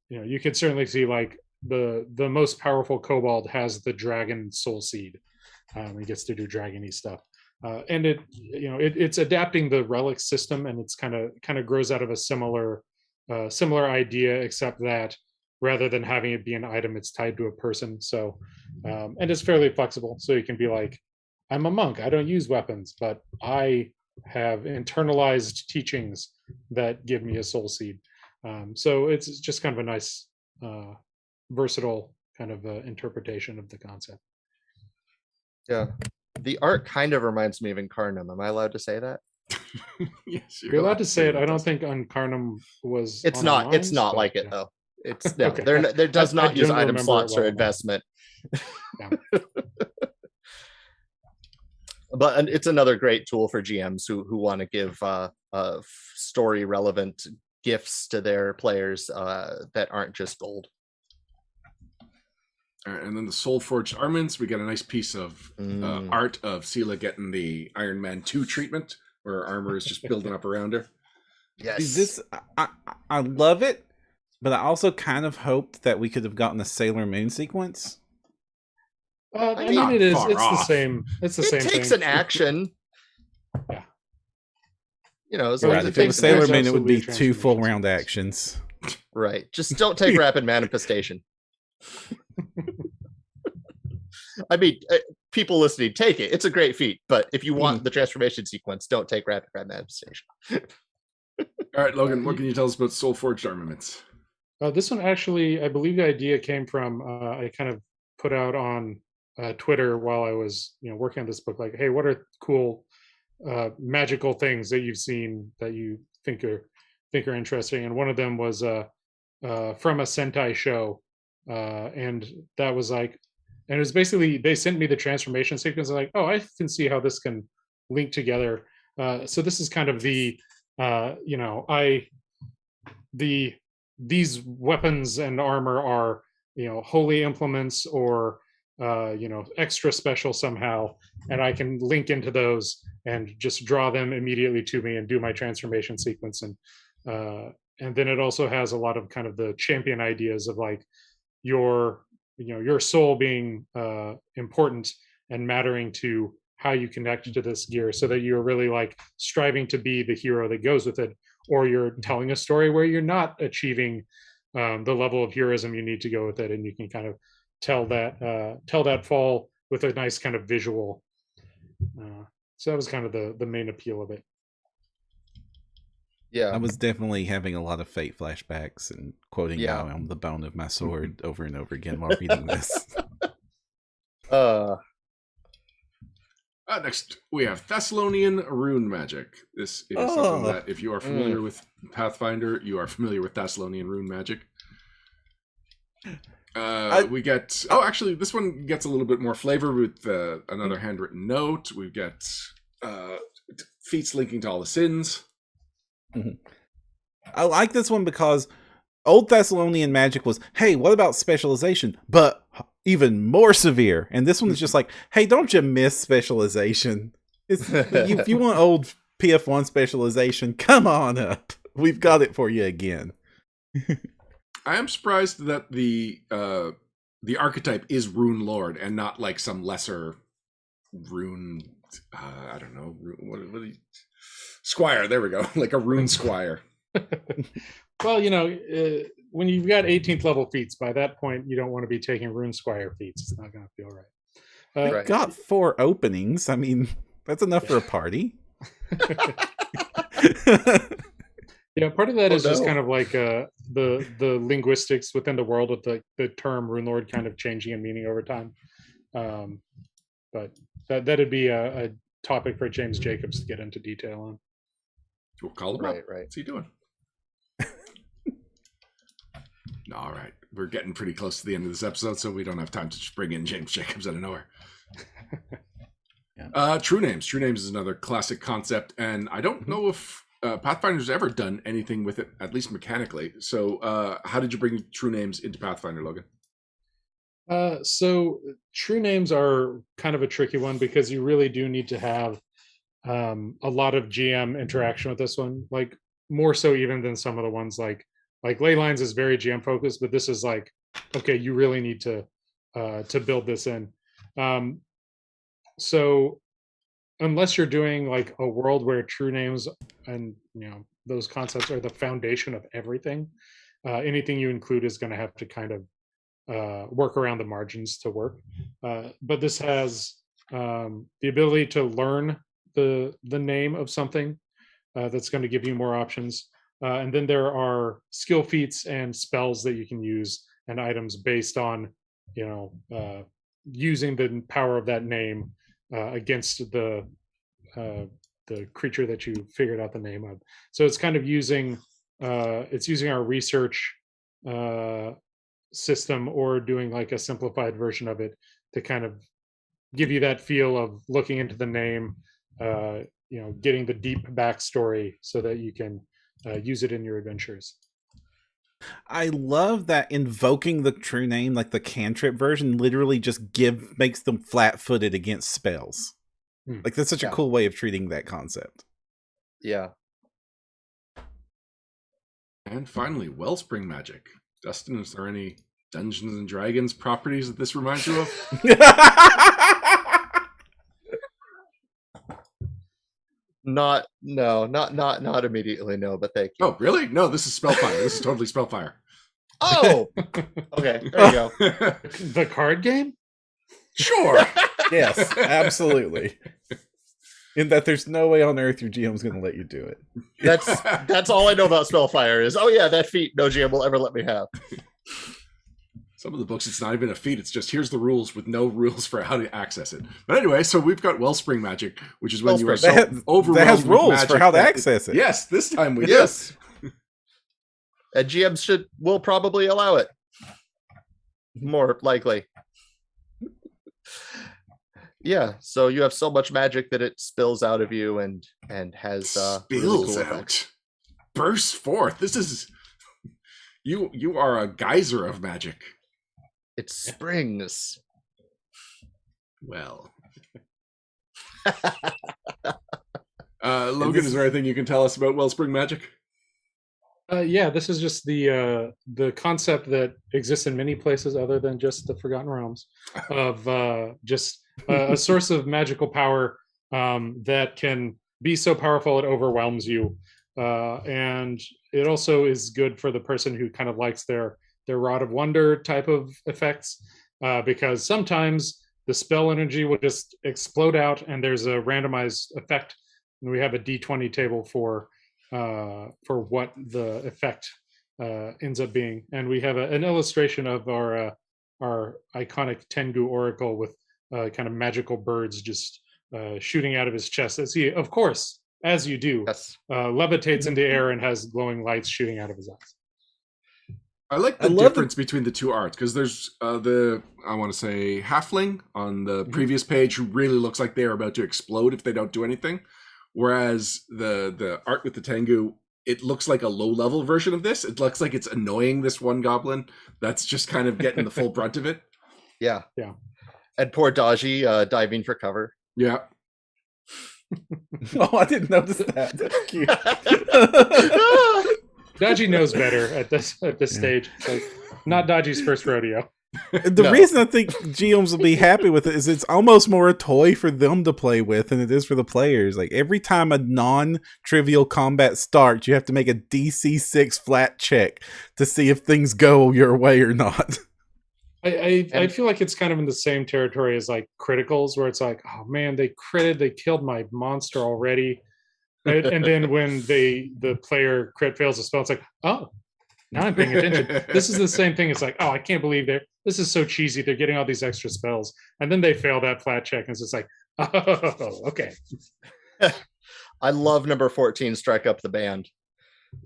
you could certainly see like the most powerful kobold has the dragon soul seed. He gets to do dragony stuff. And it's adapting the relic system, and it's kind of grows out of a similar idea, except that rather than having it be an item, it's tied to a person. So, and it's fairly flexible. So you can be like, I'm a monk. I don't use weapons, but I have internalized teachings that give me a soul seed. So it's just kind of a nice, versatile kind of interpretation of the concept. Yeah. The art kind of reminds me of Incarnum. Am I allowed to say that? Yes, You're allowed to say it. I don't think Incarnum was. It's not. It's not like it though. It's no. Okay. There does not use item slots or well. investment. Yeah. But it's another great tool for GMs who want to give story relevant gifts to their players that aren't just gold. All right, and then the Soul Forged Armaments, we get a nice piece of art of Sela getting the Iron Man 2 treatment, where her armor is just building up around her. Yes. I love it, but I also kind of hoped that we could have gotten a Sailor Moon sequence. I mean, it is. It's off. the same. It's the same. It takes thing. an action. Yeah. As Right, long as if it was Sailor Moon, it would be absolutely 2 full round actions. Right. Just don't take rapid manifestation. I mean, people listening, take it. It's a great feat, but if you want the transformation sequence, don't take rapid manifestation. All right, Logan, what can you tell us about Soul Forged Armaments? This one actually, I believe the idea came from I kind of put out on Twitter while I was working on this book, like, hey, what are cool magical things that you've seen that you think are interesting? And one of them was from a Sentai show, and that was like, and it was basically they sent me the transformation sequence. I'm like, oh, I can see how this can link together. So this is kind of the these weapons and armor are holy implements or extra special somehow, and I can link into those and just draw them immediately to me and do my transformation sequence. And then it also has a lot of kind of the champion ideas of like your soul being important and mattering to how you connect to this gear, so that you're really like striving to be the hero that goes with it, or you're telling a story where you're not achieving the level of heroism you need to go with it, and you can kind of tell that fall with a nice kind of visual. So that was kind of the main appeal of it. Yeah, I was definitely having a lot of Fate flashbacks and quoting "I am the bone of my sword" over and over again while reading this. Next, we have Thessalonian Rune Magic. This is something that, if you are familiar with Pathfinder, you are familiar with Thessalonian Rune Magic. We get... Oh, actually, this one gets a little bit more flavor with another handwritten note. We get feats linking to all the sins. I like this one because old Thessalonian magic was, hey, what about specialization? But even more severe. And this one is just like, hey, don't you miss specialization? If you want old PF1 specialization, come on up. We've got it for you again. I am surprised that the archetype is Rune Lord and not like some lesser Rune. I don't know. What Squire. There we go. Like a Rune Squire. Well, when you've got 18th level feats, by that point, you don't want to be taking Rune Squire feats. It's not going to feel right. Right. Got 4 openings. I mean, that's enough for a party. Yeah, part of that is just kind of like the linguistics within the world with the term Rune Lord kind of changing in meaning over time. But that'd be a topic for James Jacobs to get into detail on. We'll call him up. Right. What's he doing? All right. We're getting pretty close to the end of this episode, so we don't have time to just bring in James Jacobs out of nowhere. True Names. True Names is another classic concept, and I don't know if Pathfinder's ever done anything with it, at least mechanically. So how did you bring True Names into Pathfinder, Logan? So True Names are kind of a tricky one because you really do need to have a lot of GM interaction with this one, like more so even than some of the ones like Like Ley Lines is very GM focused, but this is like, okay, you really need to build this in. So unless you're doing like a world where true names and those concepts are the foundation of everything, anything you include is going to have to kind of work around the margins to work. But this has the ability to learn the name of something that's going to give you more options. And then there are skill feats and spells that you can use and items based on, using the power of that name against the creature that you figured out the name of. So it's kind of using our research system, or doing like a simplified version of it to kind of give you that feel of looking into the name, getting the deep backstory so that you can use it in your adventures. I love that invoking the true name, like the cantrip version, literally just makes them flat-footed against spells. Like that's such a cool way of treating that concept. Yeah. And finally, Wellspring Magic. Dustin, is there any Dungeons and Dragons properties that this reminds you of? Not immediately, no, but thank you. Oh, really? No, this is Spellfire. This is totally Spellfire. Oh, okay, there you go. The card game? Sure. Yes, absolutely. In that there's no way on earth your GM's going to let you do it. That's all I know about Spellfire is, that feat no GM will ever let me have. Some of the books, it's not even a feat. It's just, here's the rules with no rules for how to access it. But anyway, so we've got Wellspring Magic, which is when you are so overwhelmed that has rules with for how to access it. Yes, this time we yes. And GMs will probably allow it. More likely. Yeah, so you have so much magic that it spills out of you and has spills really cool out, effects. Bursts forth. This is you are a geyser of magic. It springs. Well, Logan, is there anything you can tell us about Wellspring Magic? Yeah, this is just the concept that exists in many places other than just the Forgotten Realms, of just a source of magical power that can be so powerful it overwhelms you, and it also is good for the person who kind of likes their Rod of Wonder type of effects, because sometimes the spell energy will just explode out and there's a randomized effect, and we have a D20 table for what the effect ends up being. And we have an illustration of our iconic Tengu Oracle with kind of magical birds just shooting out of his chest, as he, of course, as you do, Yes. levitates into air and has glowing lights shooting out of his eyes. I like the difference between the two arts, because there's I want to say halfling on the previous page who really looks like they're about to explode if they don't do anything. Whereas the art with the Tengu, it looks like a low-level version of this. It looks like it's annoying this one goblin that's just kind of getting the full brunt of it. Yeah. Yeah. And poor Daji diving for cover. Yeah. Oh, I didn't notice that. That's cute. Daji knows better at this stage. It's like not Daji's first rodeo. The reason I think GMs will be happy with it is it's almost more a toy for them to play with than it is for the players. Like every time a non-trivial combat starts, you have to make a DC 6 flat check to see if things go your way or not. I feel like it's kind of in the same territory as like criticals, where it's like, oh man, they killed my monster already. And then when the player crit fails a spell, it's like, oh, now I'm paying attention. This is the same thing. It's like, oh, I can't believe this is so cheesy. They're getting all these extra spells. And then they fail that flat check. And it's just like, oh, okay. I love number 14, Strike Up the Band.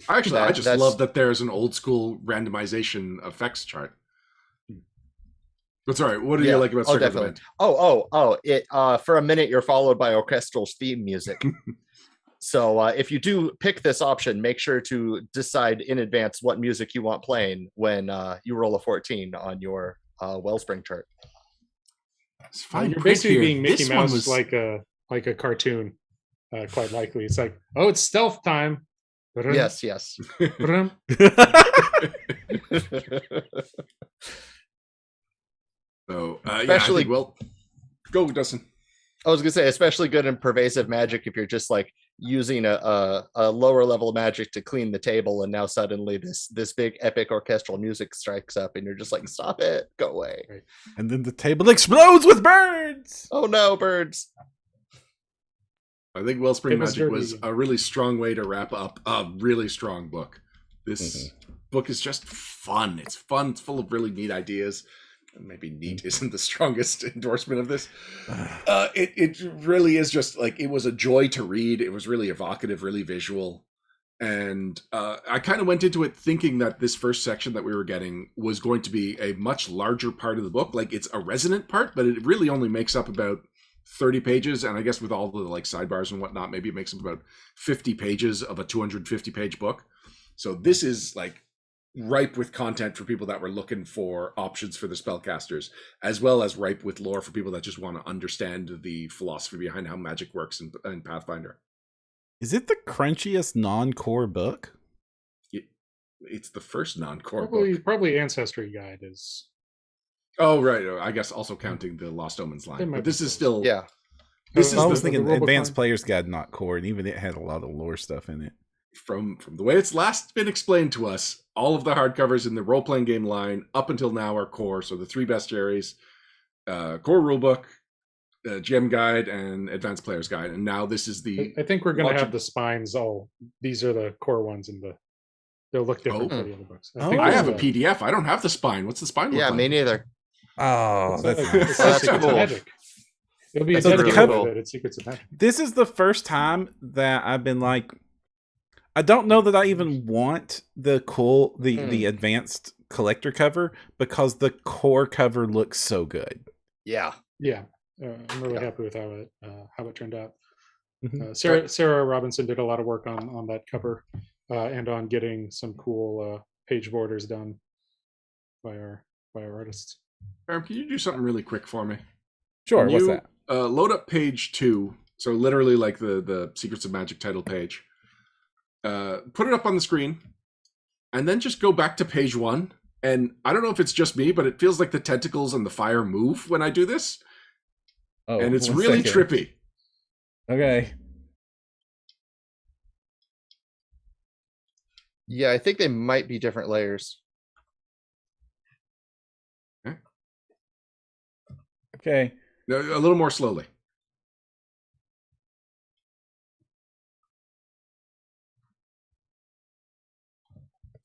Actually, I just love that there's an old school randomization effects chart. But sorry, what do you like about Strike Up the Band? It for a minute you're followed by orchestral theme music. So if you do pick this option, make sure to decide in advance what music you want playing when you roll a 14 on your Wellspring chart. You're basically being Mickey Mouse like a cartoon, quite likely. It's like, oh, it's stealth time. Yes, yes. So yeah, I Especially- think, well, go, Dustin. I was gonna say, especially good in pervasive magic if you're just like using a lower level magic to clean the table, and now suddenly this big epic orchestral music strikes up, and you're just like, stop it, go away. Right. And then the table explodes with birds. Oh no, birds. I think Wellspring It was Magic dirty was again. a really strong way to wrap up a really strong book. This book is just fun. It's fun. It's full of really neat ideas. Maybe neat isn't the strongest endorsement of this. It really is just like, it was a joy to read. It was really evocative, really visual. And I kind of went into it thinking that this first section that we were getting was going to be a much larger part of the book. Like, it's a resonant part, but it really only makes up about 30 pages. And I guess with all the like sidebars and whatnot, maybe it makes up about 50 pages of a 250 page book. So this is like ripe with content for people that were looking for options for the spellcasters, as well as ripe with lore for people that just want to understand the philosophy behind how magic works in Pathfinder. Is it the crunchiest non-core book? It's the first non-core book. Probably Ancestry Guide is. Oh, right. I guess also counting the Lost Omens line. But this is still... Yeah. This is I was the thinking rulebook Advanced line? Player's Guide, not core, and even it had a lot of lore stuff in it. From the way it's last been explained to us, all of the hardcovers in the role-playing game line up until now are core. So the three bestiaries, core rulebook, GM guide, and advanced player's guide. And now this is the... I think we're going to launch- have the spines all. These are the core ones, and they'll look different Oh. for the other books. Oh. I have a there's PDF. I don't have the spine. What's the spine look Yeah, like? me neither. Oh, It's that's like- nice. it's That's like Secrets cool. of Magic. It'll be That's a really dedicated cool. of it. It's Secrets of Magic. This is the first time that I've been like, I don't know that I even want the advanced collector cover, because the core cover looks so good. Yeah. Yeah, I'm really Yeah. happy with how it turned out. Mhm. Sarah Robinson did a lot of work on that cover and on getting some cool page borders done by our artists. Aaron, can you do something really quick for me? Sure, Can what's you, that? Load up page 2. So literally like the Secrets of Magic title page. Put it up on the screen, and then just go back to page 1. And I don't know if it's just me, but it feels like the tentacles and the fire move when I do this. Oh, And it's one really second. trippy. Okay. Yeah, I think they might be different layers. Okay. No, a little more slowly.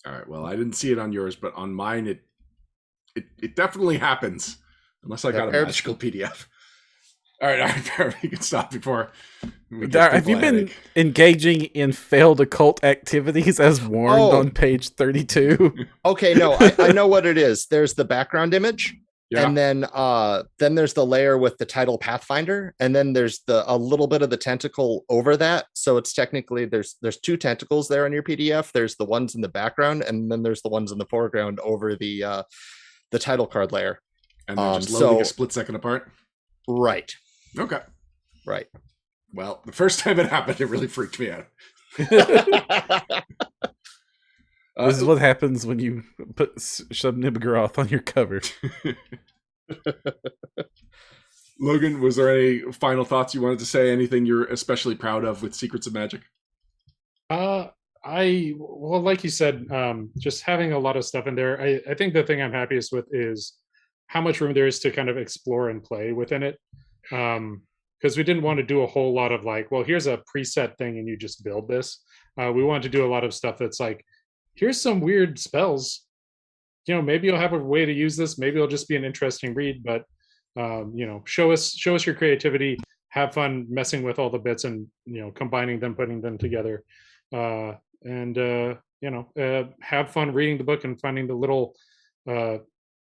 All right. Well, I didn't see it on yours, but on mine, it definitely happens. Unless I got a Arabs- magical PDF. All right, Barry, you can stop before. we give Have you people a been headache. engaging in failed occult activities as warned Oh. on page 32? Okay, no, I know what it is. There's the background image, Yeah. and then there's the layer with the title Pathfinder, and then there's a little bit of the tentacle over that. So it's technically there's 2 tentacles there on your PDF. There's the ones in the background, and then there's the ones in the foreground over the title card layer. And they're just loading so- a split second apart. Right. Okay. Right. Well, the first time it happened, it really freaked me out. This is what happens when you put Shub-Nibblegroth on your cover. Logan, was there any final thoughts you wanted to say? Anything you're especially proud of with Secrets of Magic? Well, like you said, just having a lot of stuff in there. I think the thing I'm happiest with is how much room there is to kind of explore and play within it. Because we didn't want to do a whole lot of like, well, here's a preset thing and you just build this. We wanted to do a lot of stuff that's like, here's some weird spells. You know, maybe you'll have a way to use this. Maybe it'll just be an interesting read, but you know, show us your creativity. Have fun messing with all the bits and, you know, combining them, putting them together. And you know, have fun reading the book and finding the little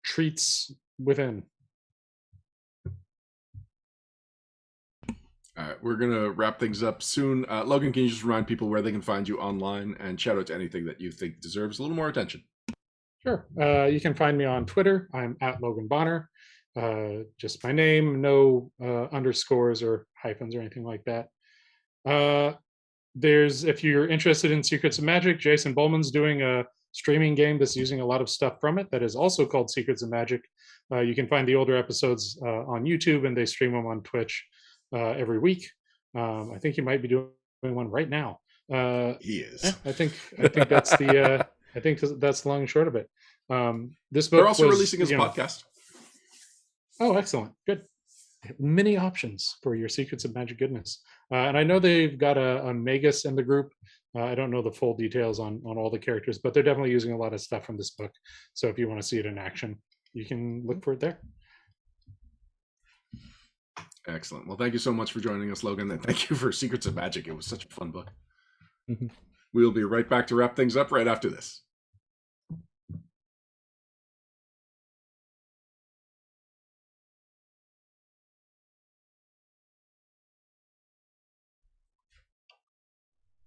treats within. All right, we're going to wrap things up soon. Logan, can you just remind people where they can find you online and shout out to anything that you think deserves a little more attention? Sure. You can find me on Twitter. I'm at Logan Bonner. Just my name, no underscores or hyphens or anything like that. if you're interested in Secrets of Magic, Jason Bowman's doing a streaming game that's using a lot of stuff from it that is also called Secrets of Magic. You can find the older episodes on YouTube, and they stream them on Twitch every week. I think he might be doing one right now. He is. Yeah, I think that's the I think that's the long and short of it. This book. They're also releasing his podcast. Oh, excellent! Good. Many options for your Secrets of Magic goodness. And I know they've got a Magus in the group. I don't know the full details on all the characters, but they're definitely using a lot of stuff from this book. So if you want to see it in action, you can look for it there. Excellent. Well, thank you so much for joining us, Logan, and thank you for Secrets of Magic. It was such a fun book. We'll be right back to wrap things up right after this.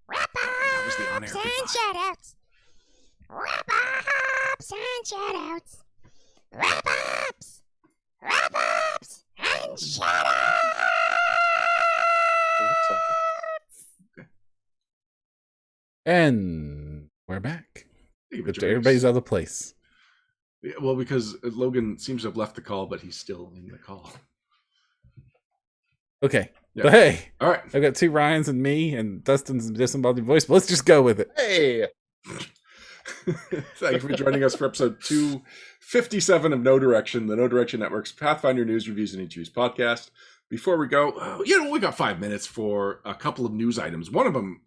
Wrap-ups and shoutouts. Wrap-ups and shoutouts. Wrap-ups. Wrap-ups and shoutouts. And we're back. Everybody's out of place. Yeah, well, because Logan seems to have left the call, but he's still in the call. Okay. Yeah. But hey, all right. I've got 2 Ryans and me and Dustin's disembodied voice, but let's just go with it. Hey. Thank you for joining us for episode 257 of No Direction, the No Direction Network's Pathfinder News, Reviews, and Interviews podcast. Before we go, we got 5 minutes for a couple of news items. One of them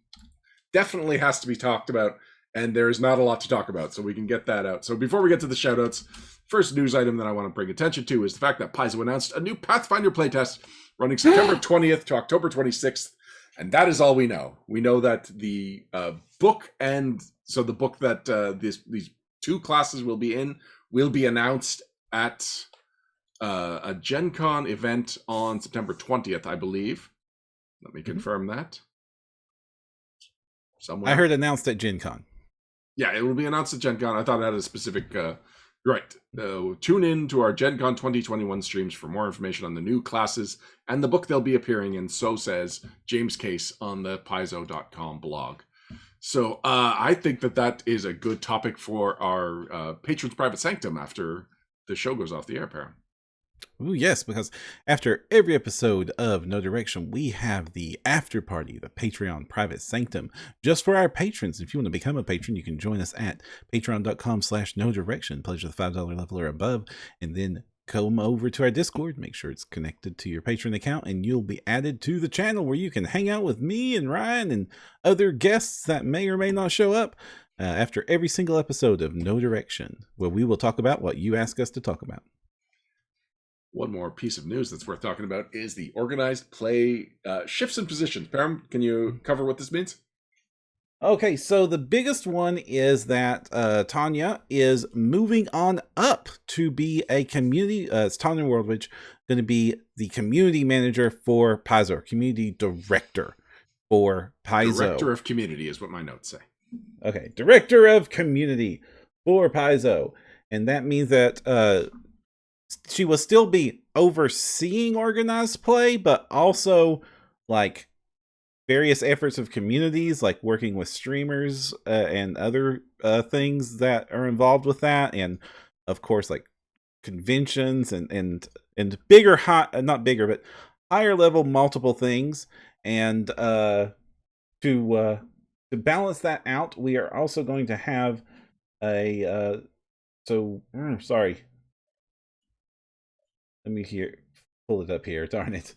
definitely has to be talked about, and there's not a lot to talk about, so we can get that out. So before we get to the shoutouts, first news item that I want to bring attention to is the fact that Paizo announced a new Pathfinder playtest running September 20th to October 26th, and that is all we know. We know that the book, and so the book that these 2 classes will be in will be announced at a Gen Con event on September 20th, I believe. Let me confirm that. Somewhere. I heard announced at Gen Con. Yeah, it will be announced at Gen Con. I thought it had a specific... Right. Tune in to our Gen Con 2021 streams for more information on the new classes and the book they'll be appearing in, so says James Case on the Paizo.com blog. So I think that is a good topic for our Patrons Private Sanctum after the show goes off the air, Perrin. Ooh, yes, because after every episode of No Direction, we have the after party, the Patreon Private Sanctum, just for our patrons. If you want to become a patron, you can join us at patreon.com/No Direction, pledge the $5 level or above, and then come over to our Discord, make sure it's connected to your Patreon account, and you'll be added to the channel where you can hang out with me and Ryan and other guests that may or may not show up after every single episode of No Direction, where we will talk about what you ask us to talk about. One more piece of news that's worth talking about is the organized play shifts in positions. Param, can you cover what this means? Okay, so the biggest one is that Tanya is moving on up to be a community. It's Tanya Worldwidge going to be the community manager for Paizo, community director for Paizo. Director of community is what my notes say. Okay, director of community for Paizo, and that means that she will still be overseeing organized play, but also like various efforts of communities, like working with streamers and other things that are involved with that, and of course like conventions and bigger, not bigger, but higher level multiple things. And to balance that out, we are also going to have a sorry. Let me pull it up here. Darn it.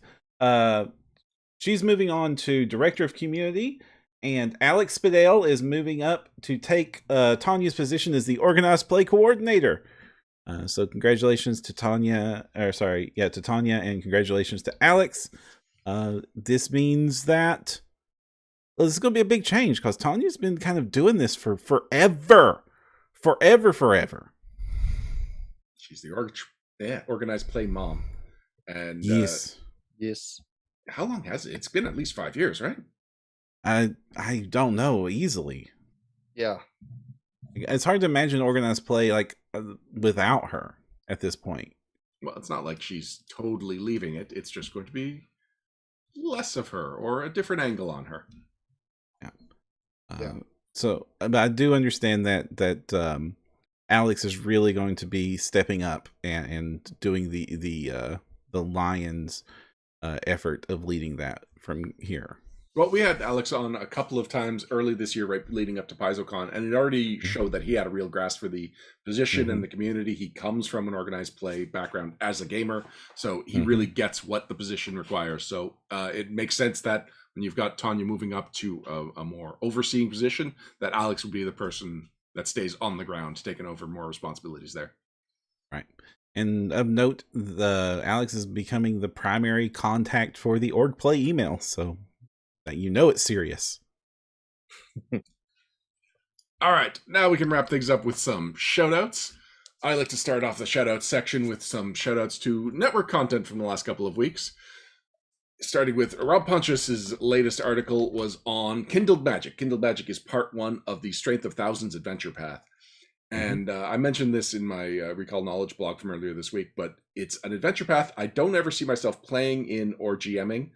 She's moving on to Director of Community, and Alex Spadale is moving up to take Tanya's position as the Organized Play Coordinator. So congratulations to Tanya, to Tanya, and congratulations to Alex. This means that this is going to be a big change, because Tanya's been kind of doing this for forever. She's the organized play mom. And yes. How long has it? It's been at least 5 years, right? I don't know, easily. Yeah. It's hard to imagine organized play like without her at this point. Well, it's not like she's totally leaving it. It's just going to be less of her, or a different angle on her. Yeah. So, but I do understand that Alex is really going to be stepping up and doing the Lions effort of leading that from here. Well, we had Alex on a couple of times early this year, right leading up to PaizoCon, and it already showed that he had a real grasp for the position and the community. He comes from an organized play background as a gamer, so he really gets what the position requires. So it makes sense that when you've got Tanya moving up to a more overseeing position, that Alex would be the person that stays on the ground, taking over more responsibilities there. Right. And of note, Alex is becoming the primary contact for the org play email, so that you know it's serious. All right, now we can wrap things up with some shoutouts. I like to start off the shoutouts section with some shoutouts to network content from the last couple of weeks. Starting with Rob Pontius's latest article was on Kindled Magic. Kindled Magic is part 1 of the Strength of Thousands adventure path. And I mentioned this in my Recall Knowledge blog from earlier this week, but it's an adventure path I don't ever see myself playing in or GMing,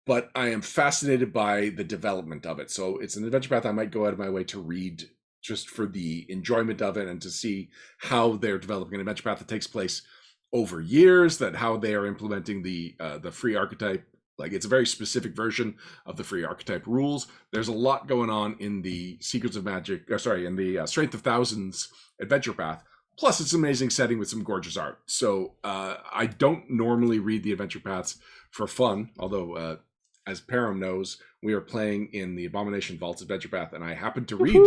but I am fascinated by the development of it. So it's an adventure path I might go out of my way to read just for the enjoyment of it and to see how they're developing an adventure path that takes place over years, that how they are implementing the free archetype. Like, it's a very specific version of the free archetype rules. There's a lot going on in the Secrets of Magic, in the Strength of Thousands adventure path. Plus, it's an amazing setting with some gorgeous art. So I don't normally read the adventure paths for fun, although as Param knows, we are playing in the Abomination Vaults adventure path, and I happened to read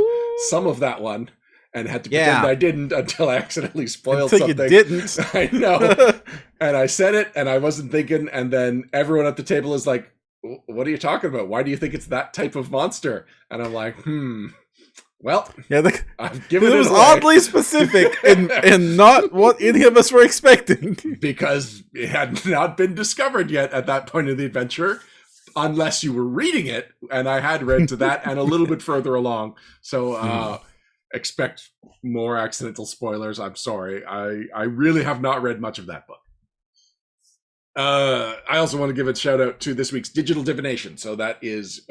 some of that one and had to pretend I didn't until I accidentally spoiled something. You didn't. I know. And I said it, and I wasn't thinking, and then everyone at the table is like, what are you talking about? Why do you think it's that type of monster? And I'm like, well, I've given it was oddly specific and not what any of us were expecting. Because it had not been discovered yet at that point of the adventure, unless you were reading it, and I had read to that and a little bit further along. So expect more accidental spoilers. I'm sorry. I really have not read much of that book. I also want to give a shout out to this week's Digital Divination. So that is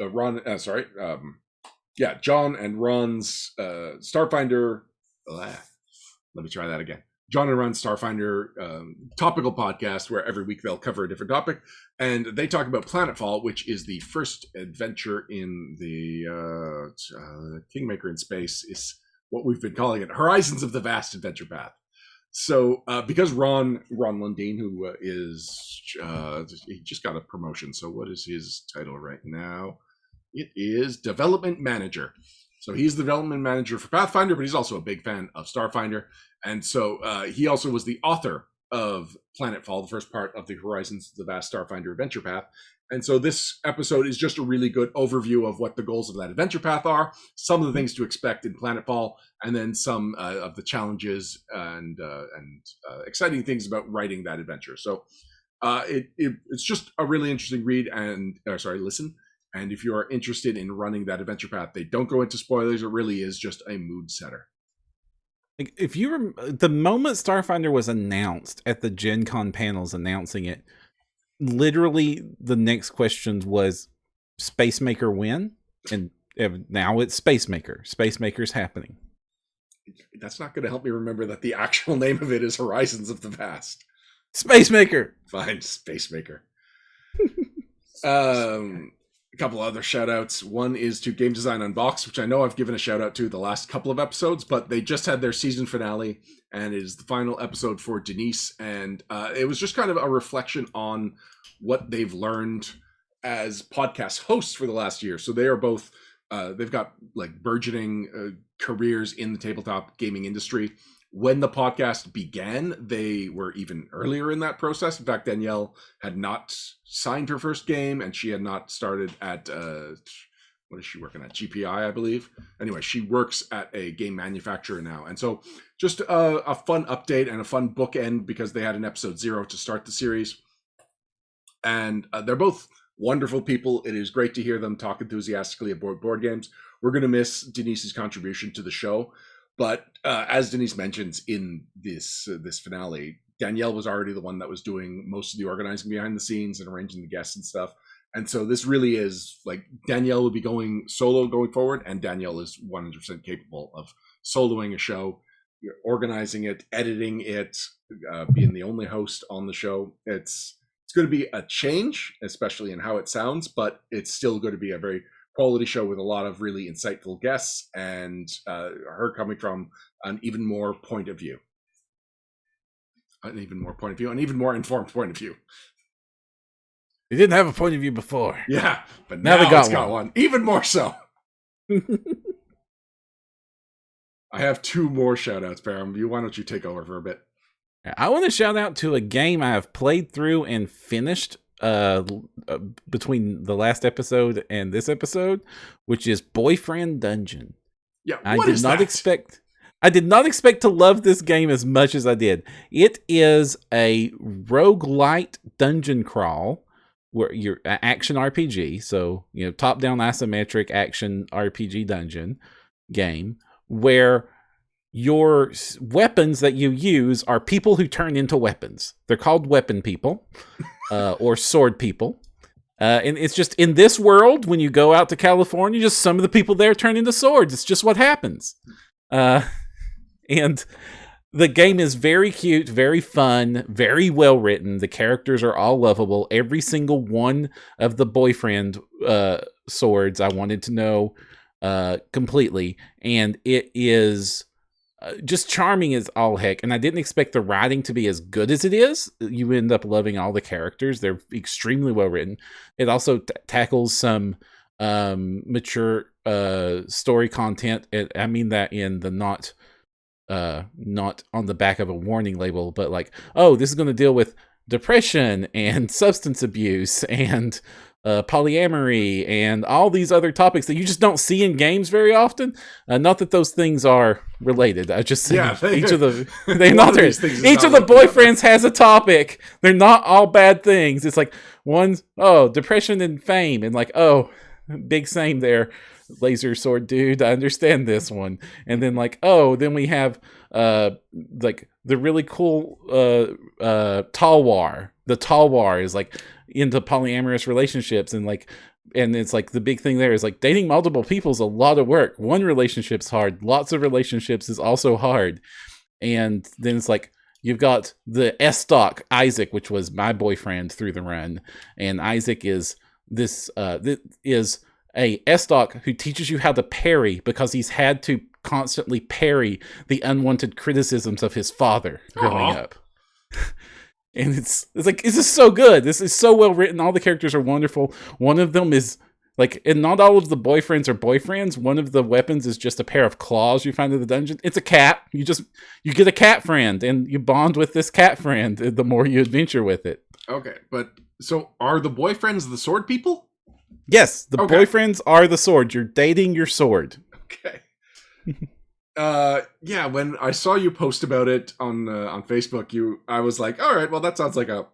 John and Ron's Starfinder. Let me try that again. John and Ron's Starfinder topical podcast, where every week they'll cover a different topic, and they talk about Planetfall, which is the first adventure in the Kingmaker in Space. Is what we've been calling it, Horizons of the Vast adventure path. So because Ron Lundeen, who he just got a promotion. So what is his title right now? It is Development Manager. So he's the development manager for Pathfinder, but he's also a big fan of Starfinder. And so he also was the author of Planetfall, the first part of the Horizons of the Vast Starfinder adventure path. And so this episode is just a really good overview of what the goals of that adventure path are, some of the things to expect in Planetfall, and then some of the challenges and exciting things about writing that adventure. So it's just a really interesting read listen. And if you are interested in running that adventure path, they don't go into spoilers. It really is just a mood setter. Like, if you the moment Starfinder was announced at the Gen Con panels announcing it, literally the next question was Spacemaker when? And now it's Spacemaker. Spacemaker's happening. That's not going to help me remember that the actual name of it is Horizons of the Vast. Spacemaker. Fine, Spacemaker. A couple other shout outs. One is to Game Design Unboxed, which I know I've given a shout out to the last couple of episodes, but they just had their season finale, and it is the final episode for Denise. And it was just kind of a reflection on what they've learned as podcast hosts for the last year. So they are both, they've got like burgeoning careers in the tabletop gaming industry. When the podcast began, they were even earlier in that process. In fact, Danielle had not signed her first game, and she had not started at, what is she working at? GPI, I believe. Anyway, she works at a game manufacturer now. And so just a fun update and a fun bookend, because they had an episode 0 to start the series. And they're both wonderful people. It is great to hear them talk enthusiastically about board games. We're going to miss Denise's contribution to the show. But as Denise mentions in this finale, Danielle was already the one that was doing most of the organizing behind the scenes and arranging the guests and stuff. And so this really is like Danielle will be going solo going forward, and Danielle is 100% capable of soloing a show, organizing it, editing it, being the only host on the show. It's going to be a change, especially in how it sounds, but it's still going to be a very quality show with a lot of really insightful guests, and her coming from an even more point of view. An even more point of view, an even more informed point of view. They didn't have a point of view before. Yeah, but Now now they got it's got one. Even more so. I have 2 more shout-outs, Param. Why don't you take over for a bit? I want to shout out to a game I have played through and finished between the last episode and this episode, which is Boyfriend Dungeon. Yeah, I did not expect to love this game as much as I did. It is a roguelite dungeon crawl where you're an action RPG, so top-down isometric action RPG dungeon game where your weapons that you use are people who turn into weapons. They're called weapon people or sword people. And it's just in this world, when you go out to California, just some of the people there turn into swords. It's just what happens. And the game is very cute, very fun, very well written. The characters are all lovable. Every single one of the boyfriend swords I wanted to know completely. And it is just charming as all heck. And I didn't expect the writing to be as good as it is. You end up loving all the characters. They're extremely well written. It also tackles some mature story content. I mean that in the not on the back of a warning label, but like, oh, this is going to deal with depression and substance abuse and polyamory and all these other topics that you just don't see in games very often. Not that those things are related. I just say each of the boyfriends has a topic. They're not all bad things. It's like one's depression and fame, and like big same there. Laser sword dude, I understand this one. And then like, then we have like the really cool Talwar. The Talwar is like into polyamorous relationships, and it's like the big thing there is like dating multiple people is a lot of work. One relationship's hard. Lots of relationships is also hard. And then it's like you've got the S-Stock Isaac, which was my boyfriend through the run, and Isaac is this is a S-Stock who teaches you how to parry because he's had to constantly parry the unwanted criticisms of his father growing up. And it's like, this is so good. This is so well written. All the characters are wonderful. One of them is like, and not all of the boyfriends are boyfriends. One of the weapons is just a pair of claws you find in the dungeon. It's a cat. You get a cat friend and you bond with this cat friend the more you adventure with it. Okay, but so are the boyfriends the sword people? Yes, the boyfriends are the sword. You're dating your sword. Okay. Yeah, when I saw you post about it on Facebook, I was like, all right, well, that sounds like a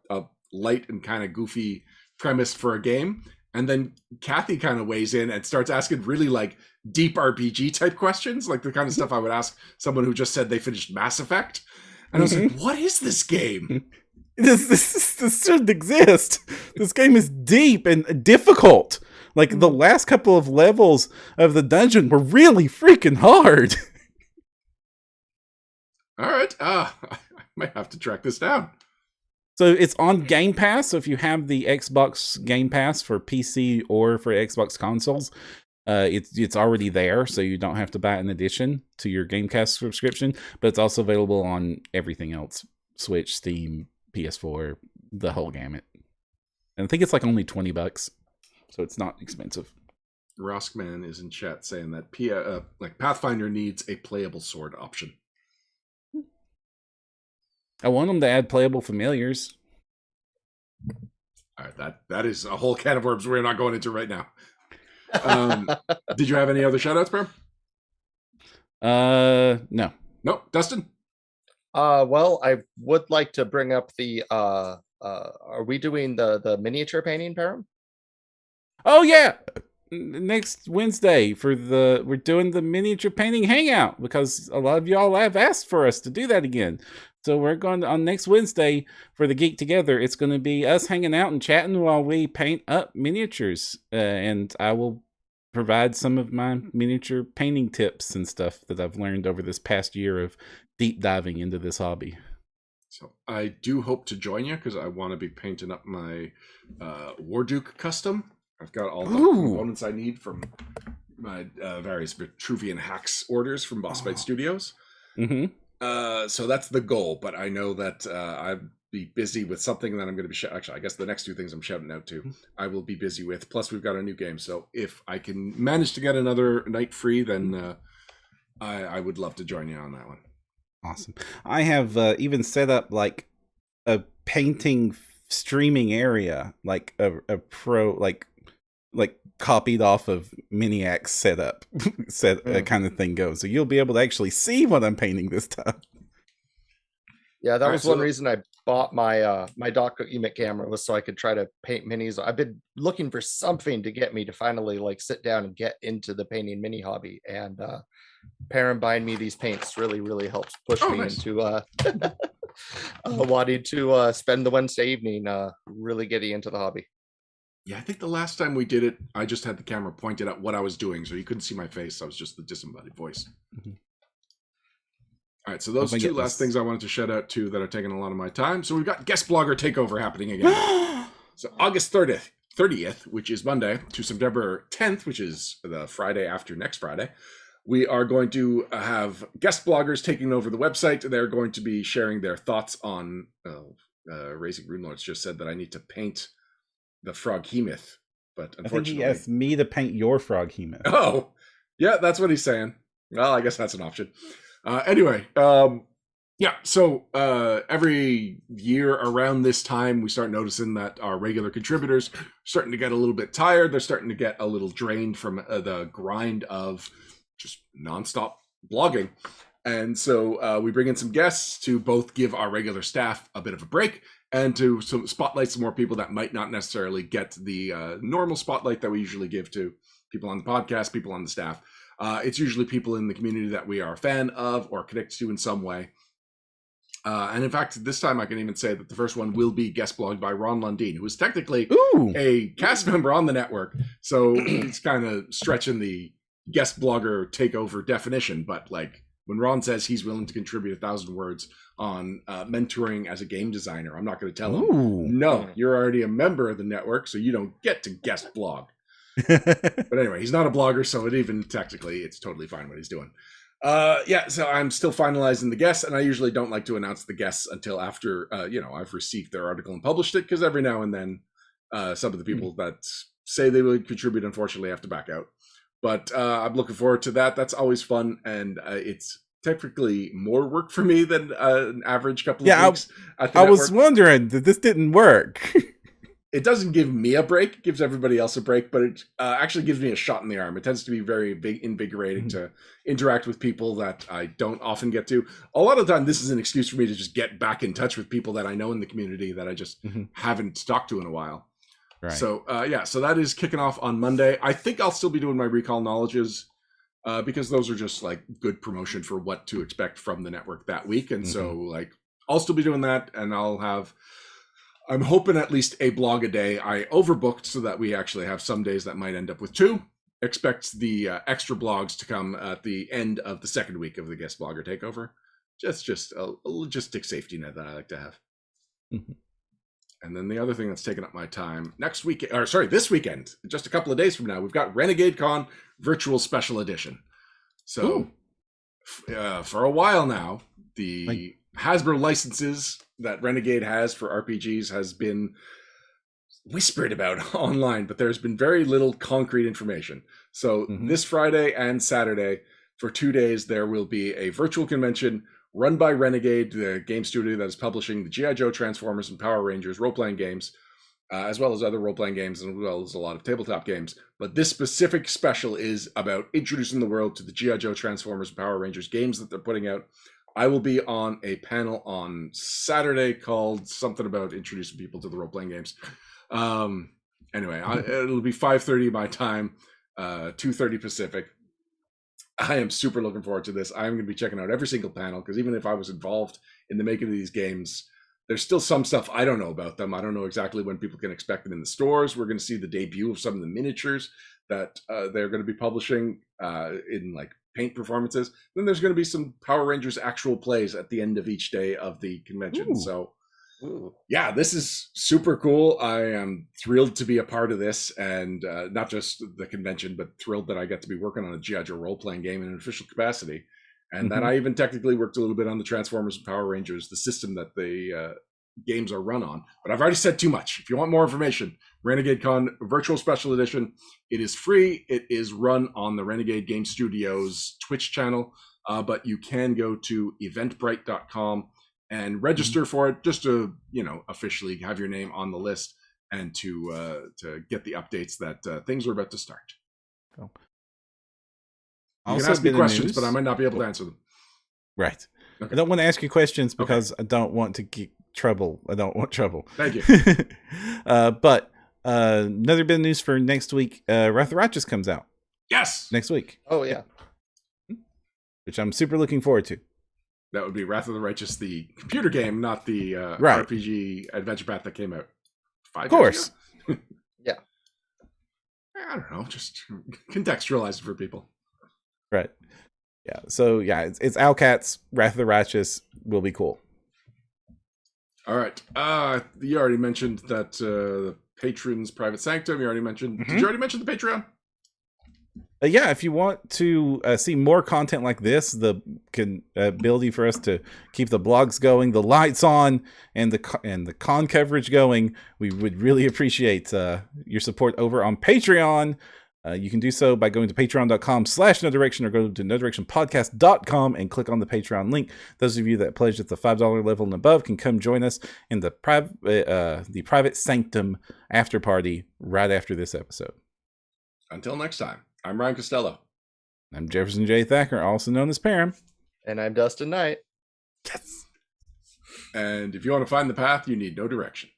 light and kind of goofy premise for a game. And then Kathy kind of weighs in and starts asking really like deep RPG type questions, like the kind of stuff I would ask someone who just said they finished Mass Effect. And I was like, what is this game? This shouldn't exist. This game is deep and difficult. Like the last couple of levels of the dungeon were really freaking hard. All right. I might have to track this down. So it's on Game Pass. So if you have the Xbox Game Pass for PC or for Xbox consoles, it's already there. So you don't have to buy an addition to your Game Pass subscription. But it's also available on everything else: Switch, Steam, PS4, the whole gamut. And I think it's like only $20, so it's not expensive. Roskman is in chat saying that Pathfinder needs a playable sword option. I want them to add playable familiars. All right, that is a whole can of worms we're not going into right now. Did you have any other shoutouts, Bram? No. Nope. Dustin? Well, I would like to bring up the are we doing the miniature painting, Param? Oh yeah. Next Wednesday we're doing the miniature painting hangout because a lot of y'all have asked for us to do that again. So we're going to, on next Wednesday for the Geek Together, it's going to be us hanging out and chatting while we paint up miniatures. And I will provide some of my miniature painting tips and stuff that I've learned over this past year of deep diving into this hobby. So I do hope to join you because I want to be painting up my Warduke custom. I've got all the components I need from my various Vitruvian Hacks orders from Boss Fight Studios. Mm-hmm. So that's the goal, but I know that I'll be busy with something that I'm going to be actually, I guess the next two things I'm shouting out to, I will be busy with. Plus, we've got a new game, so if I can manage to get another night free, then I would love to join you on that one. Awesome. I have even set up like a painting streaming area, like a pro, like copied off of Miniac's setup, kind of thing goes. So you'll be able to actually see what I'm painting this time. Yeah, that was one reason I bought my my document camera, was so I could try to paint minis. I've been looking for something to get me to finally like sit down and get into the painting mini hobby, and Perrin buying me these paints really helps push me into wanting to spend the Wednesday evening really getting into the hobby. Yeah, I think the last time we did it, I just had the camera pointed at what I was doing, so you couldn't see my face. I was just the disembodied voice. Mm-hmm. All right, so those two last things I wanted to shout out to that are taking a lot of my time. So we've got Guest Blogger Takeover happening again. So August 30th, which is Monday, to September 10th, which is the Friday after next Friday, we are going to have guest bloggers taking over the website. They're going to be sharing their thoughts on Raising Rune Lords just said that I need to paint the Froghemoth, but unfortunately, I think he asked me to paint your Froghemoth. Oh, yeah, that's what he's saying. Well, I guess that's an option. Anyway, yeah. So every year around this time, we start noticing that our regular contributors are starting to get a little bit tired. They're starting to get a little drained from the grind of just nonstop blogging. And so we bring in some guests to both give our regular staff a bit of a break and to spotlight some more people that might not necessarily get the normal spotlight that we usually give to people on the podcast, people on the staff. It's usually people in the community that we are a fan of or connected to in some way. And in fact, this time I can even say that the first one will be guest blogged by Ron Lundeen, who is technically a cast member on the network. So it's kind of stretching the guest blogger takeover definition, but like, when Ron says he's willing to contribute 1,000 words on mentoring as a game designer, I'm not going to tell him, no, you're already a member of the network, so you don't get to guest blog. But anyway, he's not a blogger, so it's totally fine what he's doing. Yeah, so I'm still finalizing the guests, and I usually don't like to announce the guests until after, I've received their article and published it, because every now and then some of the people that say they would contribute, unfortunately, have to back out. But I'm looking forward to that. That's always fun, and it's typically more work for me than an average couple of weeks. I was wondering that this didn't work. It doesn't give me a break; it gives everybody else a break, but it actually gives me a shot in the arm. It tends to be very invigorating to interact with people that I don't often get to. A lot of the time, this is an excuse for me to just get back in touch with people that I know in the community that I just haven't talked to in a while. Right. So, so that is kicking off on Monday. I think I'll still be doing my recall knowledges because those are just like good promotion for what to expect from the network that week. And so like, I'll still be doing that, and I'm hoping at least a blog a day. I overbooked so that we actually have some days that might end up with 2. Expect the extra blogs to come at the end of the second week of the guest blogger takeover. Just a logistic safety net that I like to have. And then the other thing that's taking up my time this weekend, just a couple of days from now, we've got Renegade Con Virtual Special Edition. So for a while now, the Hasbro licenses that Renegade has for RPGs has been whispered about online, but there's been very little concrete information. So this Friday and Saturday, for 2 days, there will be a virtual convention run by Renegade, the game studio that is publishing the G.I. Joe, Transformers, and Power Rangers role-playing games, as well as other role-playing games, as well as a lot of tabletop games. But this specific special is about introducing the world to the G.I. Joe, Transformers, and Power Rangers games that they're putting out. I will be on a panel on Saturday called something about introducing people to the role-playing games. Anyway, it'll be 5:30 my time, 2:30 Pacific. I am super looking forward to this. I'm going to be checking out every single panel because even if I was involved in the making of these games, there's still some stuff I don't know about them. I don't know exactly when people can expect them in the stores. We're going to see the debut of some of the miniatures that they're going to be publishing in like paint performances. Then there's going to be some Power Rangers actual plays at the end of each day of the convention. Ooh. So yeah, this is super cool. I am thrilled to be a part of this, and not just the convention, but thrilled that I get to be working on a G.I. Joe role-playing game in an official capacity. And that I even technically worked a little bit on the Transformers and Power Rangers, the system that the games are run on. But I've already said too much. If you want more information, Renegade Con Virtual Special Edition, it is free. It is run on the Renegade Game Studios Twitch channel, but you can go to eventbrite.com and register for it, just to, you know, officially have your name on the list and to get the updates that things are about to start. Cool. You can ask me questions, but I might not be able to answer them. Right. Okay. I don't want to ask you questions because I don't want to get trouble. I don't want trouble. Thank you. But another bit of news for next week. Wrath of the Righteous comes out Yes. next week, Oh yeah. which I'm super looking forward to. That would be Wrath of the Righteous, the computer game, not the Right. RPG adventure path that came out 5 Of years course. ago. Yeah. I don't know, just contextualize it for people. Right. Yeah. So yeah, it's Owlcats. Wrath of the Righteous will be cool. All right. You already mentioned that the patrons private sanctum. You already mentioned. Did you already mention the Patreon? Yeah, if you want to see more content like this, the ability for us to keep the blogs going, the lights on, and the con coverage going, we would really appreciate your support over on Patreon. You can do so by going to patreon.com/nodirection or go to nodirectionpodcast.com and click on the Patreon link. Those of you that pledge at the $5 level and above can come join us in the private sanctum after party right after this episode. Until next time, I'm Ryan Costello. I'm Jefferson J. Thacker, also known as Param. And I'm Dustin Knight. Yes. And if you want to find the path, you need no direction.